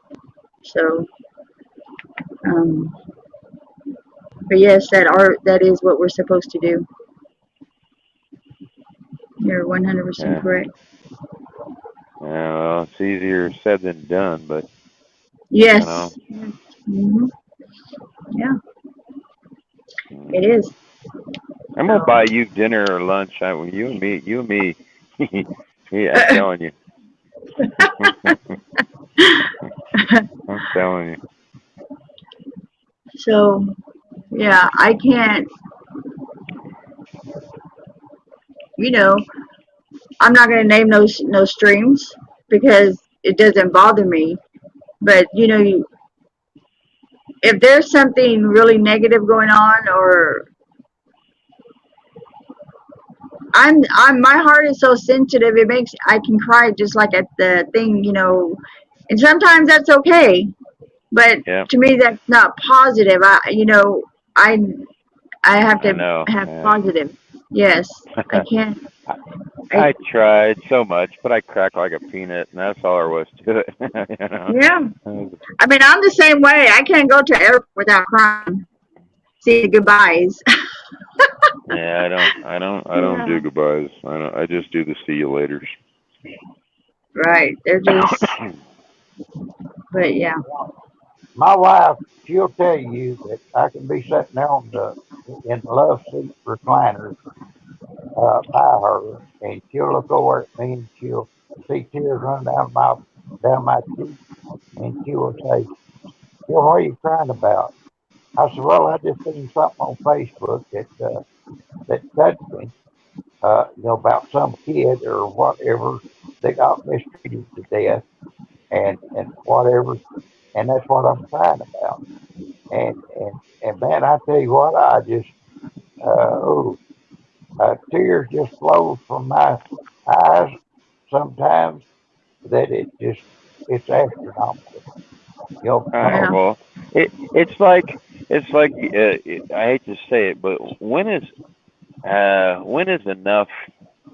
G: So, um, but yes, that is what we're supposed to do. You're 100%
I: Yeah.
G: correct.
I: Yeah. Well, it's easier said than done, but you know.
G: Yes. Hmm. Yeah, it
I: Mm.
G: is.
I: I'm gonna
G: So,
I: buy you dinner or lunch. You and me. Yeah, I'm telling you. I'm telling you.
G: so yeah, I can't. You know, I'm not gonna name no streams because it doesn't bother me. But if there's something really negative going on, or my heart is so sensitive, it makes I can cry just like at the thing, and sometimes that's okay. But
I: Yeah,
G: to me, that's not positive. I I have
I: I
G: to
I: know.
G: have
I: Yeah.
G: positive. Yes, I can't.
I: I,
G: I
I: I tried so much, but I cracked like a peanut, and that's all there was to it.
G: Yeah.
I: Uh,
G: I mean, I'm the same way. I can't go to airport without crying. See the goodbyes.
I: Yeah, I don't
G: Yeah.
I: do goodbyes. I just do the see you later's.
G: Right. They're just. But yeah.
J: My wife, she'll tell you that I can be sitting there in the love seat recliner by her, and she'll look over at me and she'll see tears run down my cheek, and she will say, "Joe, what are you crying about?" I said, "Well, I just seen something on Facebook that touched me." about some kid or whatever that got mistreated to death and whatever. And that's what I'm crying about. And man, I tell you what, I just, oh, tears just flow from my eyes sometimes that it's astronomical. Because
G: Yeah.
I: Well, it's like I hate to say it, but when is enough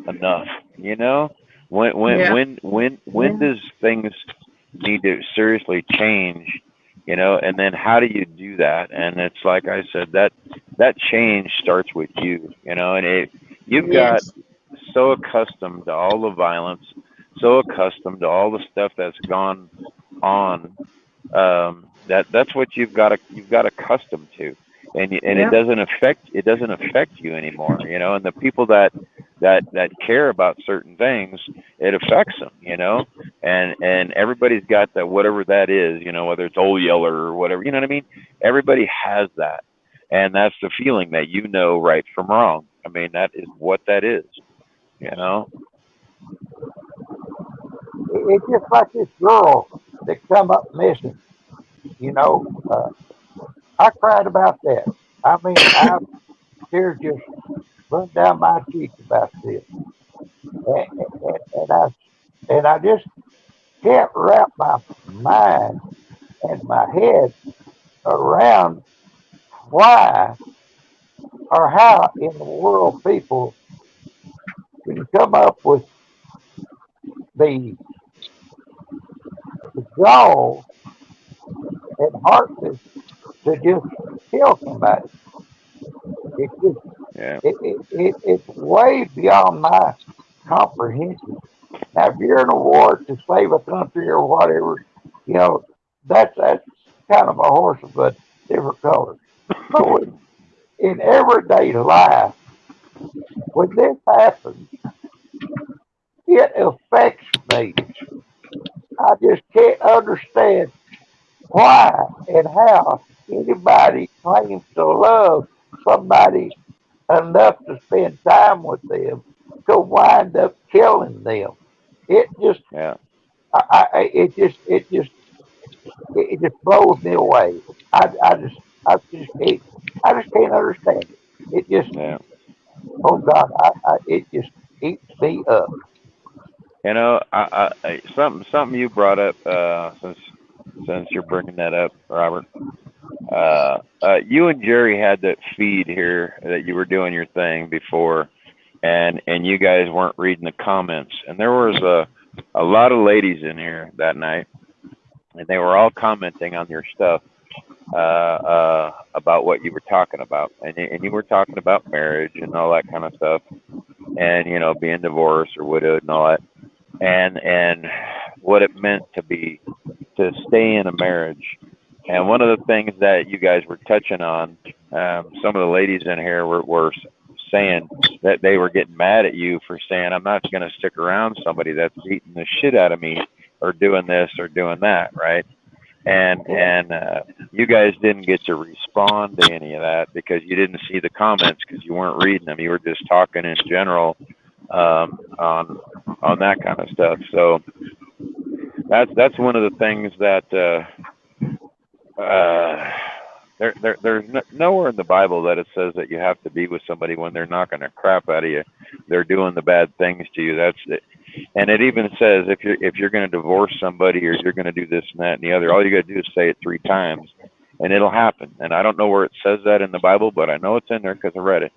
I: enough? You know, when when
G: Yeah.
I: when when when
G: Yeah.
I: does things need to seriously change? And then how do you do that? And it's like I said, that change starts with you. And you've got
G: Yes.
I: so accustomed to all the violence, so accustomed to all the stuff that's gone on, that's what you've got accustomed to, and
G: Yep.
I: it doesn't affect you anymore. And the people that care about certain things, it affects them. And everybody's got that, whatever that is. Whether it's old yeller or whatever. You know what I mean? Everybody has that, and that's the feeling that right from wrong. I mean, that is what that is. You know?
J: it's just like this girl that come up missing. You know, uh, I cried about that. I mean, tears just run down my cheeks about this, and, and, and I and I just can't wrap my mind and my head around why or how in the world people can come up with the gall and heartless to just kill somebody. It just
I: Yeah.
J: it's way beyond my comprehension. Now, if you're in a war to save a country or whatever, you know that's kind of a horse of a different color. But in everyday life, when this happens, it affects me. I just can't understand why and how anybody claims to love somebody enough to spend time with them to wind up killing them. It just,
I: Yeah.
J: it just blows me away. I just can't, I just can't understand it. It just,
I: Yeah.
J: oh God, it just eats me up.
I: Something you brought up, since you're bringing that up, Robert. You and Jerry had that feed here that you were doing your thing before, and you guys weren't reading the comments, and there was a lot of ladies in here that night, and they were all commenting on your stuff, about what you were talking about, and you were talking about marriage and all that kind of stuff, and being divorced or widowed and all that, and what it meant to stay in a marriage. And one of the things that you guys were touching on, some of the ladies in here were saying that they were getting mad at you for saying, I'm not going to stick around somebody that's beating the shit out of me or doing this or doing that, right? And you guys didn't get to respond to any of that because you didn't see the comments because you weren't reading them. You were just talking in general, on that kind of stuff. So that's one of the things that there's nowhere in the Bible that it says that you have to be with somebody when they're knocking the crap out of you. They're doing the bad things to you. That's it. And it even says if you're going to divorce somebody or you're going to do this and that and the other, all you got to do is say it 3 times, and it'll happen. And I don't know where it says that in the Bible, but I know it's in there because I read it.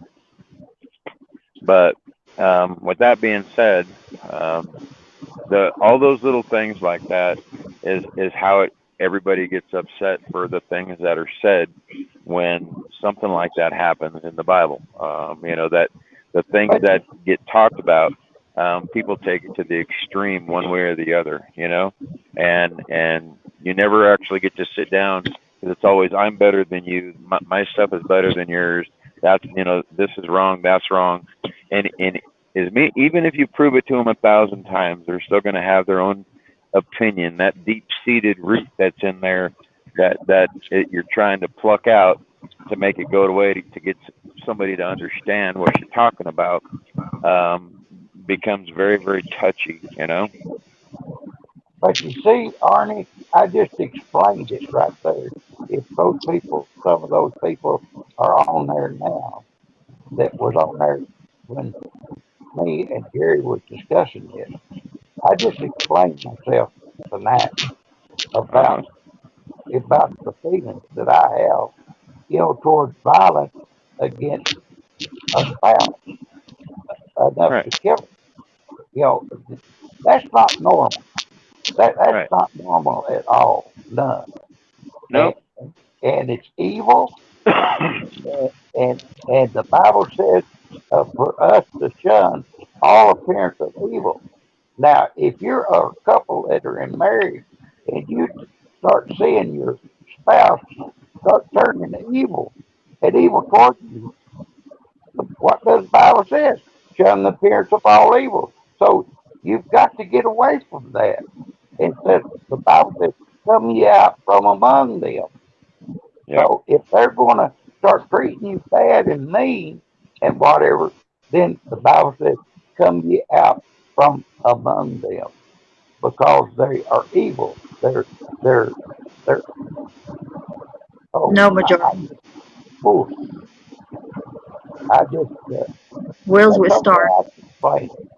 I: But with that being said, all those little things like that is how everybody gets upset for the things that are said when something like that happens in the Bible. That the things
J: But
I: that get talked about, people take it to the extreme one way or the other. And you never actually get to sit down because it's always I'm better than you. My stuff is better than yours. That's this is wrong. That's wrong. And even if you prove it to them 1,000 times, they're still going to have their own opinion. That deep-seated root that's in there, you're trying to pluck out, to make it go away to get somebody to understand what you're talking about becomes very, very touchy, you know?
J: But you see, Arnie, I just explained it right there. If those people, some of those people are on there now that was on there when me and Jerry was discussing this, I just explained myself tonight
I: Uh-huh.
J: about the feelings that I have, towards violence against a spouse enough
I: Right.
J: to kill it. You know, that's not normal. That's
I: Right.
J: not normal at all. None. And
I: Nope.
J: and it's evil. And the Bible says for us to shun all appearance of evil. Now, if you're a couple that are in marriage and you start seeing your spouse start turning and evil towards you, what does the Bible says? Shun the appearance of all evil. So you've got to get away from that. It says the Bible says, "Come ye out from among them."
I: Yep.
J: So if they're going to start treating you bad and mean and whatever, then the Bible says, "Come ye out from among them," because they are evil. They're they're. Oh,
G: No, majority.
J: oof, I just
G: Will's
J: that's
G: with
J: okay.
G: Star.
J: I can explain it.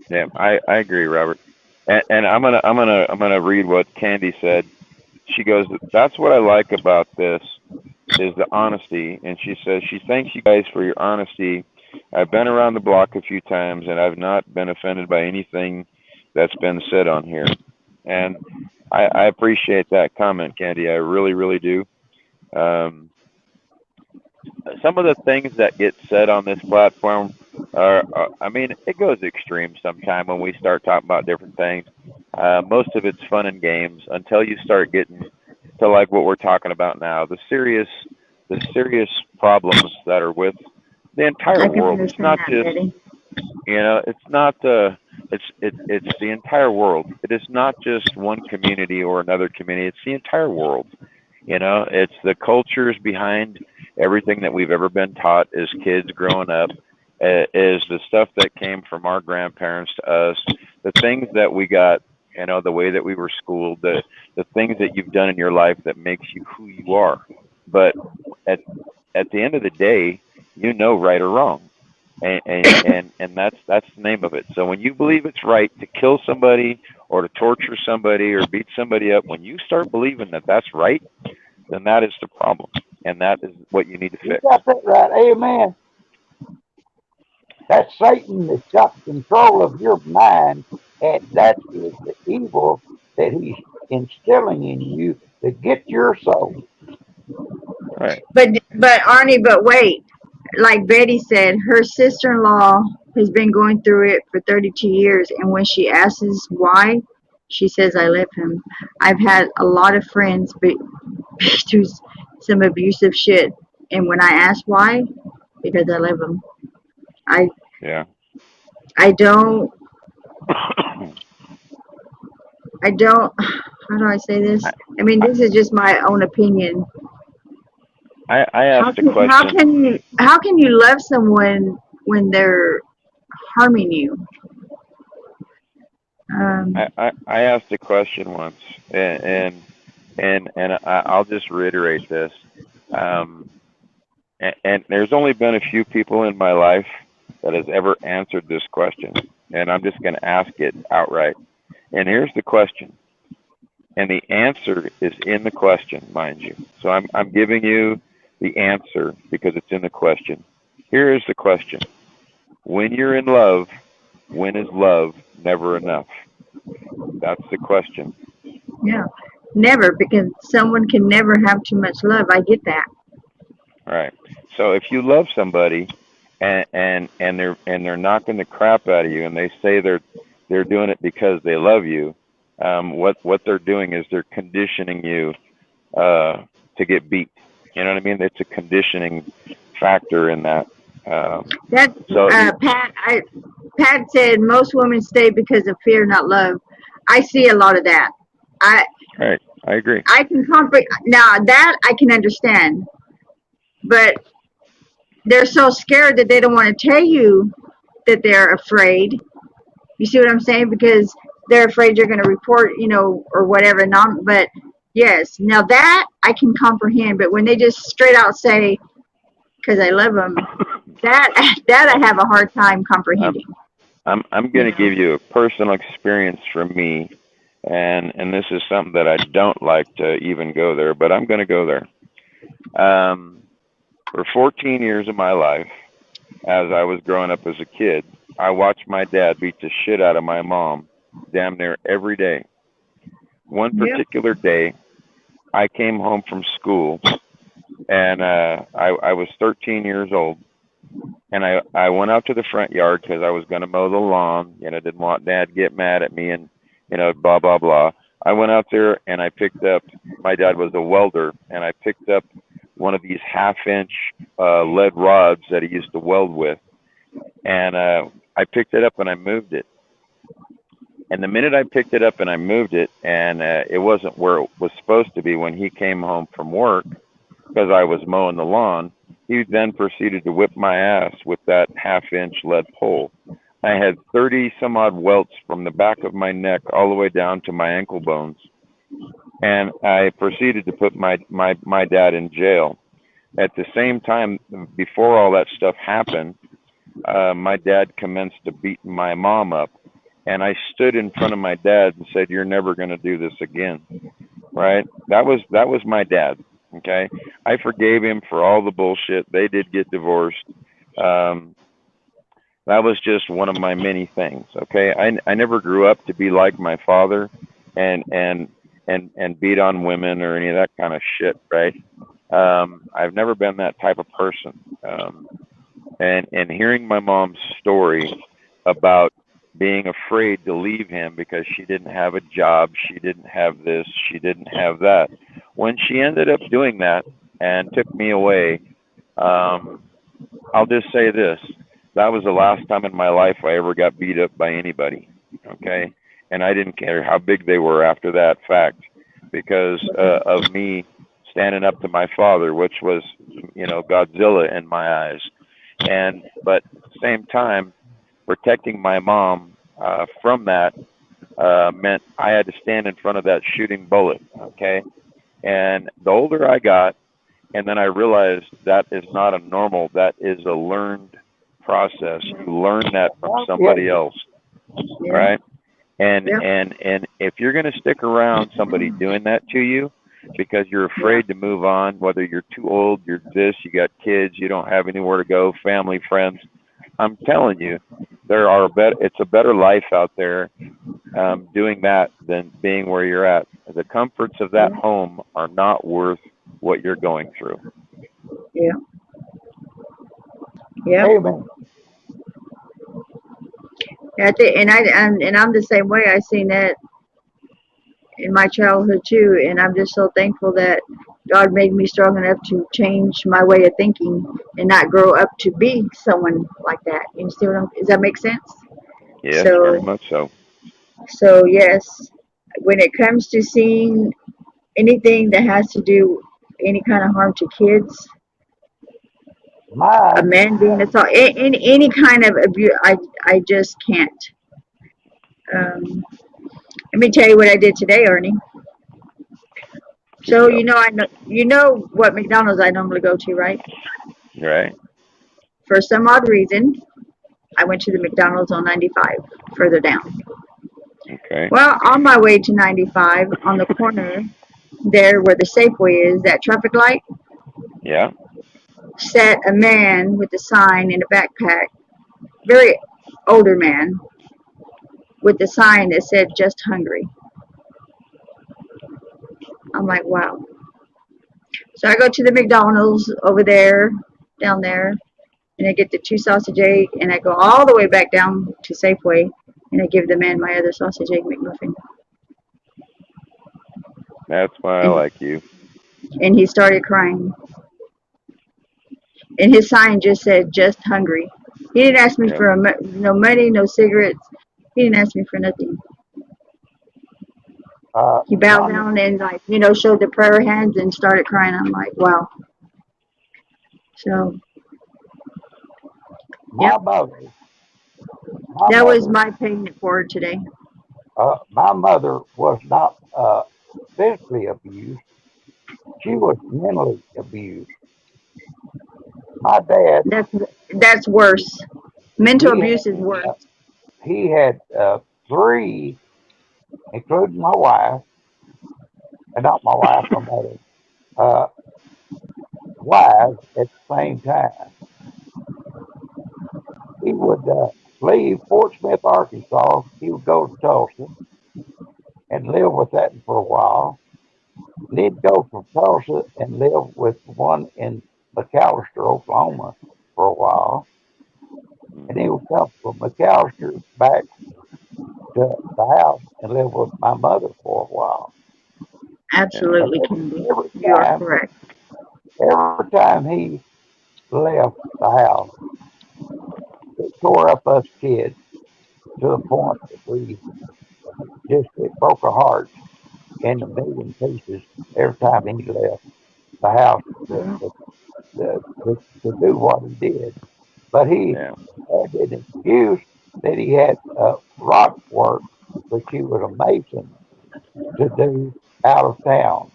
I: Yeah, I agree, Robert. And I'm gonna read what Candy said. She goes, "That's what I like about this is the honesty." And she says she thanks you guys for your honesty. I've been around the block a few times, and I've not been offended by anything that's been said on here. And I appreciate that comment, Candy. I really, really do. Um, some of the things that get said on this platform I mean, it goes extreme sometime when we start talking about different things. Most of it's fun and games until you start getting to like what we're talking about now, the serious problems that are with the entire
G: I can
I: world. It's
G: understand
I: not
G: that,
I: just,
G: Betty.
I: it's not it's the entire world. It is not just one community or another community. It's the entire world. It's the cultures behind everything that we've ever been taught as kids growing up, is the stuff that came from our grandparents to us, the things that we got, the way that we were schooled, the things that you've done in your life that makes you who you are. But at at the end of the day, right or wrong, and that's the name of it. So when you believe it's right to kill somebody or to torture somebody or beat somebody up, when you start believing that that's right, then that is the problem, and that is what you need to
J: You
I: fix.
J: got that right. Amen. That's Satan that's got control of your mind, and that is the evil that he's instilling in you to get your soul.
I: Right.
G: But Arnie, but wait. Like Betty said, her sister-in-law has been going through it for 32 years, and when she asks why, she says, "I love him." I've had a lot of friends do some abusive shit, and when I ask why, because I love him. I
I: Yeah.
G: I don't I don't. How do I say this?
I: I,
G: I mean,
I: I
G: this is just my own opinion.
I: I
G: How
I: asked a
G: can how
I: question.
G: can you how can you love someone when they're harming you?
I: I asked a question once, and I'll just reiterate this. Um, and there's only been a few people in my life that has ever answered this question, and I'm just going to ask it outright. And here's the question, and the answer is in the question, mind you. So I'm giving you the answer because it's in the question. Here is the question: when you're in love, when is love never enough? That's the question.
G: Yeah, never, because someone can never have too much love. I get that.
I: Right. So if you love somebody and they're knocking the crap out of you and they say they're doing it because they love you, what they're doing is they're conditioning you to get beat. You know what I mean? It's a conditioning factor in that.
G: That
I: So you
G: Pat said most women stay because of fear, not love. I see a lot of that. I
I: right. I agree.
G: I can comfort. Now that I can understand, but they're so scared that they don't want to tell you that they're afraid. You see what I'm saying? Because they're afraid you're going to report, or whatever. But yes, now that I can comprehend. But when they just straight out say, "Because I love them," that I have a hard time comprehending.
I: I'm going to give you a personal experience from me, and this is something that I don't like to even go there, but I'm going to go there. For 14 years of my life, as I was growing up as a kid, I watched my dad beat the shit out of my mom damn near every day. One particular day, I came home from school, and I was 13 years old, and I went out to the front yard because I was going to mow the lawn, didn't want Dad to get mad at me and, blah, blah, blah. I went out there and I picked up, my dad was a welder, and I picked up one of these half-inch lead rods that he used to weld with, and I picked it up and I moved it. And the minute I picked it up and I moved it, and it wasn't where it was supposed to be when he came home from work, because I was mowing the lawn, he then proceeded to whip my ass with that half-inch lead pole. I had 30 some odd welts from the back of my neck all the way down to my ankle bones. And I proceeded to put my dad in jail. At the same time, before all that stuff happened, my dad commenced to beat my mom up. And I stood in front of my dad and said, "You're never going to do this again." Right? That was my dad. Okay, I forgave him for all the bullshit. They did get divorced. That was just one of my many things. Okay, I never grew up to be like my father, and beat on women or any of that kind of shit. Right? I've never been that type of person. And hearing my mom's story about being afraid to leave him because she didn't have a job, she didn't have this, she didn't have that. When she ended up doing that and took me away, I'll just say this. That was the last time in my life I ever got beat up by anybody, okay? And I didn't care how big they were after that fact, because of me standing up to my father, which was, Godzilla in my eyes. But at the same time, protecting my mom from that meant I had to stand in front of that shooting bullet, okay? And the older I got, and then I realized that is not a normal, that is a learned process. You learn that from somebody else, right? And if you're going to stick around somebody doing that to you because you're afraid to move on, whether you're too old, you're this, you got kids, you don't have anywhere to go, family, friends, I'm telling you, it's a better life out there doing that than being where you're at. The comforts of that home are not worth what you're going through.
G: Yeah. Yeah.
J: Amen.
G: And I'm the same way. I seen that in my childhood too, and I'm just so thankful that God made me strong enough to change my way of thinking and not grow up to be someone like that. You see does that make sense?
I: Yes, very much so.
G: So yes, when it comes to seeing anything that has to do any kind of harm to kids, a man being assaulted, any kind of abuse, I just can't. Let me tell you what I did today, Ernie. So you know what McDonald's I normally go to, right?
I: Right.
G: For some odd reason, I went to the McDonald's on 95, further down.
I: Okay.
G: Well, on my way to 95, on the corner there where the Safeway is, that traffic light,
I: Yeah.
G: sat a man with a sign in a backpack, very older man, with the sign that said "Just Hungry." I'm like, wow. So I go to the McDonald's over there, down there, and I get the 2 sausage egg, and I go all the way back down to Safeway, and I give the man my other sausage egg McMuffin.
I: That's why I like you.
G: And he started crying. And his sign just said "Just Hungry." He didn't ask me for no money, no cigarettes. He didn't ask me for nothing. He bowed
J: my,
G: down and like, showed the prayer hands and started crying. I'm like, wow. So,
J: my
G: yep,
J: mother, my
G: that was
J: mother,
G: my paying it forward today.
J: my mother was not physically abused. She was mentally abused. My dad,
G: That's that's worse. Mental
J: he
G: abuse is worse.
J: he had three, including my wife, and not my wife, my mother, uh, wives at the same time. He would leave Fort Smith, Arkansas. He would go to Tulsa and live with that for a while. And he'd go from Tulsa and live with one in McAllister, Oklahoma for a while. And he would come from McAllister back to the house and live with my mother for a while. And
G: Absolutely, Candy.
J: every
G: You are
J: time,
G: correct.
J: every time he left the house, it tore up us kids to the point that we just, it broke our hearts in a million pieces every time he left the house to do what he did. But he
I: Yeah.
J: had an excuse that he had rock work, which he was a mason, to do out of town.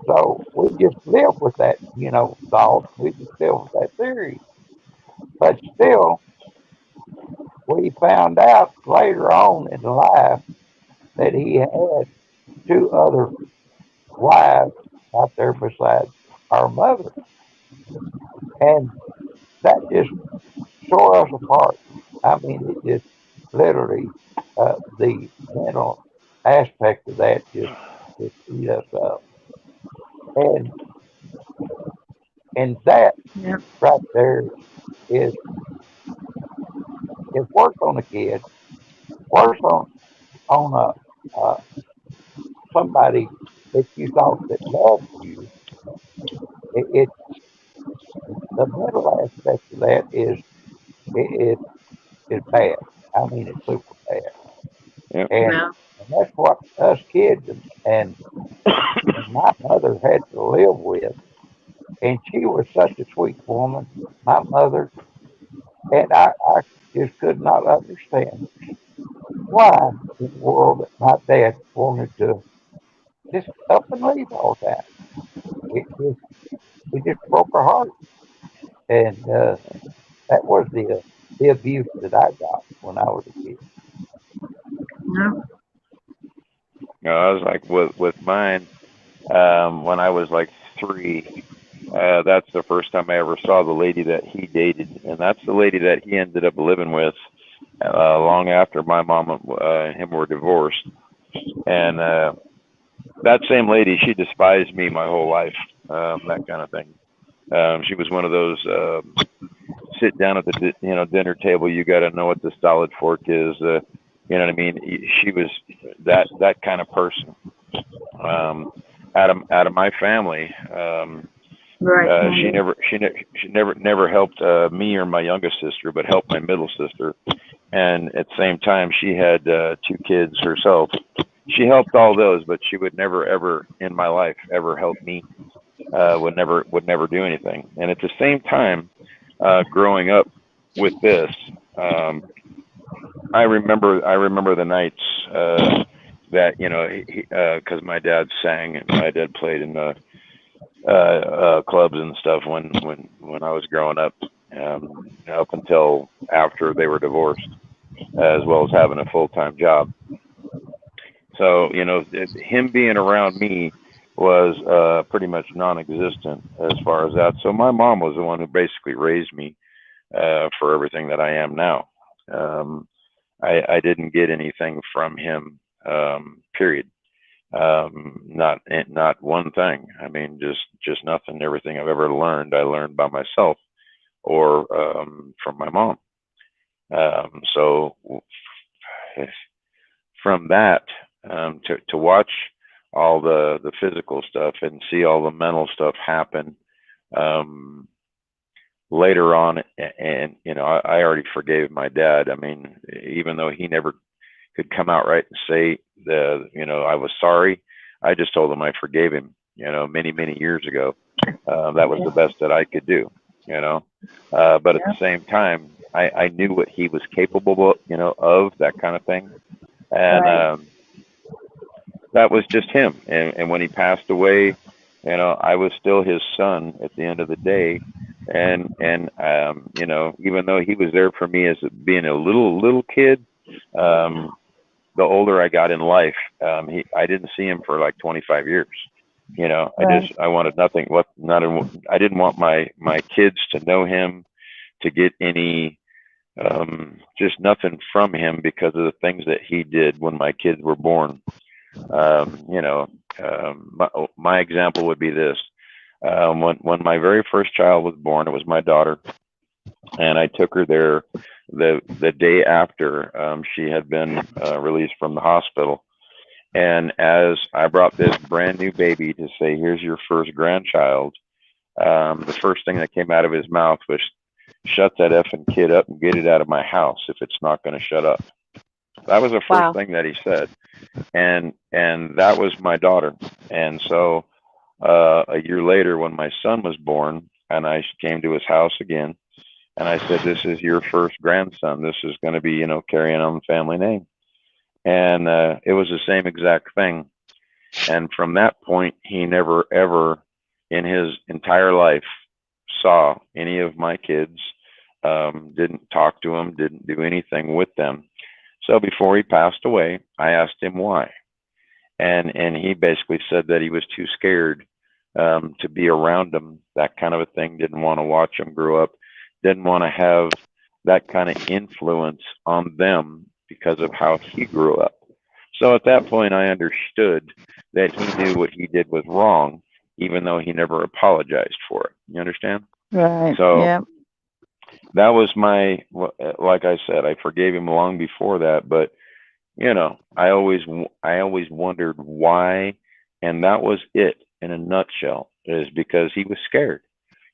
J: So we just lived with that, thought. We just lived with that theory. But still, we found out later on in life that he had two other wives out there besides our mother. And that just tore us apart. I mean, it just literally, the mental aspect of that just eat us up. And, and that
G: Yep.
J: right there is, is worse on a kid, worse on somebody that you thought that loved you. It the mental aspect of that is bad. I mean, it's super bad,
I: Yep.
J: and
G: Well,
J: and that's what us kids and my mother had to live with. And she was such a sweet woman, my mother, and I just could not understand why in the world that my dad wanted to just up and leave all the time. It just broke her heart, and that was the abuse that I got when I was a kid.
G: no.
I: I was like with mine when I was like 3. That's the first time I ever saw the lady that he dated, and that's the lady that he ended up living with long after my mom and him were divorced. And that same lady, she despised me my whole life, that kind of thing. She was one of those sit down at the dinner table. You got to know what the solid fork is. You know what I mean? She was that kind of person. Um, out of my family,
G: Right,
I: she
G: Candy.
I: never helped me or my youngest sister, but helped my middle sister. And at the same time, she had 2 kids herself. She helped all those, but she would never ever in my life ever help me. Would never do anything. And at the same time, growing up with this, um, I remember the nights that because my dad sang and my dad played in the clubs and stuff when I was growing up, up until after they were divorced, as well as having a full-time job. So him being around me was pretty much non-existent as far as that. So my mom was the one who basically raised me for everything that I am now. Um, I didn't get anything from him, period. Not one thing. I mean, just nothing. Everything I've ever learned, I learned by myself or from my mom. So from that, to watch all the physical stuff and see all the mental stuff happen um, later on, and I already forgave my dad. I mean, even though could come out right and say I was sorry. I just told him I forgave him, many, many years ago. That was the best that I could do, but at the same time, I knew what he was capable of, of that kind of thing. And, that was just him. And when he passed away, I was still his son at the end of the day. And even though he was there for me as being a little kid, the older I got in life, I didn't see him for like 25 years. I wanted nothing. I didn't want my kids to know him, to get any, just nothing from him because of the things that he did when my kids were born. My example would be this. When my very first child was born, it was my daughter, and I took her there the day after she had been released from the hospital. And as I brought this brand new baby to say, here's your first grandchild, the first thing that came out of his mouth was, shut that effing kid up and get it out of my house if it's not going to shut up. That was the first thing that he said. And that was my daughter. And so a year later, when my son was born, and I came to his house again, and I said, this is your first grandson. This is going to be, carrying on the family name. And it was the same exact thing. And from that point, he never, ever in his entire life saw any of my kids, didn't talk to them, didn't do anything with them. So before he passed away, I asked him why. And he basically said that he was too scared to be around them, that kind of a thing, didn't want to watch them grow up, didn't want to have that kind of influence on them because of how he grew up. So at that point, I understood that he knew what he did was wrong, even though he never apologized for it. You understand?
K: Right.
I: So
K: Yeah.
I: that was like I said, I forgave him long before that, but I always wondered why, and that was it in a nutshell, is because he was scared.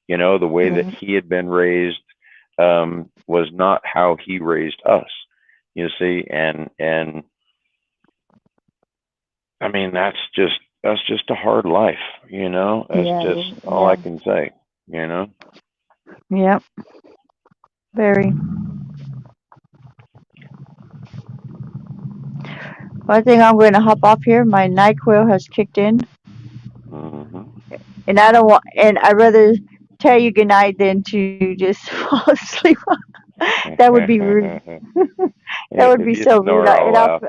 I: The way that he had been raised was not how he raised us, you see, and I mean, that's just a hard life, That's just all I can say,
K: Yep. Very. Well, I think I'm going to hop off here. My NyQuil has kicked in, and I don't want. And I'd rather tell you good night than to just fall asleep. That would be rude. That would
I: If
K: be
I: you
K: so rude.
I: snore, I'll laugh.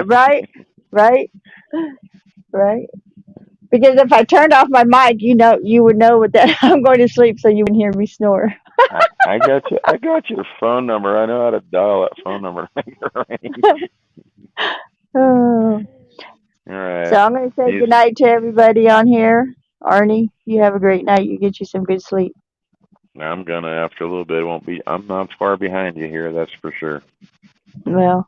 K: Right, right, right. Because if I turned off my mic, you would know that I'm going to sleep, so you wouldn't hear me snore.
I: I got you. I got your phone number. I know how to dial that phone number.
K: Oh.
I: All right.
K: So I'm going to say good night to everybody on here. Arnie, you have a great night. You get you some good sleep.
I: I'm gonna, after a little bit. I'm not far behind you here, that's for sure.
K: Well,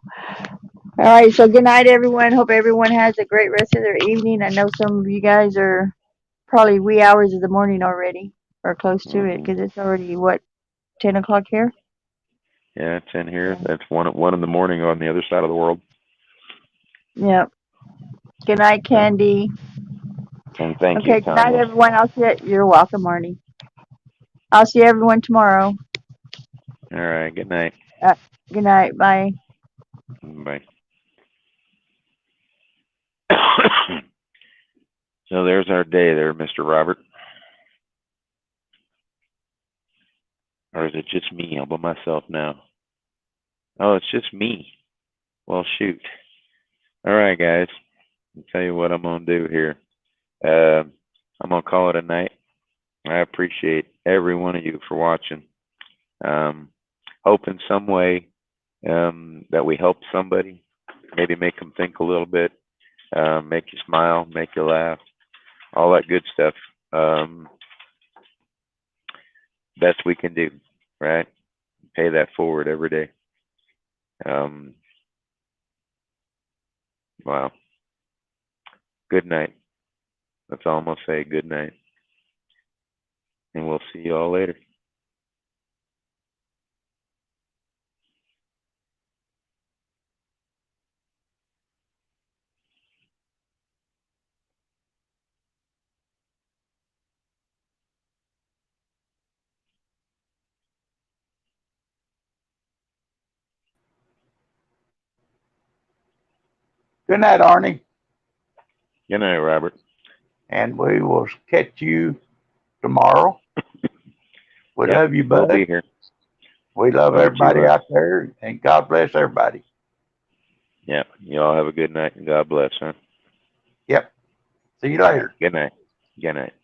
K: all right. So good night, everyone. Hope everyone has a great rest of their evening. I know some of you guys are probably wee hours of the morning already, or close to it, because it's already 10 o'clock here.
I: Yeah, 10 here. That's one in the morning on the other side of the world.
K: Yep. Good night, Candy.
I: And thank you,
K: Okay, good night,
I: Tanya.
K: everyone. You're welcome, Arnie. I'll see everyone tomorrow.
I: All right. Good night.
K: Good night. Bye.
I: Bye. So there's our day there, Mr. Robert. Or is it just me all by myself now? Oh, it's just me. Well, shoot. All right, guys. I'll tell you what I'm going to do here. I'm going to call it a night. I appreciate every one of you for watching. Hope in some way that we help somebody, maybe make them think a little bit, make you smile, make you laugh, all that good stuff. Best we can do, right? Pay that forward every day. Wow. Good night. That's all I'm going to say. Good night. And we'll see you all later.
J: Good night, Arnie.
I: Good night, Robert.
J: And we will catch you tomorrow. We
I: Yep,
J: love you,
I: we'll
J: bud.
I: be here.
J: We love
I: All right,
J: everybody
I: you,
J: out there, and God bless everybody.
I: Yeah, you all have a good night and God bless, huh?
J: Yep. See you later.
I: Good night. Good night.